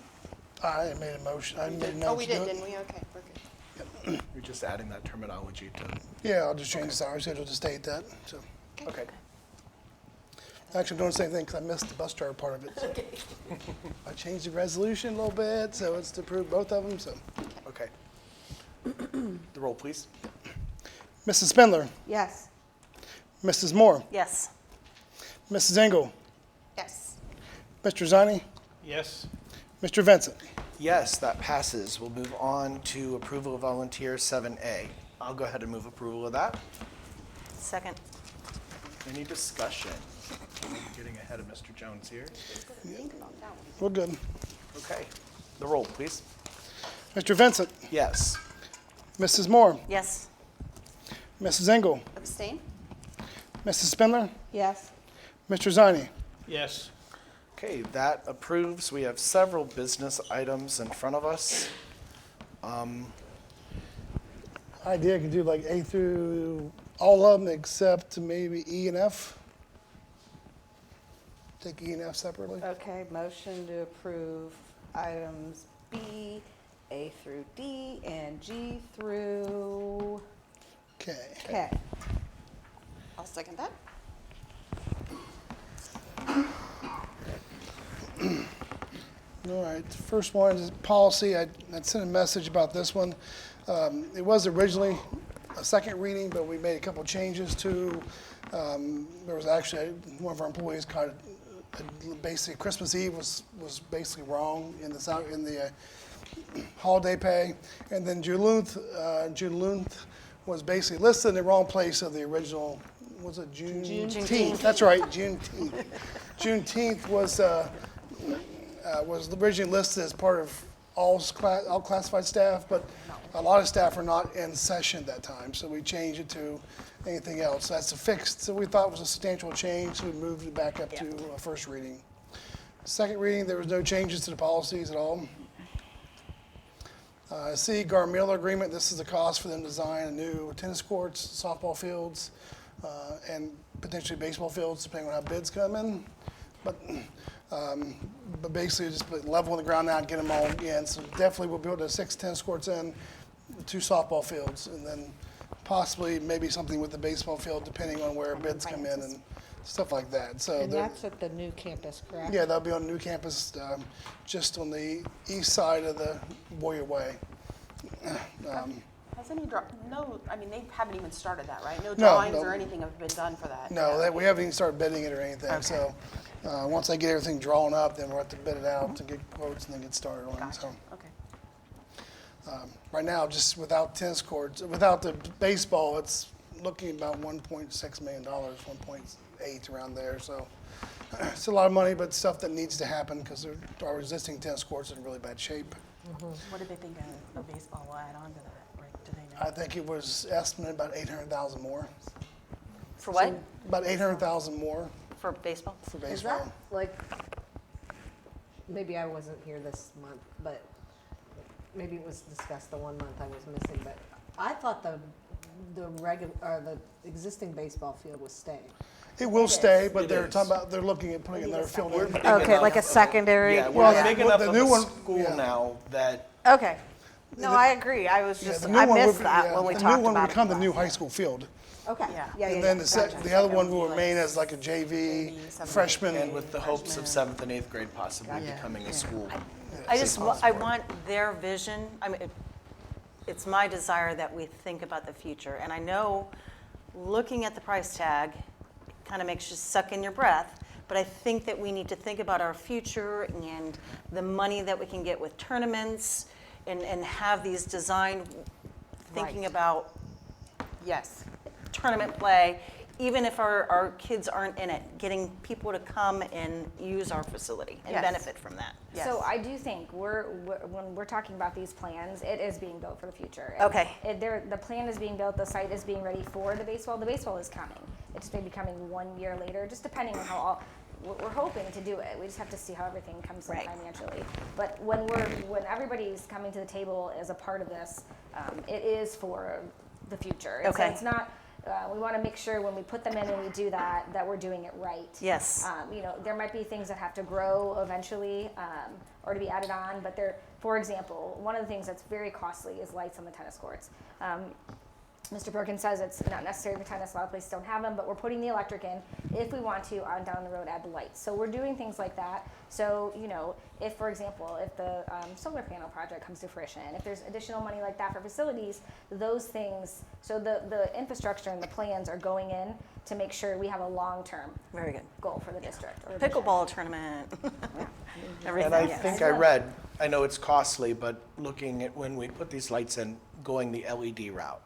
I made a motion. I made a note. Oh, we did, didn't we? Okay, we're good. You're just adding that terminology to. Yeah, I'll just change the salary schedule to state that, so. Okay. Actually, I'm doing the same thing because I missed the bus driver part of it. So. I changed the resolution a little bit, so it's to approve both of them, so. Okay. The roll, please. Mrs. Spindler, Yes. Mrs. Moore, Yes. Mrs. Engel, Yes. Mr. Zani, Yes. Mr. Vincent. Yes, that passes. We'll move on to approval of volunteer 7A. I'll go ahead and move approval of that. Second. Any discussion? Getting ahead of Mr. Jones here. We're good. Okay, the roll, please. Mr. Vincent, Yes. Mrs. Moore, Yes. Mrs. Engel, Abstain? Mrs. Spindler, Yes. Mr. Zani. Yes. Okay, that approves. We have several business items in front of us. Idea I could do like A through all of them except maybe E and F. Take E and F separately. Okay, motion to approve items B, A through D, and G through Okay. K. I'll second that. All right, the first one is policy. I sent a message about this one. It was originally a second reading, but we made a couple changes to, there was actually, one of our employees caught basically Christmas Eve was basically wrong in the holiday pay. And then Juneteenth was basically listed in the wrong place of the original, was it Juneteenth? That's right, Juneteenth. Juneteenth was originally listed as part of all classified staff, but a lot of staff are not in session at that time, so we changed it to anything else. That's a fixed, so we thought it was a substantial change, so we moved it back up to a first reading. Second reading, there was no changes to the policies at all. C, Gar-Miller agreement, this is the cost for them to design a new tennis courts, softball fields, and potentially baseball fields, depending on how bids come in. But basically just put level on the ground now and get them all in. So definitely we'll build 6 tennis courts in, 2 softball fields, and then possibly maybe something with the baseball field depending on where bids come in and stuff like that. So And that's at the new campus, correct? yeah, that'll be on the new campus, just on the east side of the Boyer Way. Has any no, I mean, they haven't even started that, right? No No, drawings no. or anything have been done for that? No, we haven't even started bidding it or anything. So once I get everything drawn up, then we'll have to bid it out and get quotes and then get started on it. So Okay. right now, just without tennis courts, without the baseball, it's looking about $1.6 million, 1.8 around there. So it's a lot of money, but stuff that needs to happen because our existing tennis courts are in really bad shape. What do they think a baseball will add on to that? Or do they know? I think it was estimated about 800,000 more. For what? So about 800,000 more For baseball? for Is baseball. that like, maybe I wasn't here this month, but maybe it was discussed the one month I was missing, but I thought the existing baseball field was staying. It will stay, but It they're is. talking about, they're looking at putting another field in. Okay, like a secondary. Yeah, Well, we're big well, enough the of new a one- school yeah. now that Okay. No, I agree. I was Yeah, just, the new I one missed would- that yeah, when we the talked new one about would become the it. new high school field. Okay, Yeah. yeah, And yeah, then yeah. the other one will remain as like a JV freshman. and with the hopes of 7th and 8th grade possibly becoming a school. I want their vision. I mean, it's my desire that we think about the future. And I know looking at the price tag kind of makes you suck in your breath, but I think that we need to think about our future and the money that we can get with tournaments and have these designed, thinking Right. about Yes. tournament play, even if our kids aren't in it, getting people to come and use our facility and Yes. benefit from that. Yes. So I do think when we're talking about these plans, it is being built for the future. Okay. The plan is being built, the site is being ready for the baseball. The baseball is coming. It's maybe coming 1 year later, just depending on how we're hoping to do it. We just have to see how everything comes in Right. financially. But when everybody's coming to the table as a part of this, it is for the future. And Okay. So it's not. We want to make sure when we put them in and we do that we're doing it right. Yes. There might be things that have to grow eventually or to be added on, but for example, one of the things that's very costly is lights on the tennis courts. Mr. Perkins says it's not necessary for tennis, a lot of places don't have them, but we're putting the electric in if we want to on down the road add the lights. So we're doing things like that. So, if, for example, if the solar panel project comes to fruition, if there's additional money like that for facilities, those things, so the infrastructure and the plans are going in to make sure we have a long-term Very good. goal for the district. Or the Pickleball tournament. Everything. And I yes. think I read, I know it's costly, but looking at when we put these lights in, going the LED route.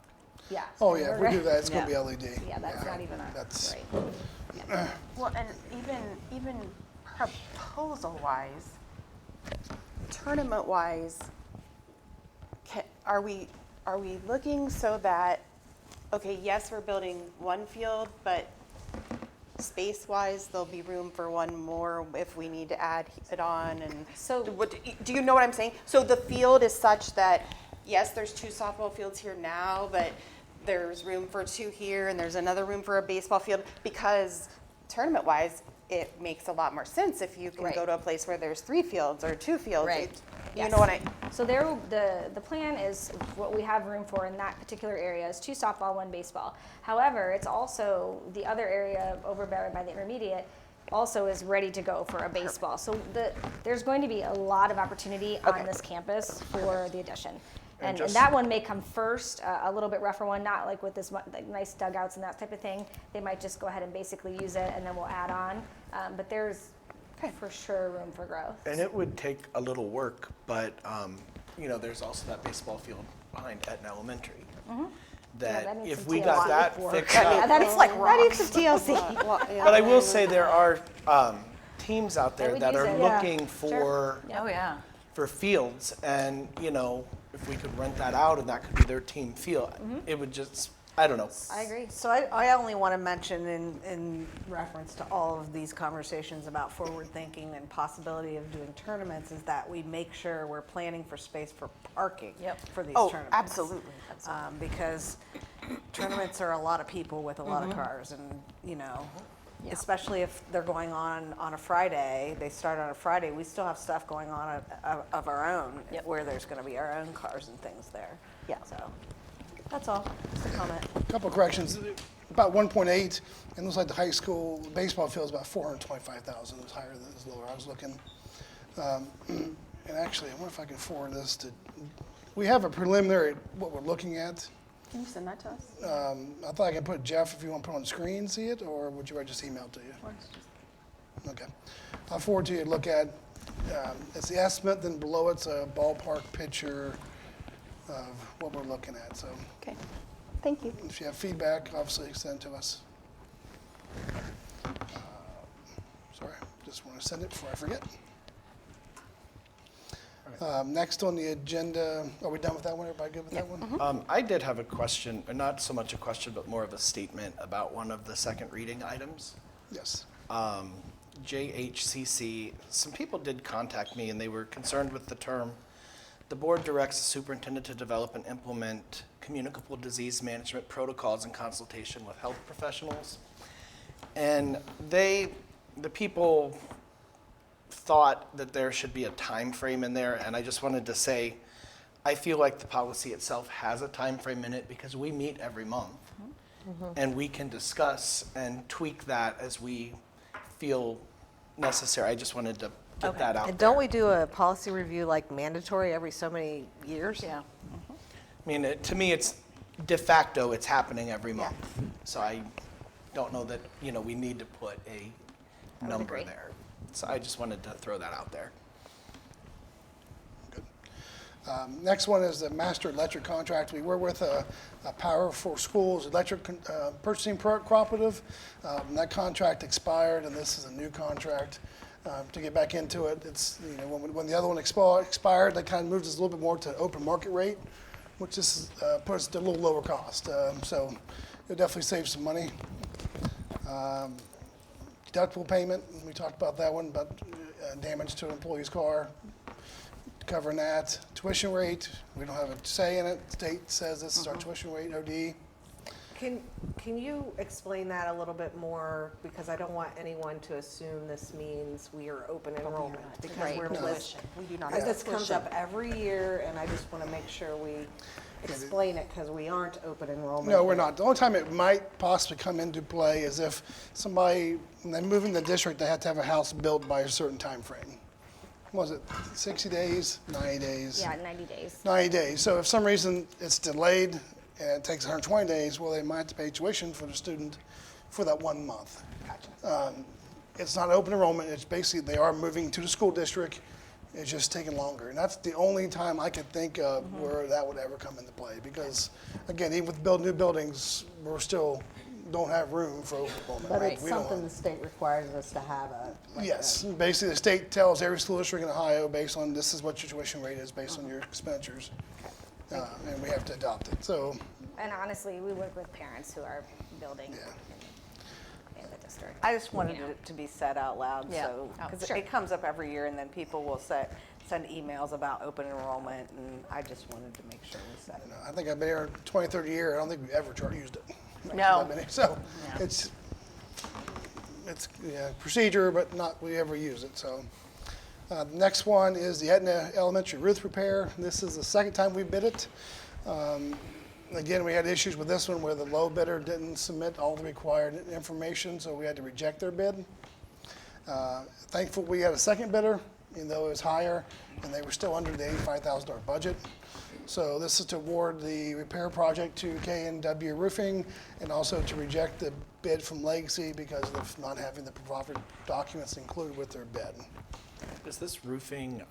Yeah. Oh, yeah, if we do that, it's gonna be Yeah. LED. Yeah, that's not even That's, right. Well, and even proposal-wise, tournament-wise, are we looking so that, okay, yes, we're building one field, but space-wise, there'll be room for one more if we need to add it on, and so, do you know what I'm saying? So the field is such that, yes, there's 2 softball fields here now, but there's room for 2 here, and there's another room for a baseball field, because tournament-wise, it makes a lot more sense if you can go to a place where there's 3 fields or 2 fields. You know what I? So the plan is what we have room for in that particular area is 2 softball, 1 baseball. However, it's also the other area over by the intermediate also is ready to go for a baseball. So there's going to be a lot of opportunity on this campus for the addition. And that one may come first, a little bit rougher one, not like with this like nice dugouts and that type of thing. They might just go ahead and basically use it, and then we'll add on. But there's for sure room for growth. And it would take a little work, but there's also that baseball field behind Aetna Elementary. That if we got that fixed up, that needs some TLC. But I will say there are teams out there that are looking for for fields, and if we could rent that out and that could be their team field, it would just, I don't know. I agree. So I only want to mention in reference to all of these conversations about forward thinking and possibility of doing tournaments is that we make sure we're planning for space for parking for these tournaments. Absolutely. Because tournaments are a lot of people with a lot of cars, and especially if they're going on a Friday, they start on a Friday, we still have stuff going on of our own where there's going to be our own cars and things there. So that's all. Just a comment. A couple of corrections. About 1.8, and looks like the high school baseball field is about 425,000. It was higher than it was lower. I was looking. And actually, I wonder if I can forward this to. We have a preliminary what we're looking at. Can you send that to us? I thought I could put Jeff if you want to put it on the screen, see it, or would you rather just email it to you? Okay. I'll forward to you to look at. It's the estimate, then below it's a ballpark picture of what we're looking at. So. Okay. Thank you. If you have feedback, obviously send it to us. Sorry, just want to send it before I forget. Next on the agenda, are we done with that one? Everybody good with that one? I did have a question, or not so much a question, but more of a statement about one of the second reading items. Yes. JHCC, some people did contact me and they were concerned with the term, the board directs the superintendent to develop and implement communicable disease management protocols in consultation with health professionals. And the people thought that there should be a time frame in there, and I just wanted to say, I feel like the policy itself has a time frame in it because we meet every month, and we can discuss and tweak that as we feel necessary. I just wanted to get that out And there. don't we do a policy review like mandatory every so many years? Yeah. I mean, to me, it's de facto, it's happening every month. So I don't know that, we need to put a number there. So I just wanted to throw that out there. Good. Next one is the master electric contract. We were with a Power for Schools electric purchasing cooperative. That contract expired, and this is a new contract. To get back into it, it's when the other one expired, they kind of moved us a little bit more to open market rate, which just puts us to a little lower cost. So it'll definitely save some money. Deductible payment, we talked about that one, but damage to an employee's car, covering that. Tuition rate, we don't have a say in it. State says this is our tuition rate, OD. Can you explain that a little bit more? Because I don't want anyone to assume this means we are open enrollment. Because we're tuition. We do not. Because this comes up every year, and I just want to make sure we explain it because we aren't open enrollment. No, we're not. The only time it might possibly come into play is if somebody, when they move in the district, they have to have a house built by a certain time frame. Was it 60 days, 90 days? Yeah, 90 days. 90 days. So if some reason it's delayed and it takes 120 days, well, they might have to pay tuition for the student for that 1 month. Gotcha. It's not open enrollment. It's basically they are moving to the school district. It's just taking longer. And that's the only time I could think of where that would ever come into play. Because, again, even with building new buildings, we're still don't have room for open enrollment. But We- it's we don't something the state requires us to have Yes, basically the state tells every school district in Ohio based on, this is what your tuition rate is based on your expenditures. And we have to adopt it, so. And honestly, we work with parents who are building in the district. I just wanted you know. it to be said out loud, Yeah. so, Oh, because sure. it comes up every year, and then people will send emails about open enrollment, and I just wanted to make sure we said it. I think I've been here 20, 30 years. I don't think we've ever used it. No. That many. So it's procedure, but not we ever use it. So the next one is the Aetna Elementary roof repair. This is the second time we bid it. Again, we had issues with this one where the low bidder didn't submit all the required information, so we had to reject their bid. Thankful we had a second bidder, even though it was higher, and they were still under the $85,000 budget. So this is to award the repair project to K&W Roofing, and also to reject the bid from Legacy because of not having the proper documents included with their bid. Is this roofing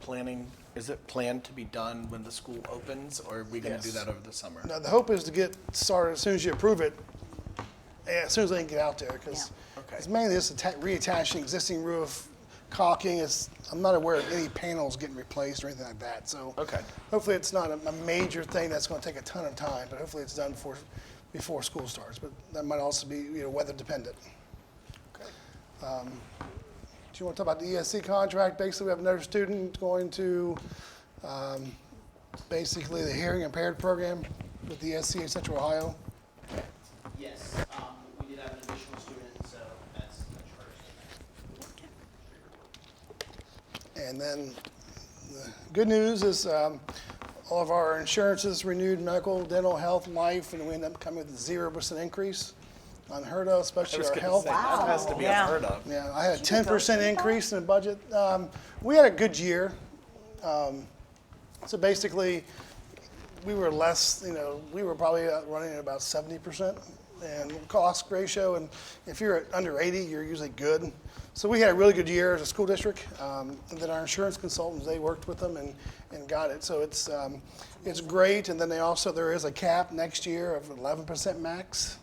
planning, is it planned to be done when the school opens, or are we going to do Yes. that over the summer? Now, the hope is to get started as soon as you approve it, as soon as they can get out there, because it's mainly just reattaching existing roof, caulking. I'm not aware of any panels getting replaced or anything like that. So hopefully it's not a major thing that's going to take a ton of time, but hopefully it's done before school starts. But that might also be weather dependent. Do you want to talk about the ESC contract? Basically, we have another student going to basically the hearing impaired program with the ESC in Central Ohio. Yes, we did have an additional student, so that's first. And then the good news is all of our insurances renewed, medical, dental, health, life, and we end up coming with a 0% increase. Unheard of, especially our health. That has to be unheard of. Yeah, I had a 10% increase in the budget. We had a good year. So basically, we were less, we were probably running at about 70% and cost ratio. And if you're at under 80, you're usually good. So we had a really good year as a school district. And then our insurance consultants, they worked with them and got it. So it's great. And then there is a cap next year of 11% max.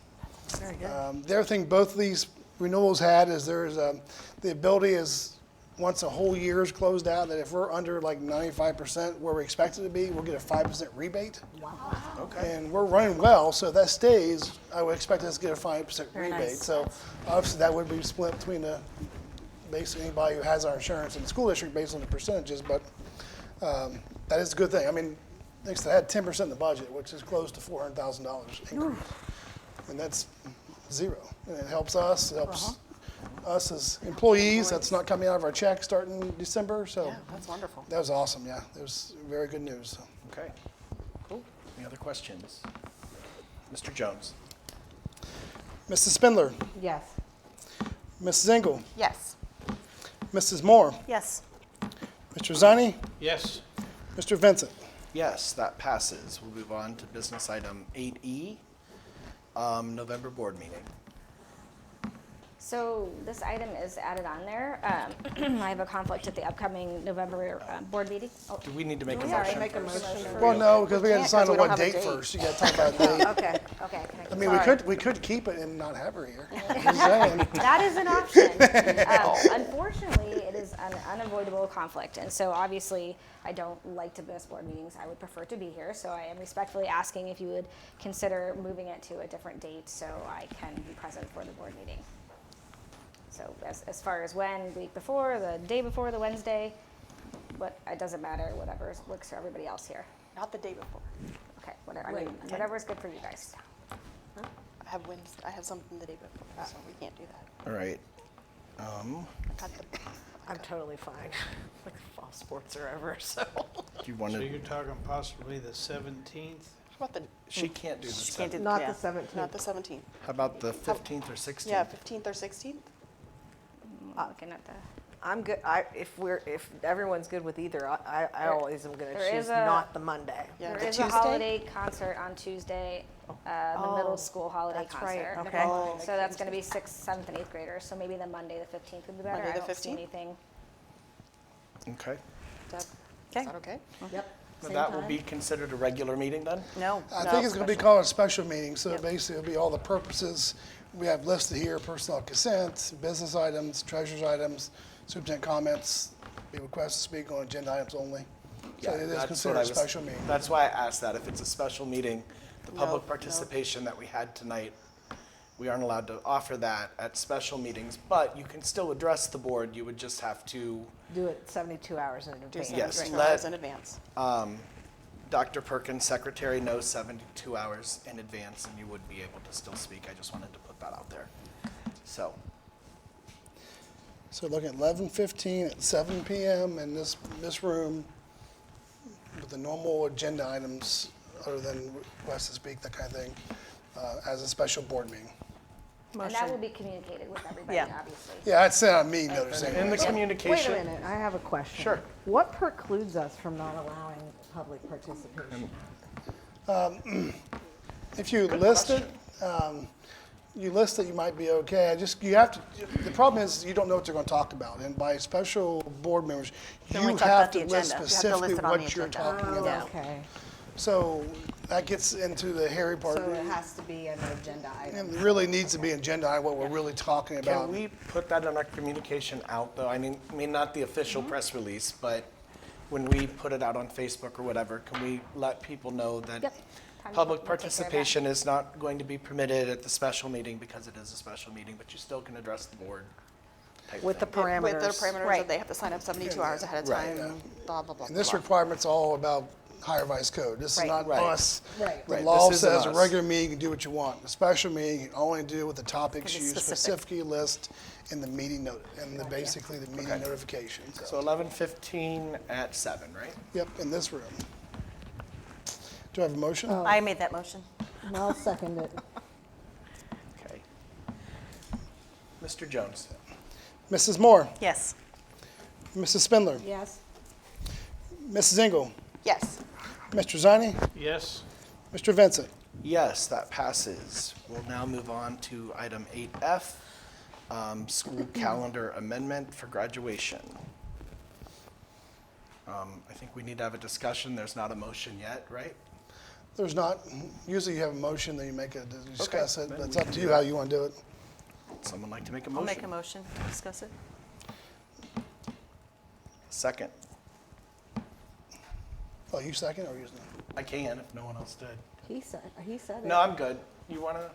Very good. The other thing both of these renewals had is there's the ability is once a whole year is closed out, that if we're under like 95% where we expect it to be, we'll get a 5% rebate. Wow. Okay. And we're running well, so if that stays, I would expect us to get a 5% Very rebate. nice. So obviously that would be split between basically anybody who has our insurance and the school district based on the percentages, but that is a good thing. I mean, next I had 10% in the budget, which is close to $400,000 increase. And that's zero. And it helps us, it helps us as employees. That's not coming out of our check starting in December. So Yeah, that's wonderful. that was awesome, yeah. It was very good news. So. Okay. Cool. Any other questions? Mr. Jones. Mrs. Spindler, Yes. Mrs. Engel, Yes. Mrs. Moore, Yes. Mr. Zani, Yes. Mr. Vincent. Yes, that passes. We'll move on to business item 8E, November board meeting. So this item is added on there. I have a conflict at the upcoming November board meeting. Oh, Do we need to make a sorry, motion? make a motion. Well, no, because we got to decide Can't, 'cause on we what don't have a date date. first. You got to talk about a date. Okay, okay. I mean, we could keep it and not have her here. Just saying. That is an option. Unfortunately, it is an unavoidable conflict, and so obviously I don't like to miss board meetings. I would prefer to be here, so I am respectfully asking if you would consider moving it to a different date so I can be present for the board meeting. So as far as when, the week before, the day before, the Wednesday, it doesn't matter, whatever works for everybody else here. Not the day before. Okay, whatever, whatever is good for you guys. I have something the day before, so we can't do that. All right. I'm totally fine. Like fall sports are over, so. Do you want So to? you're talking possibly the 17th? How about the? She can't do the She can't do 7th. Not yeah, the 17th. Not the 17th. How about the 15th or 16th? Yeah, 15th or 16th. Looking at the. I'm good. If everyone's good with either, I always am going to there choose is a- not the Monday. Yeah, There the is a Tuesday? holiday concert on Tuesday, the middle school holiday that's right, concert. okay. Oh, So that's going to be 6th, 7th, and 8th graders. So maybe the Monday, the 15th would be better. Monday the I don't see 15th? anything. Okay. Deb, Okay. is that okay? Yep. That will be considered a regular meeting then? No. I think it's going to be called a special meeting, so basically it'll be all the purposes we have listed here: personnel consent, business items, treasurer's items, superintendent comments, be requested to speak on agenda items only. So it is that's considered what a I was- special meeting. That's why I asked that. If it's a special meeting, the public participation that we had tonight, we aren't allowed to offer that at special meetings, but you can still address the board. You would just have to, Do it 72 hours in advance. yes, 72 let hours in advance. Dr. Perkins, secretary, knows 72 hours in advance, and you would be able to still speak. I just wanted to put that out there. So, So looking at 11:15 at 7 p.m. in this room with the normal agenda items, other than request to speak, that kind of thing, as a special board meeting. And that will be communicated with everybody, obviously. Yeah, I'd send out a meeting notice. in the anyway. communication. Wait a minute, I have a question. Sure. What precludes us from not allowing public participation? If you list it, you might be okay. You have to, the problem is you don't know what they're going to talk about. And by special board members, Then you we talk have about to the list agenda. You have to specifically list it on the what you're agenda. talking Oh, about. okay. So that gets into the hairy part. So it has to be an agenda item. It really needs to be an agenda item, what we're really talking about. Can we put that in our communication out, though? I mean, not the official press release, but when we put it out on Facebook or whatever, can we let people know that Yep. public participation is not going to be permitted at the special meeting because it is a special meeting, but you still can address the board type With the thing. parameters. With their parameters, Right. that they have to sign up 72 hours ahead of Right. time, blah, blah, blah. And this blah. requirement's all about higher revised code. This is Right. not Right. us. Right. The Right, law this isn't says a us. regular meeting, you can do what you want. A special meeting, you can only do with the topics It's you specific. specifically list in the meeting note, basically the meeting Okay. notification. So 11:15 at 7, right? Yep, in this room. Do I have a motion? I made that motion. I'll second it. Okay. Mr. Jones? Mrs. Moore, Yes. Mrs. Spindler, Yes? Mrs. Engel, Yes. Mr. Zani, Yes. Mr. Vincent. Yes, that passes. We'll now move on to item 8F, school calendar amendment for graduation. I think we need to have a discussion. There's not a motion yet, right? There's not, usually you have a motion, then you make a, discuss it, then but it's we up can to do you how that. you want to do it. Someone like to make a I'll motion? make a motion to discuss it. Second. Oh, you second or you? I can if no one else did. He said it. No, I'm good. You want to?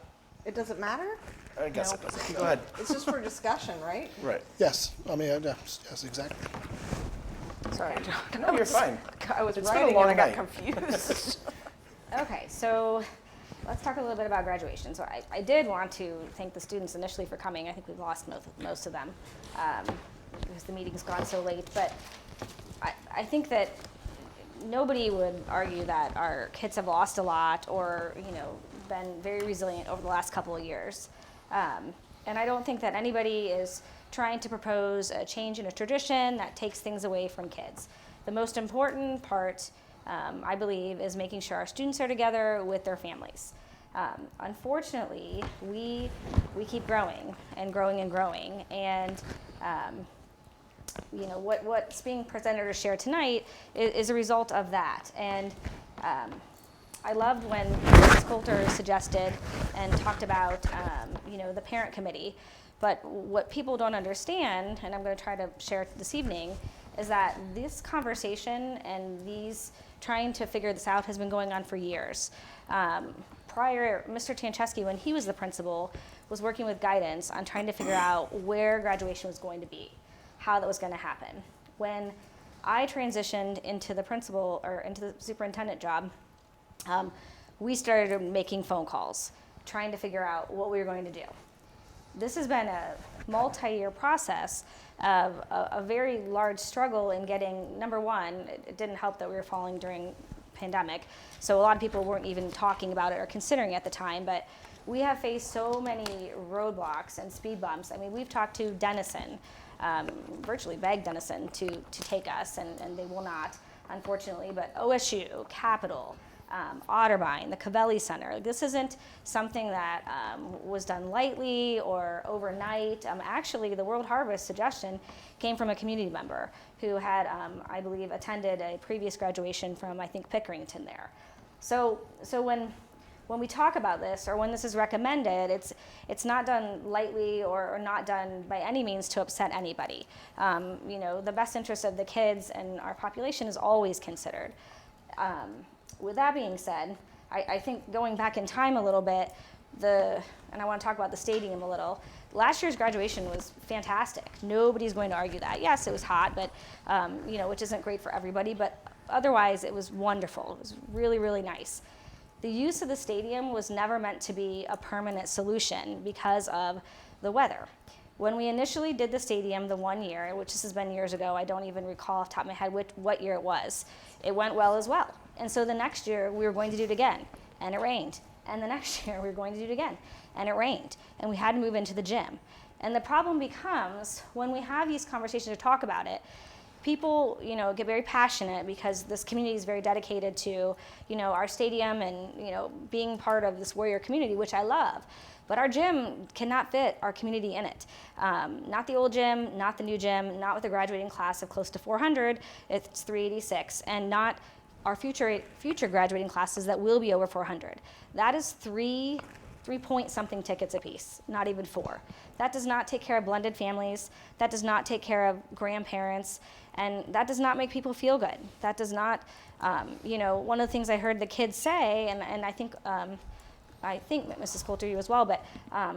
It doesn't matter? I guess it doesn't. Go ahead. It's just for discussion, right? Right. Yes, I mean, yes, exactly. Sorry. No, you're fine. I was It's been a writing long and I got night. confused. Okay, so let's talk a little bit about graduation. So I did want to thank the students initially for coming. I think we've lost most of them because the meeting's gone so late. But I think that nobody would argue that our kids have lost a lot or, been very resilient over the last couple of years. And I don't think that anybody is trying to propose a change in a tradition that takes things away from kids. The most important part, I believe, is making sure our students are together with their families. Unfortunately, we keep growing and growing and growing, and what's being presented or shared tonight is a result of that. And I loved when Mrs. Coulter suggested and talked about the parent committee. But what people don't understand, and I'm going to try to share it this evening, is that this conversation and these trying to figure this out has been going on for years. Prior, Mr. Tancheski, when he was the principal, was working with guidance on trying to figure out where graduation was going to be, how that was going to happen. When I transitioned into the principal or into the superintendent job, we started making phone calls, trying to figure out what we were going to do. This has been a multi-year process of a very large struggle in getting, number one, it didn't help that we were falling during pandemic, so a lot of people weren't even talking about it or considering it at the time, but we have faced so many roadblocks and speed bumps. I mean, we've talked to Denison, virtually begged Denison to take us, and they will not, unfortunately, but OSU, Capital, Otterbein, the Covelli Center. This isn't something that was done lightly or overnight. Actually, the World Harvest suggestion came from a community member who had, I believe, attended a previous graduation from, I think, Pickerington there. So when we talk about this, or when this is recommended, it's not done lightly or not done by any means to upset anybody. You know, the best interest of the kids and our population is always considered. With that being said, I think going back in time a little bit, and I want to talk about the stadium a little. Last year's graduation was fantastic. Nobody's going to argue that. Yes, it was hot, but you know, which isn't great for everybody, but otherwise it was wonderful. It was really, really nice. The use of the stadium was never meant to be a permanent solution because of the weather. When we initially did the stadium the one year, which this has been years ago, I don't even recall off the top of my head what year it was, it went well as well. And so the next year we were going to do it again, and it rained. And the next year we were going to do it again, and it rained. And we had to move into the gym. And the problem becomes when we have these conversations to talk about it, people, you know, get very passionate because this community is very dedicated to, you know, our stadium and, you know, being part of this warrior community, which I love. But our gym cannot fit our community in it. Not the old gym, not the new gym, not with a graduating class of close to 400, it's 386, and not our future graduating classes that will be over 400. That is 3 point something tickets apiece, not even 4. That does not take care of blended families. That does not take care of grandparents. And that does not make people feel good. That does not, you know, one of the things I heard the kids say, and I think Mrs. Coulter, you as well, but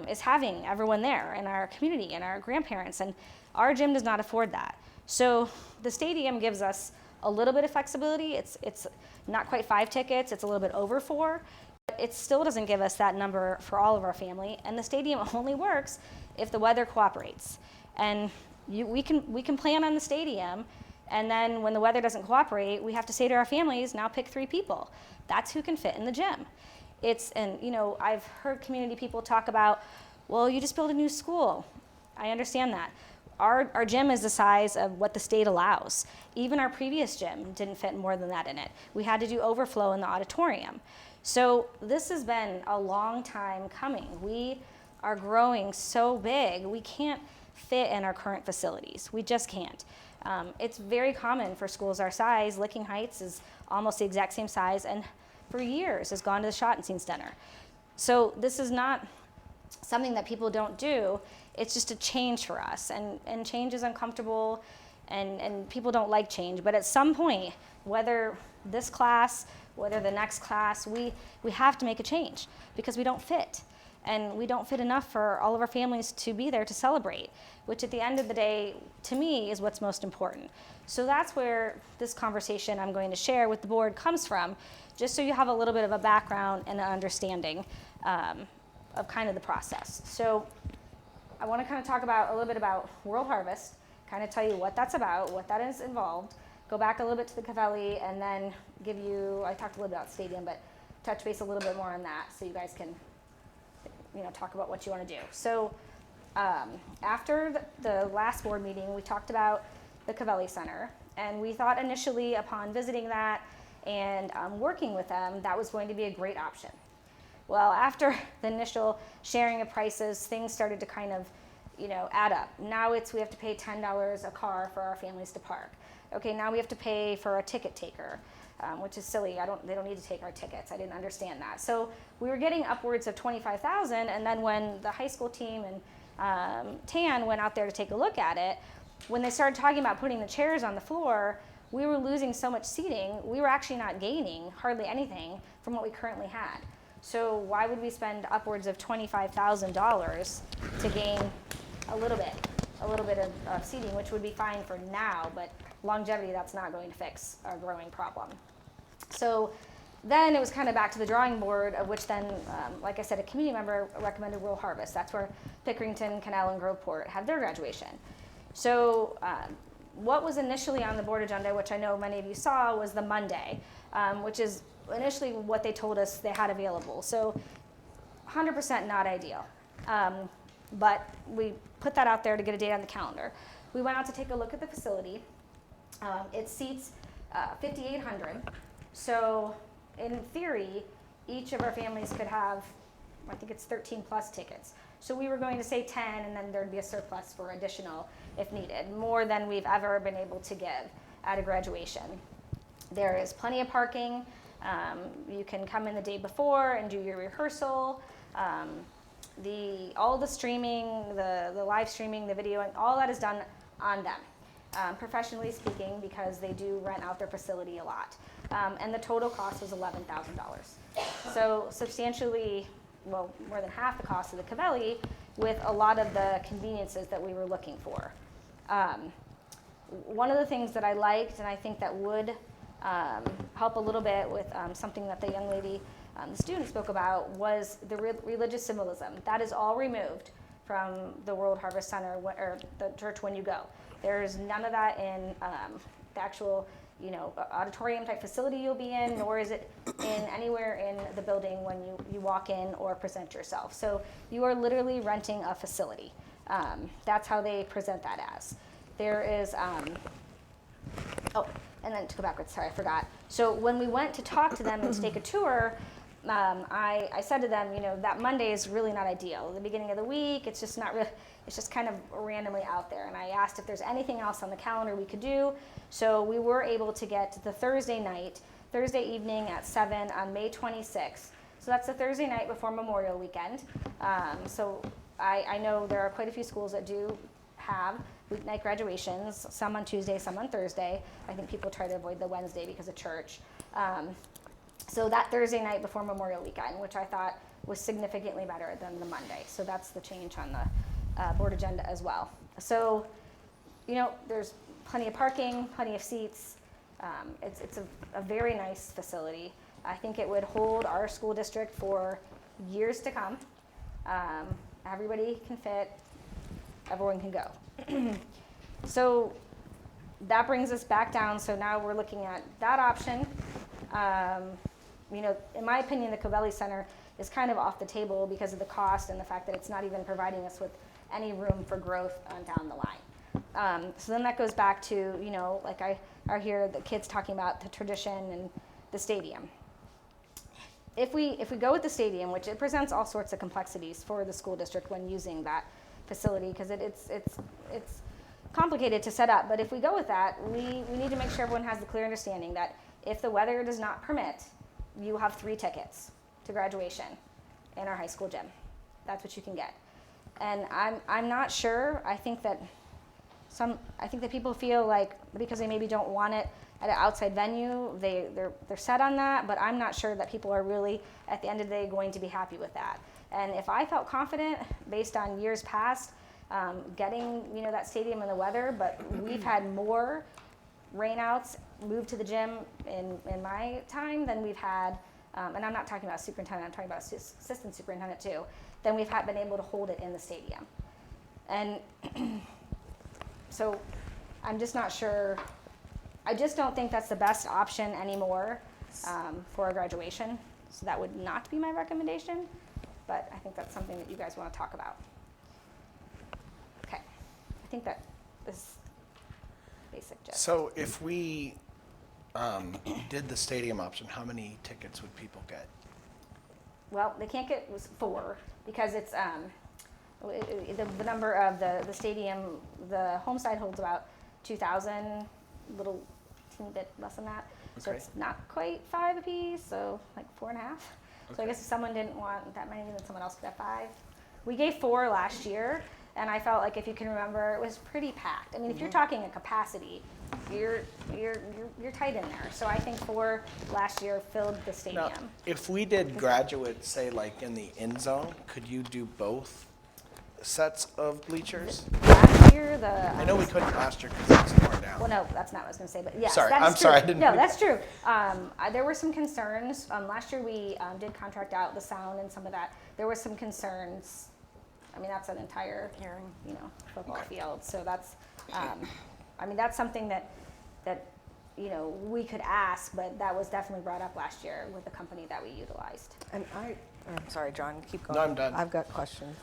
is having everyone there in our community and our grandparents. And our gym does not afford that. So the stadium gives us a little bit of flexibility. It's not quite 5 tickets. It's a little bit over 4. But it still doesn't give us that number for all of our family. And the stadium only works if the weather cooperates. And we can plan on the stadium, and then when the weather doesn't cooperate, we have to say to our families, now pick 3 people. That's who can fit in the gym. And you know, I've heard community people talk about, well, you just build a new school. I understand that. Our gym is the size of what the state allows. Even our previous gym didn't fit more than that in it. We had to do overflow in the auditorium. So this has been a long time coming. We are growing so big, we can't fit in our current facilities. We just can't. It's very common for schools our size. Licking Heights is almost the exact same size, and for years has gone to the Schottenstein Center. So this is not something that people don't do. It's just a change for us, and change is uncomfortable, and people don't like change. But at some point, whether this class, whether the next class, we have to make a change because we don't fit. And we don't fit enough for all of our families to be there to celebrate, which at the end of the day, to me, is what's most important. So that's where this conversation I'm going to share with the board comes from, just so you have a little bit of a background and an understanding of kind of the process. So I want to kind of talk about a little bit about World Harvest, kind of tell you what that's about, what that is involved, go back a little bit to the Covelli, and then give you, I talked a little bit about stadium, but touch base a little bit more on that so you guys can, you know, talk about what you want to do. So after the last board meeting, we talked about the Covelli Center, and we thought initially upon visiting that and working with them, that was going to be a great option. Well, after the initial sharing of prices, things started to kind of, you know, add up. Now we have to pay $10 a car for our families to park. Okay, now we have to pay for a ticket taker, which is silly. They don't need to take our tickets. I didn't understand that. So we were getting upwards of $25,000, and then when the high school team and TAN went out there to take a look at it, when they started talking about putting the chairs on the floor, we were losing so much seating, we were actually not gaining hardly anything from what we currently had. So why would we spend upwards of $25,000 to gain a little bit of seating, which would be fine for now, but longevity, that's not going to fix our growing problem. So then it was kind of back to the drawing board, of which then, like I said, a community member recommended Rural Harvest. That's where Pickerington, Canal, and Groveport had their graduation. So what was initially on the board agenda, which I know many of you saw, was the Monday, which is initially what they told us they had available. So 100% not ideal. But we put that out there to get a date on the calendar. We went out to take a look at the facility. It seats 5,800. So in theory, each of our families could have, I think it's 13 plus tickets. So we were going to say 10, and then there'd be a surplus for additional if needed, more than we've ever been able to give at a graduation. There is plenty of parking. You can come in the day before and do your rehearsal. All the streaming, the live streaming, the videoing, all that is done on them, professionally speaking, because they do rent out their facility a lot. And the total cost was $11,000. So substantially, well, more than half the cost of the Covelli, with a lot of the conveniences that we were looking for. One of the things that I liked, and I think that would help a little bit with something that the young lady, the student, spoke about, was the religious symbolism. That is all removed from the World Harvest Center or the church when you go. There's none of that in the actual, auditorium type facility you'll be in, nor is it in anywhere in the building when you walk in or present yourself. So you are literally renting a facility. That's how they present that as. There is, and then to go backwards, sorry, I forgot. So when we went to talk to them and to take a tour, I said to them, that Monday is really not ideal. The beginning of the week, it's just not really, it's just kind of randomly out there. And I asked if there's anything else on the calendar we could do. So we were able to get the Thursday evening at 7 on May 26th. So that's the Thursday night before Memorial Weekend. So I know there are quite a few schools that do have weeknight graduations, some on Tuesday, some on Thursday. I think people try to avoid the Wednesday because of church. So that Thursday night before Memorial Weekend, which I thought was significantly better than the Monday. So that's the change on the board agenda as well. So, there's plenty of parking, plenty of seats. It's a very nice facility. I think it would hold our school district for years to come. Everybody can fit, everyone can go. So that brings us back down. So now we're looking at that option. In my opinion, the Covelli Center is kind of off the table because of the cost and the fact that it's not even providing us with any room for growth down the line. So then that goes back to, like I hear the kids talking about the tradition and the stadium. If we go with the stadium, which it presents all sorts of complexities for the school district when using that facility, because it's complicated to set up, but if we go with that, we need to make sure everyone has the clear understanding that if the weather does not permit, you have 3 tickets to graduation in our high school gym. That's what you can get. And I'm not sure. I think that people feel like because they maybe don't want it at an outside venue, they're set on that, but I'm not sure that people are really, at the end of the day, going to be happy with that. And if I felt confident, based on years past, getting that stadium in the weather, but we've had more rainouts moved to the gym in my time than we've had, and I'm not talking about superintendent, I'm talking about assistant superintendent too, than we've been able to hold it in the stadium. And so I'm just not sure, I just don't think that's the best option anymore for a graduation. So that would not be my recommendation, but I think that's something that you guys want to talk about. Okay, I think that is basic gist. So if we did the stadium option, how many tickets would people get? Well, they can't get 4 because it's the number of the stadium, the home side holds about 2,000, little teeny bit less than that. So Okay. it's not quite 5 apiece, so like 4.5. So I guess if someone didn't want that many, then someone else could have 5. We gave 4 last year, and I felt like, if you can remember, it was pretty packed. I mean, if you're talking a capacity, you're tight in there. So I think 4 last year filled the stadium. Now, if we did graduates, say like in the end zone, could you do both sets of bleachers? Last year, I know we couldn't last year because it was torn down. Well, no, that's not what I was going to say, but yes, Sorry, that's I'm true. sorry, I didn't No, mean- that's true. There were some concerns. Last year we did contract out the sound and some of that. There were some concerns. I mean, that's an entire, football field. So that's, that's something that we could ask, but that was definitely brought up last year with the company that we utilized. And I'm sorry, John, keep going. No, I'm done. I've got questions.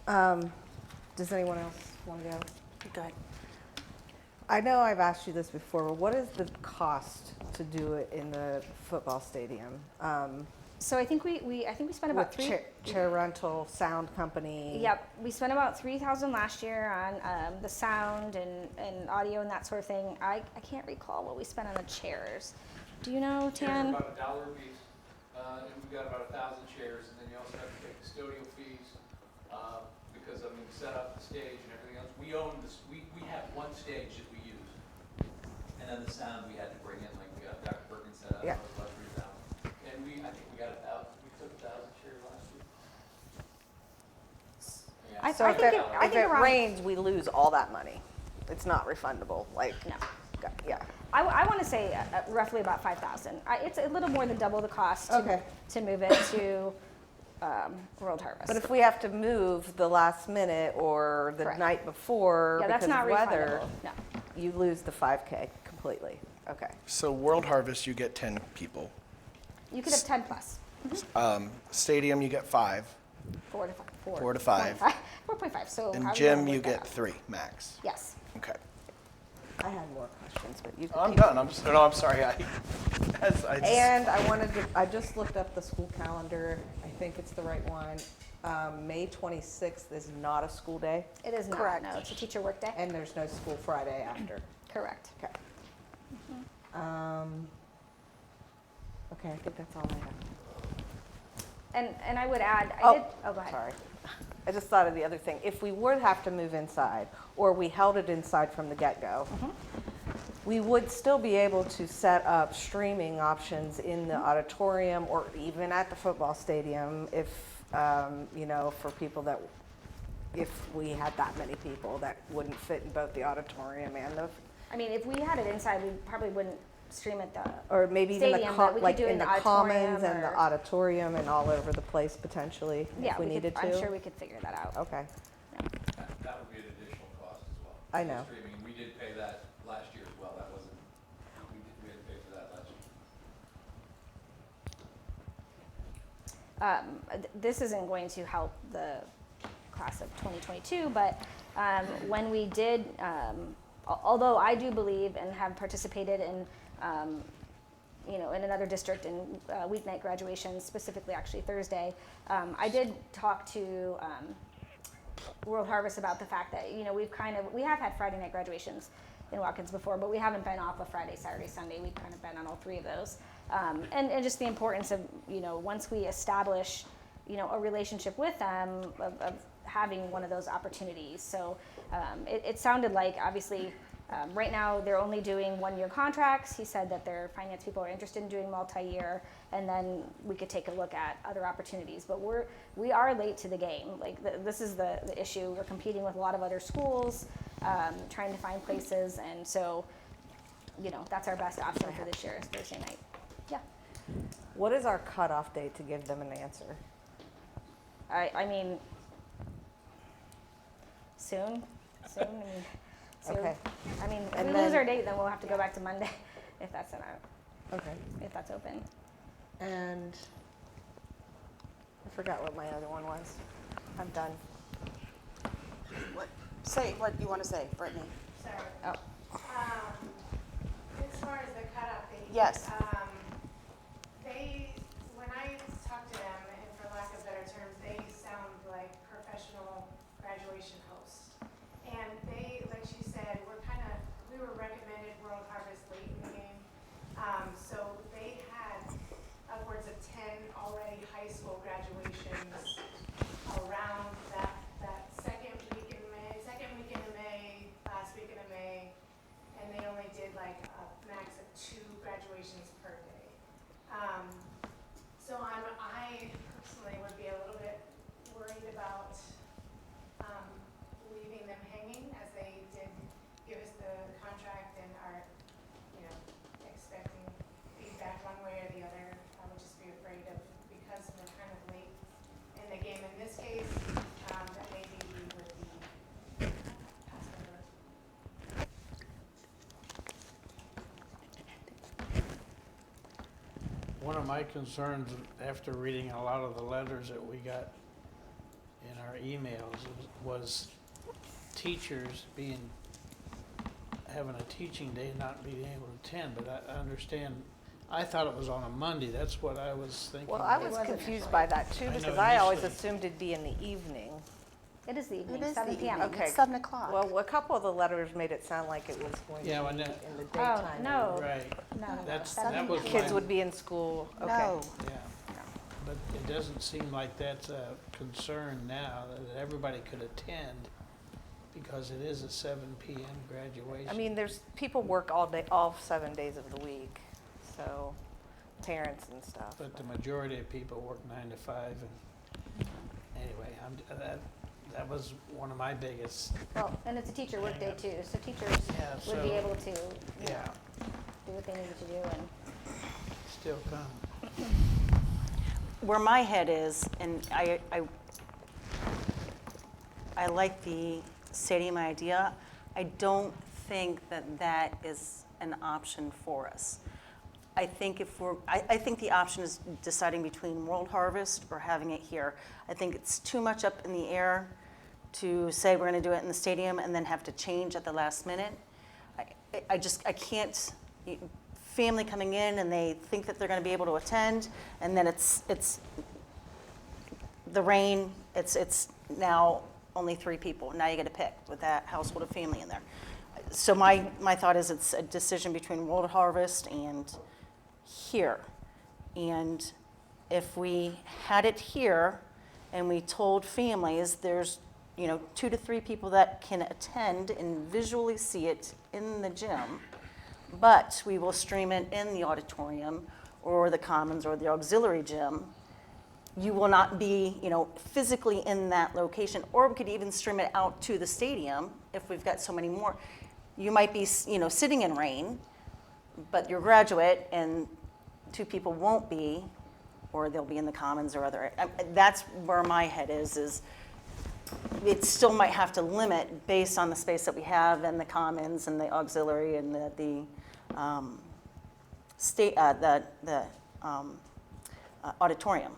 Does anyone else want to go? Go ahead. I know I've asked you this before, but what is the cost to do it in the football stadium? So I think we spent about chair rental, sound company. Yep, we spent about $3,000 last year on the sound and audio and that sort of thing. I can't recall what we spent on the chairs. Do you know, Chairs are Tan? about $1 a piece, and we've got about 1,000 chairs, and then you also have to pay custodial fees, because I mean, set up the stage and everything else. We own this, we have one stage that we use. And then the sound we had to bring in, like Dr. Perkins said, Yeah. that was about 3,000. And I think we got 1,000, we took 1,000 chairs last year. Yeah. So if it rains, we lose all that money. It's not refundable, like. No. Yeah. I want to say roughly about 5,000. It's a little more than double the cost to move it to World Harvest. But if we have to move the last minute or the night before Yeah, that's because not of weather, refundable. No. you lose the 5K completely. Okay. So World Harvest, you get 10 people. You could have 10 plus. Stadium, you get 5. 4 to 5. 4 to 5. 4.5. So And how do gym, wanna you work that get out? 3 max. Yes. Okay. I had more questions, but you. I'm done. I'm sorry. And I just looked up the school calendar. I think it's the right one. May 26th is not a school day. It is not. Correct. No, it's a teacher work day. And there's no school Friday after. Correct. Okay. Okay, I think that's all I have. And I would add, Oh, go ahead. Sorry. I just thought of the other thing. If we would have to move inside, or we held it inside from the get-go, we would still be able to set up streaming options in the auditorium or even at the football stadium if, for people that, if we had that many people that wouldn't fit in both the auditorium and the. I mean, if we had it inside, we probably wouldn't stream at the Or maybe even stadium, but we could like do it in the auditorium commons and the or- auditorium and all over the place potentially, Yeah, if we needed to. I'm sure we could figure that out. Okay, That would be an additional cost as well. I know. Streaming, we did pay that last year as well. That wasn't, we had to pay for that last year. This isn't going to help the class of 2022, but when we did, although I do believe and have participated in, in another district in weeknight graduations, specifically actually Thursday, I did talk to World Harvest about the fact that, we have had Friday night graduations in Watkins before, but we haven't been off of Friday, Saturday, Sunday. We've kind of been on all 3 of those. And just the importance of, once we establish, a relationship with them of having one of those opportunities. So it sounded like, obviously, right now they're only doing 1-year contracts. He said that their finance people are interested in doing multi-year, and then we could take a look at other opportunities. But we are late to the game. Like this is the issue. We're competing with a lot of other schools, trying to find places, and so, that's our best option for this year is Thursday night. Yeah. What is our cutoff date to give them an answer? I mean, soon. Soon. Okay. I mean, if And we then- lose our date, then we'll have to go back to Monday, if that's not, Okay. if that's open. And I forgot what my other one was. I'm done. Say what you want to say, Brittany. Sorry. Oh. As far as the cutoff date. Yes. When I talk to them, and for lack of better terms, they sound like professional graduation hosts. And they, like she said, we were recommended World Harvest late in the game. So they had upwards of 10 already high school graduations around that second weekend of May, last weekend of May, and they only did like a max of 2 graduations per day. So I personally would be a little bit worried about leaving them hanging, as they did give us the contract and are, expecting feedback one way or the other. I would just be afraid of, because we're kind of late in the game in this case, that maybe we would be passed over. One of my concerns after reading a lot of the letters that we got in our emails was teachers being having a teaching day and not being able to attend, but I understand, I thought it was on a Monday, that's what I was thinking. Well, I was confused by that too, I know because I always initially- assumed it'd be in the evening. It is the evening, It is 7 the p.m. evening. Okay. It's 7 o'clock. Well, a couple of the letters made it sound like it was going to Yeah, be well, in no- the Oh, daytime. no. Right. No, no, That's, 7 that was Kids my- would be in school, okay. No. Yeah, but it doesn't seem like that's a concern now, that everybody could attend, because it is a 7 PM graduation. I mean, there's, people work all day, all 7 days of the week, so, parents and stuff. But the majority of people work 9 to 5, and anyway, that was one of my biggest, Well, and it's a teacher workday too, so teachers Yeah, would be so- able to, you know, do what they needed to do and. still come. Where my head is, and I like the stadium idea, I don't think that that is an option for us. I think I think the option is deciding between World Harvest or having it here. I think it's too much up in the air to say we're gonna do it in the stadium and then have to change at the last minute. I can't, family coming in and they think that they're gonna be able to attend, and then it's the rain, it's now only 3 people. Now you gotta pick with that household of family in there. So my thought is it's a decision between World Harvest and here. And if we had it here and we told families there's 2 to 3 people that can attend and visually see it in the gym, but we will stream it in the auditorium or the commons or the auxiliary gym, you will not be physically in that location. Or we could even stream it out to the stadium if we've got so many more. You might be sitting in rain, but you're a graduate and 2 people won't be, or they'll be in the commons or other. That's where my head is it still might have to limit based on the space that we have and the commons and the auxiliary and the auditorium.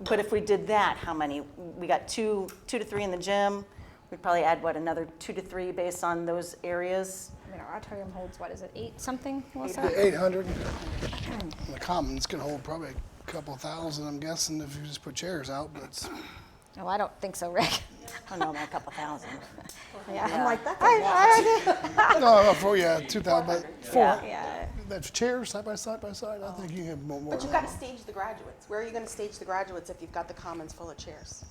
But if we did that, how many? We got 2 to 3 in the gym. We'd probably add another 2 to 3 based on those areas. I mean, our auditorium holds, what is it, 8 something? 800. The Commons can hold probably a couple thousand, I'm guessing, if you just put chairs out, but it's. Oh, I don't think so, Rick. I know, about a couple thousand. Yeah. I'm like, that's a lot. No, 2,000, but 4. Yeah. That's chairs side by side by side. I think you can have more. But you've got to stage the graduates. Where are you going to stage the graduates if you've got the commons full of chairs?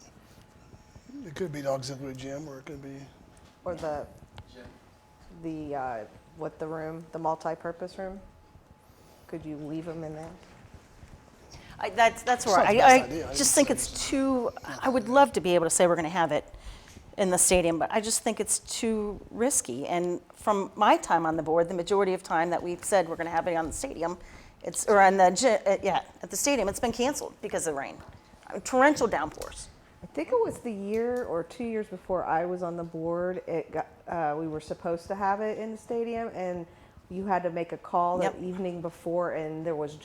It could be the auxiliary gym, or it could be. Or the room, the multi-purpose room? Could you leave them in there? That's where Sounds the I best idea. I just think it's too, I would love to be able to say we're going to have it in the stadium, but I just think it's too risky. And from my time on the board, the majority of time that we've said we're going to have it on the stadium, at the stadium, it's been canceled because of rain. Torrential downpours. I think it was the year or 2 years before I was on the board, we were supposed to have it in the stadium, and you had to make a call the evening before, and there was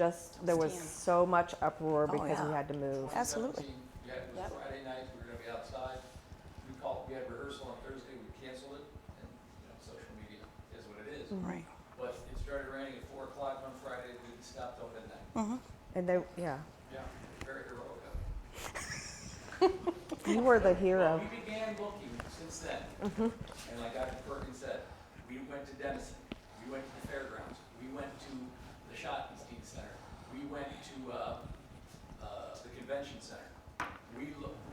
so much uproar because we had to move. Absolutely. We had Friday night, we were gonna be outside. We had rehearsal on Thursday, we canceled it, and social media is what it is. Right. But it started raining at 4 o'clock on Friday, we didn't stop till midnight. And Yeah, very heroic of them. You were the hero. We began looking since then, and like Dr. Perkins said, we went to Denison, we went to the fairgrounds, we went to the Schottenstein Center, we went to the convention center, we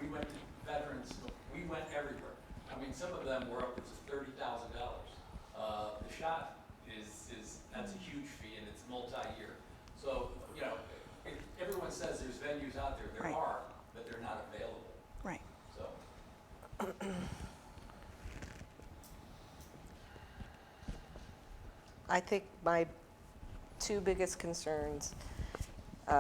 went to veterans, we went everywhere. I mean, some of them were upwards of $30,000. The shot that's a huge fee, and it's multi-year. So everyone says there's venues out there, there are, but they're not available. Right. So. I think my 2 biggest concerns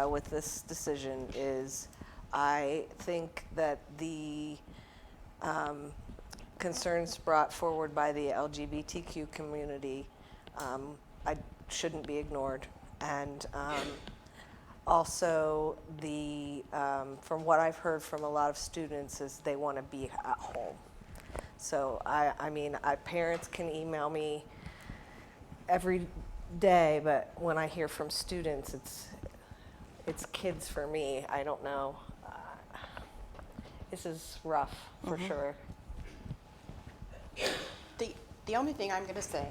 with this decision is I think that the concerns brought forward by the LGBTQ community shouldn't be ignored. And also, from what I've heard from a lot of students, is they want to be at home. So I mean, parents can email me every day, but when I hear from students, it's kids for me. I don't know. This is rough for sure. The only thing I'm going to say,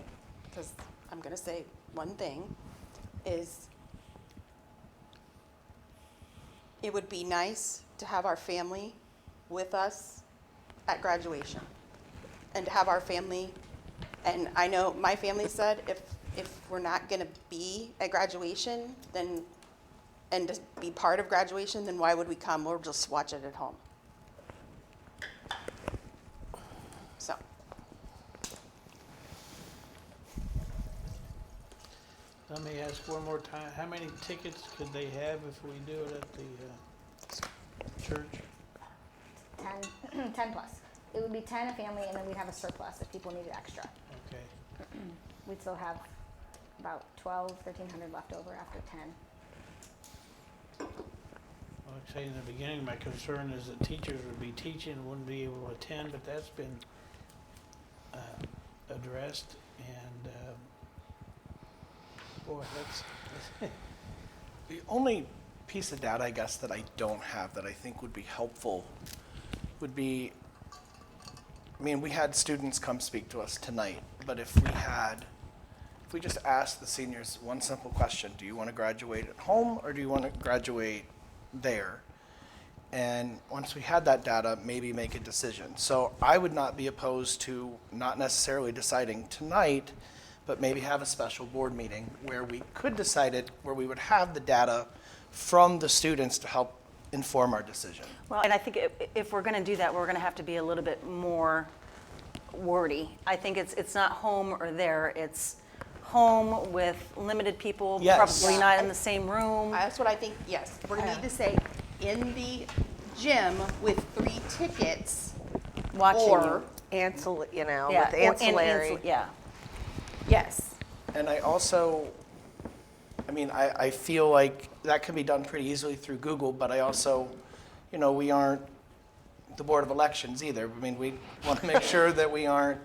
because I'm going to say one thing, is it would be nice to have our family with us at graduation, and to have our family, and I know my family said if we're not going to be at graduation, then, and to be part of graduation, then why would we come? We'll just watch it at home. So. Let me ask one more time, how many tickets could they have if we do it at the church? 10 plus. It would be 10 a family, and then we'd have a surplus if people needed extra. Okay. We'd still have about 1,300 left over after 10. Well, I'd say in the beginning, my concern is that teachers would be teaching and wouldn't be able to attend, but that's been addressed, and boy, that's The only piece of data, I guess, that I don't have that I think would be helpful would be, I mean, we had students come speak to us tonight, but if we just asked the seniors one simple question, do you want to graduate at home or do you want to graduate there? And once we had that data, maybe make a decision. So I would not be opposed to not necessarily deciding tonight, but maybe have a special board meeting where we could decide it, where we would have the data from the students to help inform our decision. Well, and I think if we're going to do that, we're going to have to be a little bit more wordy. I think it's not home or there, it's home with limited people, Yes. probably not in the same room. That's what I think, yes. We're going to need to say, in the gym with 3 tickets. Watching or, with or ancillary. yeah. Yes. And I also, I mean, I feel like that can be done pretty easily through Google, but I also, we aren't the Board of Elections either. I mean, we want to make sure that we aren't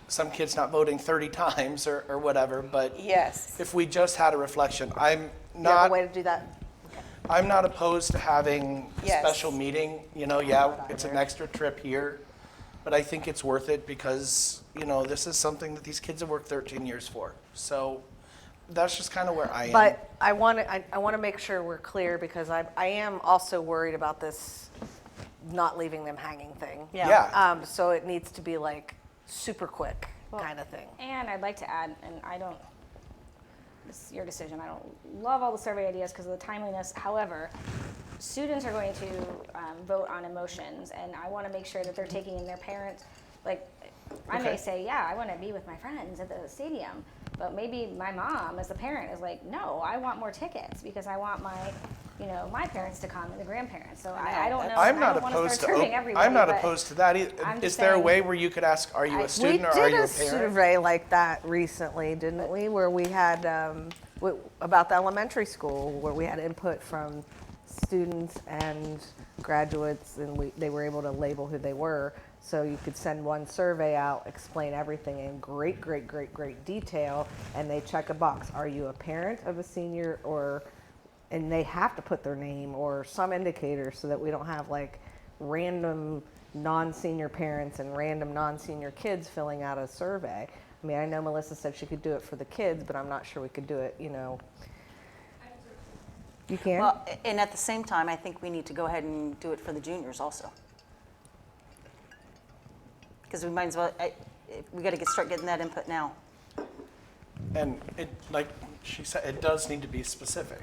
some kids not voting 30 times or whatever, but Yes. if we just had a reflection, I'm You have a not, way to do that? I'm not opposed to having a Yes. special meeting, it's an extra trip here, but I think it's worth it because, this is something that these kids have worked 13 years for. So that's just kind of where I am. But I want to make sure we're clear because I am also worried about this not leaving them hanging thing. Yeah. So it needs to be like super quick kind of thing. And I'd like to add, and this is your decision, I don't love all the survey ideas because of the timeliness. However, students are going to vote on emotions, and I want to make sure that they're taking in their parents. Like, I may say, yeah, I want to be with my friends at the stadium, but maybe my mom, as a parent, is like, no, I want more tickets because I want my parents to come and the grandparents. So I don't know. I'm not I don't wanna opposed start to. serving everybody, I'm not but opposed to that either. I'm Is just there a saying- way where you could ask, "Are you a student or we are did you a a parent?" survey like that recently, didn't we? Where we had about the elementary school, where we had input from students and graduates, and they were able to label who they were. So you could send one survey out, explain everything in great detail, and they check a box. Are you a parent of a senior and they have to put their name or some indicator so that we don't have like random non-senior parents and random non-senior kids filling out a survey. I mean, I know Melissa said she could do it for the kids, but I'm not sure we could do it, You can? Well, and at the same time, I think we need to go ahead and do it for the juniors also. Because we might as well, we got to start getting that input now. And it, like she said, it does need to be specific.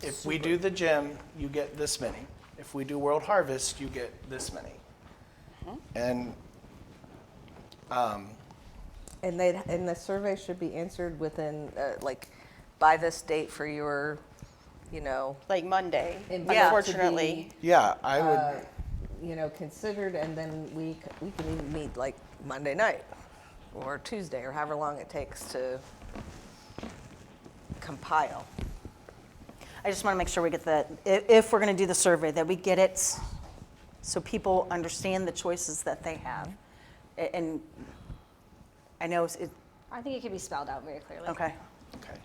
If we do the gym, you get this many. If we do World Harvest, you get this many. And And the survey should be answered within by this date for your, like Monday, Yeah. unfortunately. yeah, I would. Considered, and then we can even meet like Monday night or Tuesday or however long it takes to compile. I just want to make sure we get that, if we're going to do the survey, that we get it so people understand the choices that they have. And I know it, I think it could be spelled out very clearly. okay. Okay.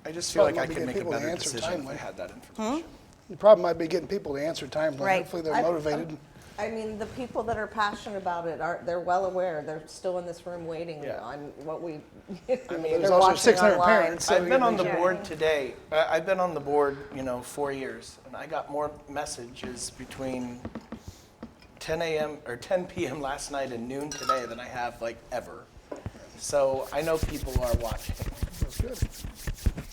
I just feel like I Probably could get make a people to better answer decision if timely. I had that information. The problem might be getting people to answer timely. Right. Hopefully they're motivated. I mean, the people that are passionate about it they're well aware. They're still in this room waiting Yeah. on what we. I mean, they're there's also watching 600 online. parents. So I've been on the you're- board today. I've been on the board, 4 years, and I got more messages between 10 a.m. or 10 p.m. last night and noon today than I have ever. So I know people are watching. That's good.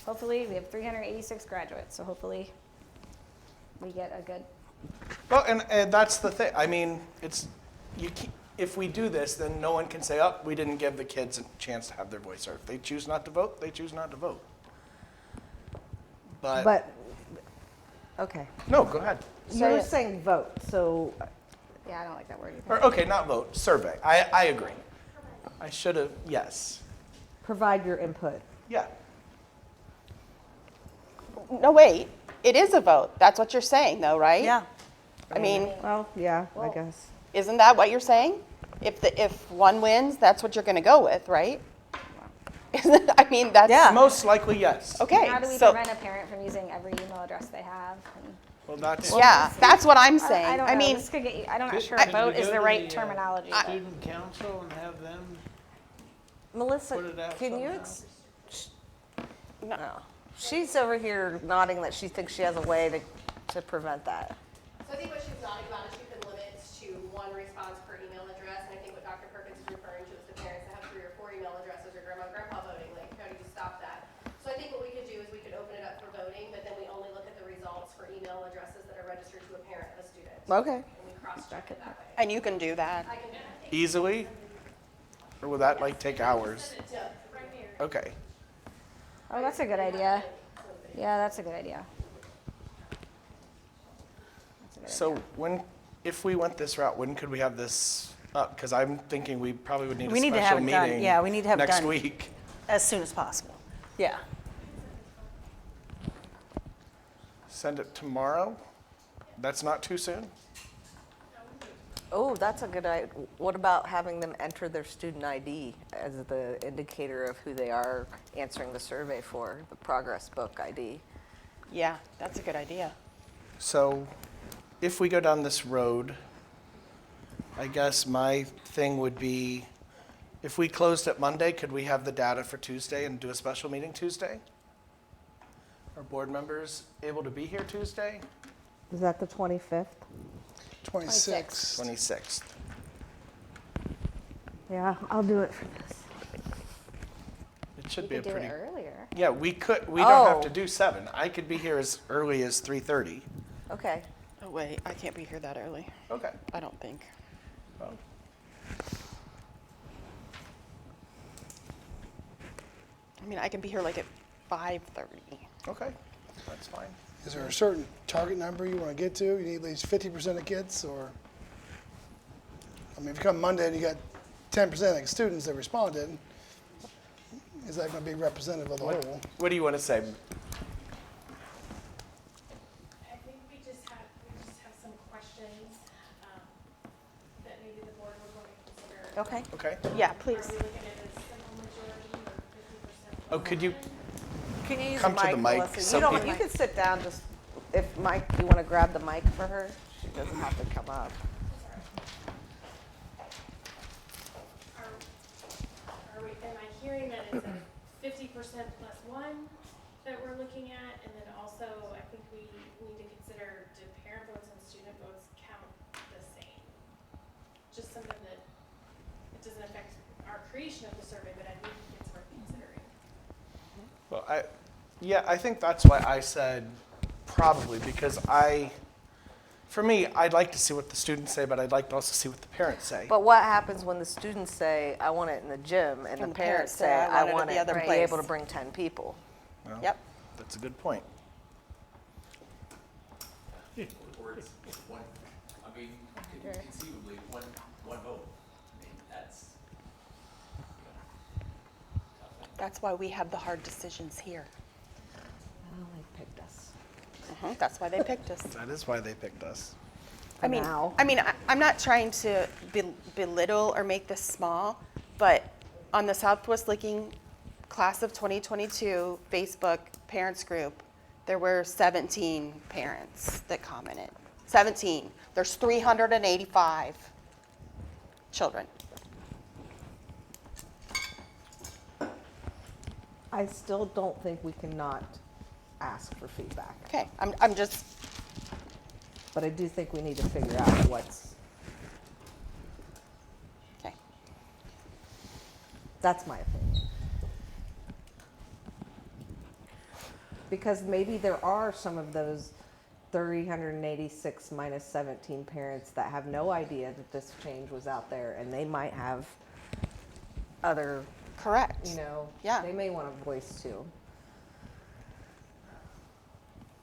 Hopefully, we have 386 graduates, so hopefully we get a good. Well, and that's the thing. I mean, if we do this, then no one can say, "Oh, we didn't give the kids a chance to have their voice heard." If they choose not to vote, they choose not to vote. But okay. No, go ahead. You're saying vote, so Yeah, I don't like that word either. Or, okay, not vote, survey. I agree. I should have, yes. provide your input. Yeah. No, wait, it is a vote. That's what you're saying though, right? Yeah. I mean, Well, yeah, I guess. isn't that what you're saying? If one wins, that's what you're gonna go with, right? I mean, that's. Yeah. Most likely, yes. Okay, How do we so, prevent a parent from using every email address they have? And Well, that's. yeah, that's what I'm saying. I don't I know. mean, This could get you, I'm not Could- sure could we vote is go the to right the, terminology. Student council and have them Melissa, put it out can you? somehow? No. She's over here nodding that she thinks she has a way to prevent that. So I think what she's nodding about is she can limit to one response per email address, and I think what Dr. Perkins is referring to is the parents that have 3 or 4 email addresses or grandma and grandpa voting, like how do you stop that? So I think what we could do is we could open it up for voting, but then we only look at the results for email addresses that are registered to a parent of a student. Okay. And we cross-check it that way. and you can do that. I can do that. Easily? Or will that take hours? Send it to right here. Okay. Oh, that's a good idea. Yeah, that's a good idea. That's a good So if we went this route, when could we have this up? Because I'm thinking we probably would need a We need to have special it done. meeting. Yeah, we need to have it next done. week. As soon as possible. Yeah. Send it tomorrow? That's not too soon? Oh, that's a good idea. What about having them enter their student ID as the indicator of who they are answering the survey for, the progress book ID? Yeah, that's a good idea. So if we go down this road, I guess my thing would be, if we closed it Monday, could we have the data for Tuesday and do a special meeting Tuesday? Are board members able to be here Tuesday? Is that the 25th? 26. 26th. Yeah, I'll do it for this. It should We be a could do pretty. it earlier. Yeah, we could. We don't have to Oh. do 7. I could be here as early as 3:30. Okay. Oh, wait, I can't be here that early. Okay. I don't think. Well, I mean, I can be here like at 5:30. okay, that's fine. Is there a certain target number you want to get to? You need at least 50% of kids, or? I mean, if you come Monday and you got 10% of the students that responded, is that going to be representative of the whole? What do you want to say? I think we just have some questions that maybe the board would want to consider. Okay. Okay. Yeah, Are please. we looking at a simple majority or 50%? Oh, could you? Can you use Come the to mic, the mic. Melissa? Some You don't. people- You can sit down. Just if Mike, you want to grab the mic for her, she doesn't have to come up. Am I hearing that it's a 50% plus 1 that we're looking at? And then also, I think we need to consider, do parent votes and student votes count the same? Just something that, it doesn't affect our creation of the survey, but I think it's worth considering. Well, I think that's why I said probably, because for me, I'd like to see what the students say, but I'd like to also see what the parents say. But what happens when the students say, "I want it in the gym," and the parents say, "I want it at the other to be place. able to bring 10 people"? Well, Yep. That's a good point. Or it's one, I mean, conceivably, one vote. I mean, that's. That's why we have the hard decisions here. Oh, they picked us. That's why they picked us. That is why they picked us. I mean, now. I'm not trying to belittle or make this small, but on the Southwest Licking Class of 2022 Facebook parents group, there were 17 parents that commented. 17. There's 385 children. I still don't think we cannot ask for feedback. Okay, I'm just. But I do think we need to figure out what's. Okay. That's my opinion. Because maybe there are some of those 386 minus 17 parents that have no idea that this change was out there, and they might have other. Correct. You know, yeah. They may want a voice too.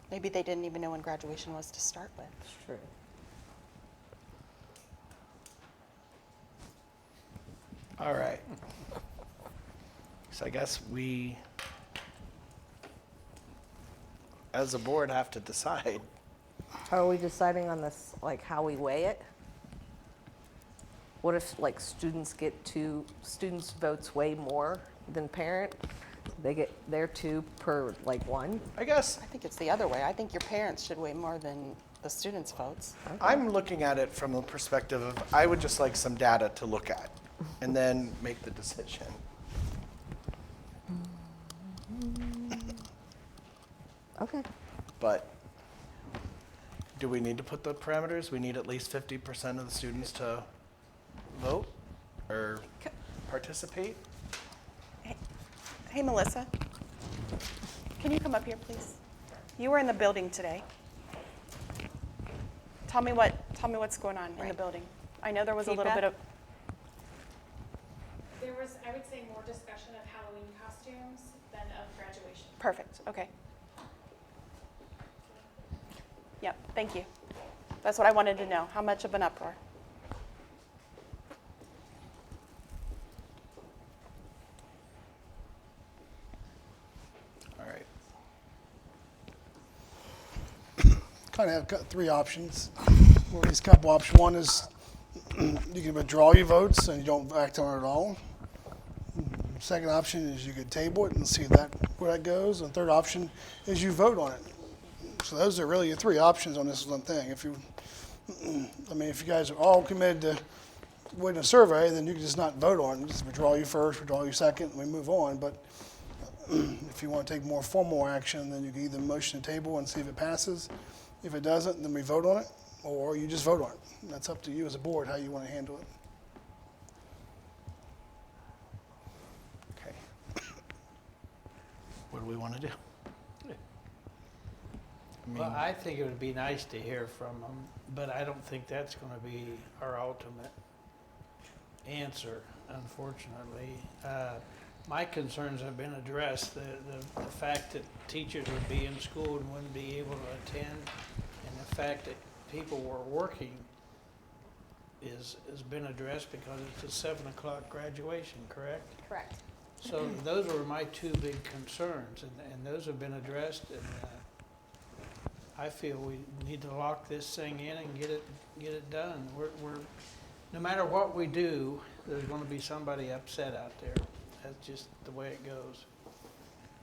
Maybe they didn't even know when graduation was to start with. It's true. All right. So I guess we, as a board, have to decide. Are we deciding on this, like how we weigh it? What if like students votes way more than parent? They get their 2 per like 1? I guess. I think it's the other way. I think your parents should weigh more than the students' votes. Okay. I'm looking at it from the perspective of I would just like some data to look at and then make the decision. Okay. But do we need to put the parameters? We need at least 50% of the students to vote or participate? Hey, Melissa, can you come up here, please? You were in the building today. Tell me what's going on in the building. I know there was a little bit of. There was, I would say, more discussion of Halloween costumes than of graduation. Perfect. Okay. Yep. Thank you. That's what I wanted to know. How much of an uproar? Kind of have 3 options, or at least a couple options. One is you can withdraw your votes and you don't act on it at all. Second option is you could table it and see where that goes. And third option is you vote on it. So those are really your 3 options on this one thing. If you guys are all committed to winning a survey, then you can just not vote on it. Just withdraw you first, withdraw you second, and we move on. But if you want to take more formal action, then you can either motion to table and see if it passes. If it doesn't, then we vote on it, or you just vote on it. That's up to you as a board how you want to handle it. Okay. What do we want to do? Well, I think it would be nice to hear from them, but I don't think that's going to be our ultimate answer, unfortunately. My concerns have been addressed. The fact that teachers would be in school and wouldn't be able to attend, and the fact that people were working has been addressed because it's a 7 o'clock graduation, correct? Correct. So those were my 2 big concerns, and those have been addressed, and I feel we need to lock this thing in and get it done. We're no matter what we do, there's going to be somebody upset out there. That's just the way it goes.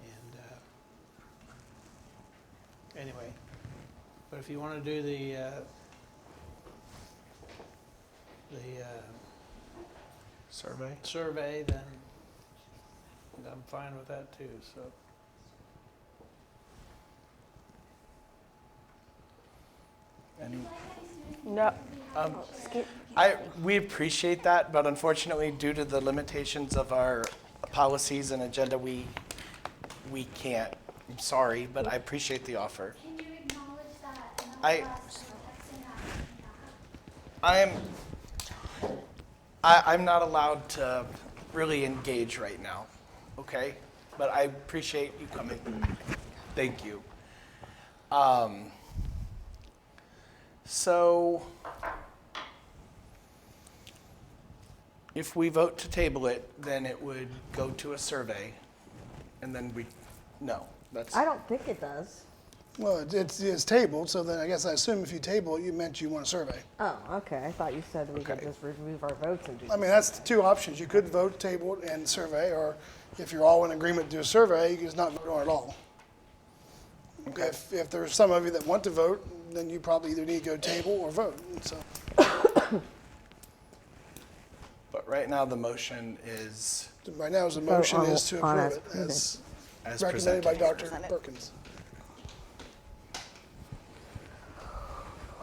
And anyway, but if you want to do the survey, then I'm fine with that too. So. No. We appreciate that, but unfortunately, due to the limitations of our policies and agenda, we can't. I'm sorry, but I appreciate the offer. Can you acknowledge that? I'm not allowed to really engage right now, okay? But I appreciate you coming. Thank you. So if we vote to table it, then it would go to a survey, and then no, that's. I don't think it does. Well, it's tabled, so then I guess I assume if you table it, you meant you want a survey. Oh, okay. I thought you said we could just remove our votes and do. I mean, that's the two options. You could vote, table it, and survey, or if you're all in agreement to do a survey, you can just not vote on it at all. Okay. If there's some of you that want to vote, then you probably either need to go table or vote, so. But right now, the motion is Right now, the motion is to approve it as recommended by Dr. Perkins.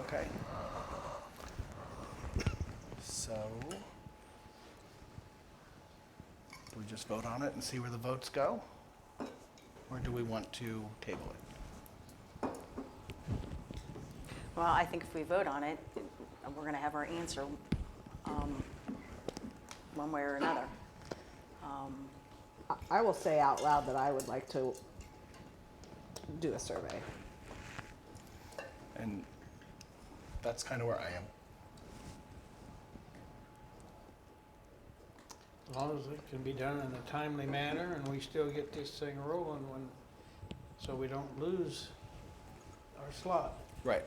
Okay. So, do we just vote on it and see where the votes go? Or do we want to table it? Well, I think if we vote on it, we're going to have our answer one way or another. I will say out loud that I would like to do a survey. And that's kind of where I am. As long as it can be done in a timely manner and we still get this thing rolling so we don't lose our slot. Right.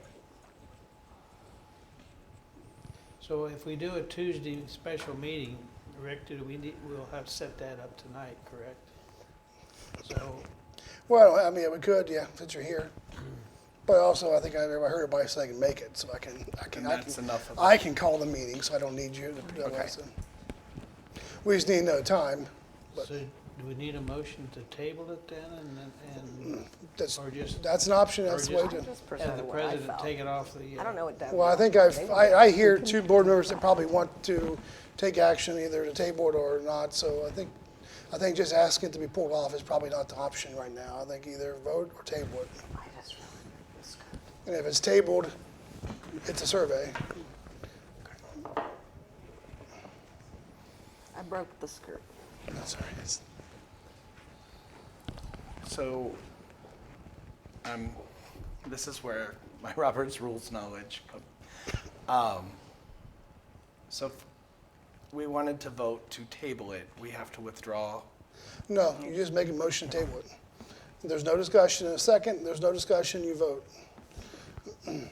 So if we do a Tuesday special meeting, Rick, we'll have to set that up tonight, correct? So, Well, I mean, we could, yeah, since you're here. But also, I think I heard everybody say I can make it, so I can call the meeting, so I don't need you to do it. So. We just need no time. But do we need a motion to table it then that's an option. That's the way to. Have the president take it off the. I don't know what that. Well, I think I hear two board members that probably want to take action either to table it or not. So I think just asking it to be pulled off is probably not the option right now. I think either vote or table it. And if it's tabled, it's a survey. I broke the skirt. That's all right. So, this is where my Robert's Rules knowledge comes. So if we wanted to vote to table it, we have to withdraw. No, you just make a motion to table it. There's no discussion in a second. There's no discussion, you vote. And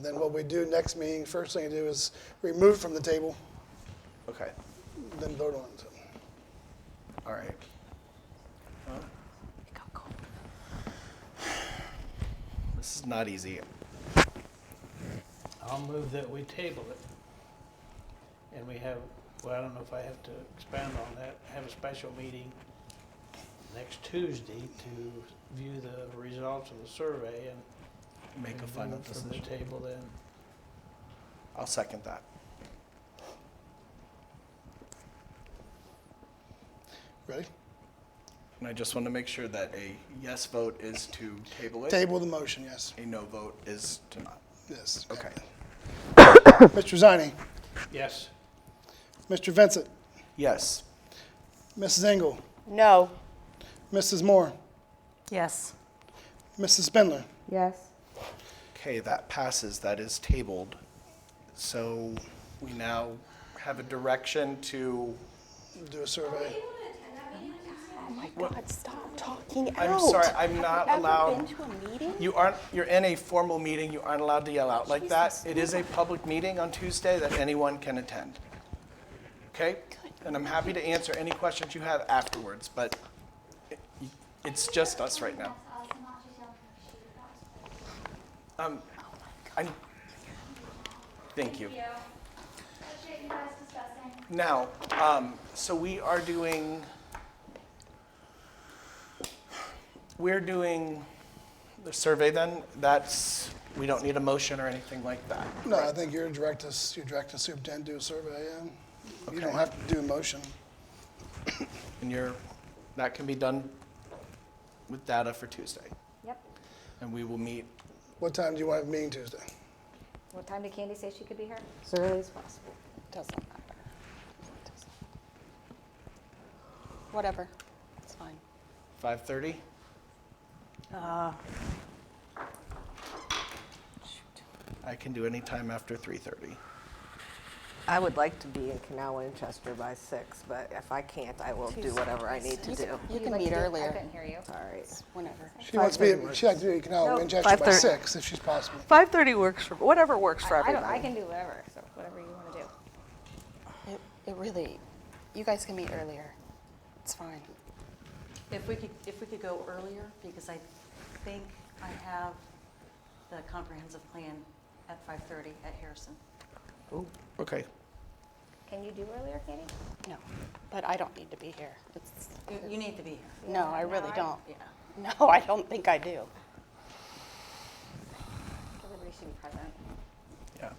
then what we do next meeting, first thing to do is remove from the table, Okay. then vote on it. All right. This is not easy. I'll move that we table it. And we have, well, I don't know if I have to expand on that, have a special meeting next Tuesday to view the results of the survey and Make a final from decision. the table then. I'll second that. Ready? And I just want to make sure that a yes vote is to table it. Table the motion, yes. A no vote is to not. Yes. Okay. Mr. Ziny, Yes. Mr. Vincent, Yes. Mrs. Engel, No. Mrs. Moore, Yes. Mrs. Spindler. Yes. Okay, that passes. That is tabled. So we now have a direction to. Do a survey. Oh my God, stop talking out. I'm sorry, I'm not Have you allowed. ever been to a meeting? You're in a formal meeting. You aren't allowed to yell out like that. It is a public meeting on Tuesday that anyone can attend. Okay? And I'm happy to answer any questions you have afterwards, but it's just us right now. Thank you. Now, so we're doing the survey then. We don't need a motion or anything like that. No, I think you're directing the superintendent to do a survey, yeah. You don't have to do a motion. And that can be done with data for Tuesday. Yep. And we will meet. What time do you want to have a meeting Tuesday? What time did Candy say she could be here? As early as possible. Doesn't matter. Whatever, it's fine. 5:30? I can do any time after 3:30. I would like to be in Canal Winchester by 6, but if I can't, I will do whatever I need to do. You can meet earlier. I couldn't hear you. Sorry. Whenever. She'd like to be in Canal Winchester by 6 if she's possible. 5:30 works for, whatever works for everybody. I can do whatever, so whatever you want to do. It really, you guys can meet earlier. It's fine. If we could go earlier, because I think I have the comprehensive plan at 5:30 at Harrison. Oh, okay. Can you do earlier, Katie? No, but I don't need to be here. You need to be here. No, I really don't. Yeah. No, I don't think I do. Everybody should be present. Yeah.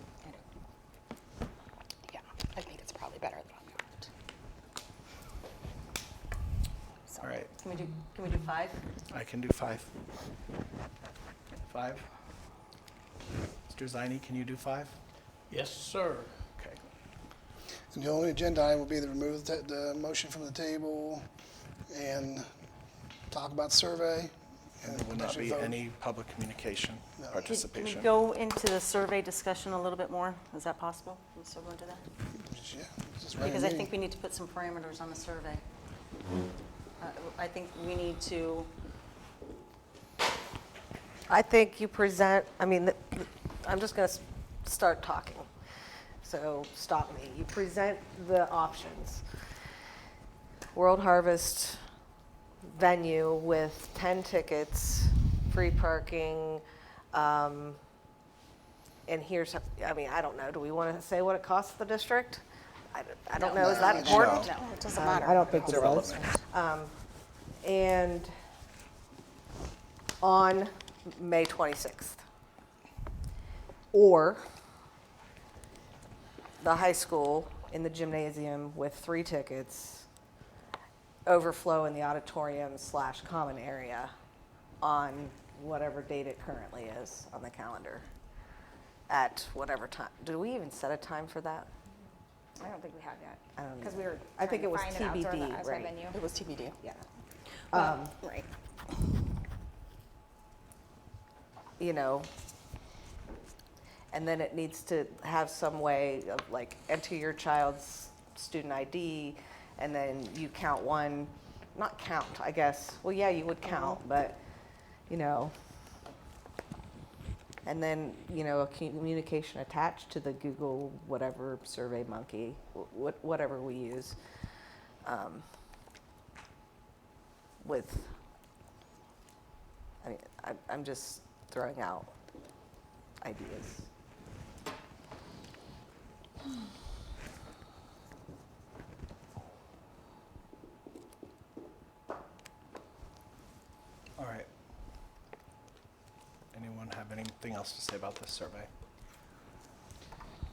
Yeah, I think it's probably better that I'm not. All right. Can we do 5? I can do 5. 5. Mr. Ziny, can you do 5? Yes, sir. Okay. And the only agenda item will be to remove the motion from the table and talk about survey. And there will not be any public communication participation. Can we go into the survey discussion a little bit more? Is that possible? Can we still go into that? Yeah, just run a Because I meeting. think we need to put some parameters on the survey. I think we need to, I think you present, I mean, I'm just going to start talking. So stop me. You present the options. World Harvest venue with 10 tickets, free parking, and here's, I mean, I don't know. Do we want to say what it costs the district? I don't know. Is that important? No, it doesn't matter. I don't think it is. And on May 26th. Or the high school in the gymnasium with 3 tickets, overflow in the auditorium/common area on whatever date it currently is on the calendar at whatever time. Do we even set a time for that? I don't think we have yet. I don't Because know. we were I think it was trying to find an outdoor TBD, right? venue. It was TBD. Yeah. Right. You know, and then it needs to have some way of like enter your child's student ID, and then you count one, not count, I guess. Well, yeah, you would count, but, you know, and then, you know, a communication attached to the Google whatever Survey Monkey, whatever we use, with, I mean, I'm just throwing out ideas. All right. Anyone have anything else to say about this survey?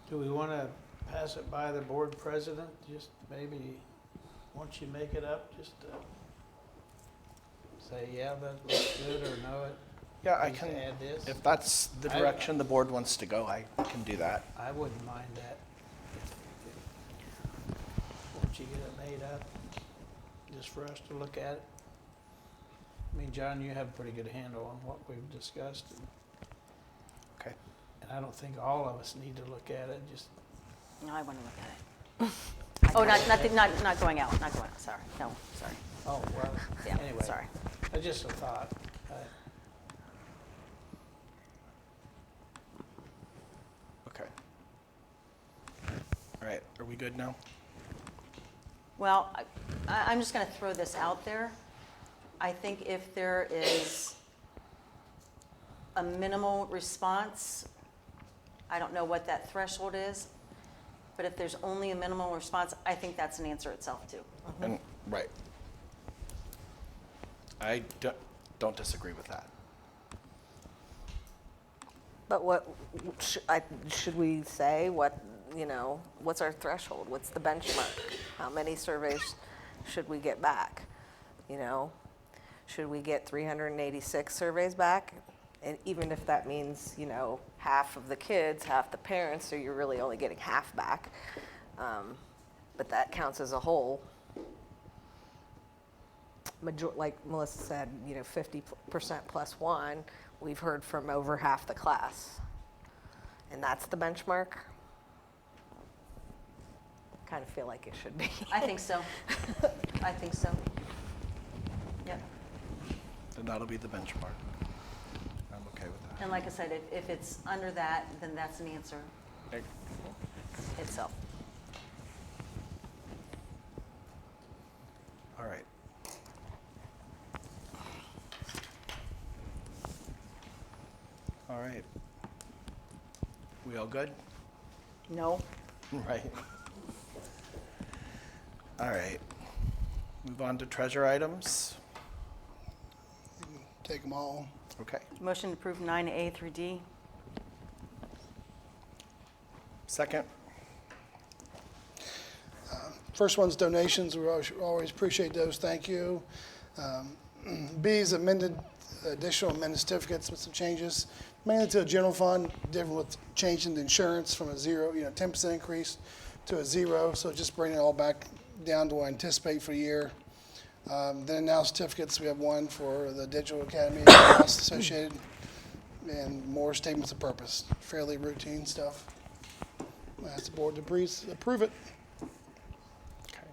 Do we want to pass it by the board president? Just maybe, once you make it up, just say, yeah, that looks good, or no, it Yeah, I needs can, to add this? if that's the direction the board wants to go, I can do that. I wouldn't mind that. Once you get it made up, just for us to look at it. I mean, John, you have a pretty good handle on what we've discussed. Okay. And I don't think all of us need to look at it, just. no, I want to look at it. Oh, not going out, not going out, sorry, no, sorry. Oh, well, Yeah, anyway. sorry. That's just a thought. Okay. All right, are we good now? Well, I'm just going to throw this out there. I think if there is a minimal response, I don't know what that threshold is, but if there's only a minimal response, I think that's an answer itself too. And, right. I don't disagree with that. But what, should we say what, you know, what's our threshold? What's the benchmark? How many surveys should we get back? You know, should we get 386 surveys back? And even if that means, you know, half of the kids, half the parents, so you're really only getting half back. But that counts as a whole. Like Melissa said, you know, 50% plus 1, we've heard from over half the class. And that's the benchmark? kind of feel like it should be. I think so. I think so. Yep. And that'll be the benchmark. I'm okay with that. And like I said, if it's under that, then that's an answer itself. All right. All right. We all good? No. Right. All right. Move on to treasure items. Take them all. Okay. Motion to approve 9A through D. Second. First one's donations. We always appreciate those. Thank you. B is amended, additional amended certificates with some changes, mainly to the general fund, different with changing the insurance from a 10% increase to a 0. So just bringing it all back down to what I anticipate for the year. Then now certificates, we have one for the Digital Academy costs associated, and more statements of purpose. Fairly routine stuff. I ask the board to please approve it. Okay.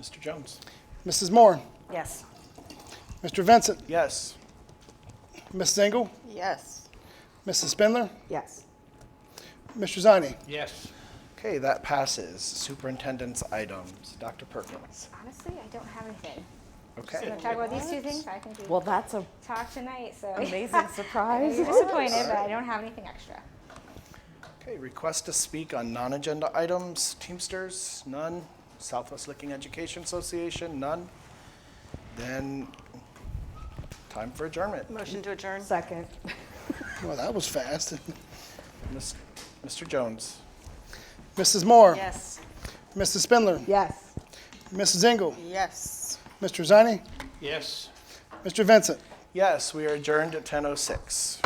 Mr. Jones. Mrs. Moore. Yes. Mr. Vincent. Yes. Mrs. Engel. Yes. Mrs. Spindler. Yes. Mr. Zani. Yes. Okay, that passes. Superintendent's items. Dr. Perkins. Honestly, I don't have anything. Okay. So talk about these two things. I think we Well, that's a talk tonight. So amazing surprise. You're disappointed, but I don't have anything extra. Okay, request to speak on non-agenda items. Teamsters, none. Southwest Licking Education Association, none. Then time for adjournment. Motion to adjourn. Second. Well, that was fast. Mr. Jones. Mrs. Moore. Yes. Mrs. Spindler. Yes. Mrs. Engel. Yes. Mr. Zani. Yes. Mr. Vincent. Yes, we are adjourned at 10:06.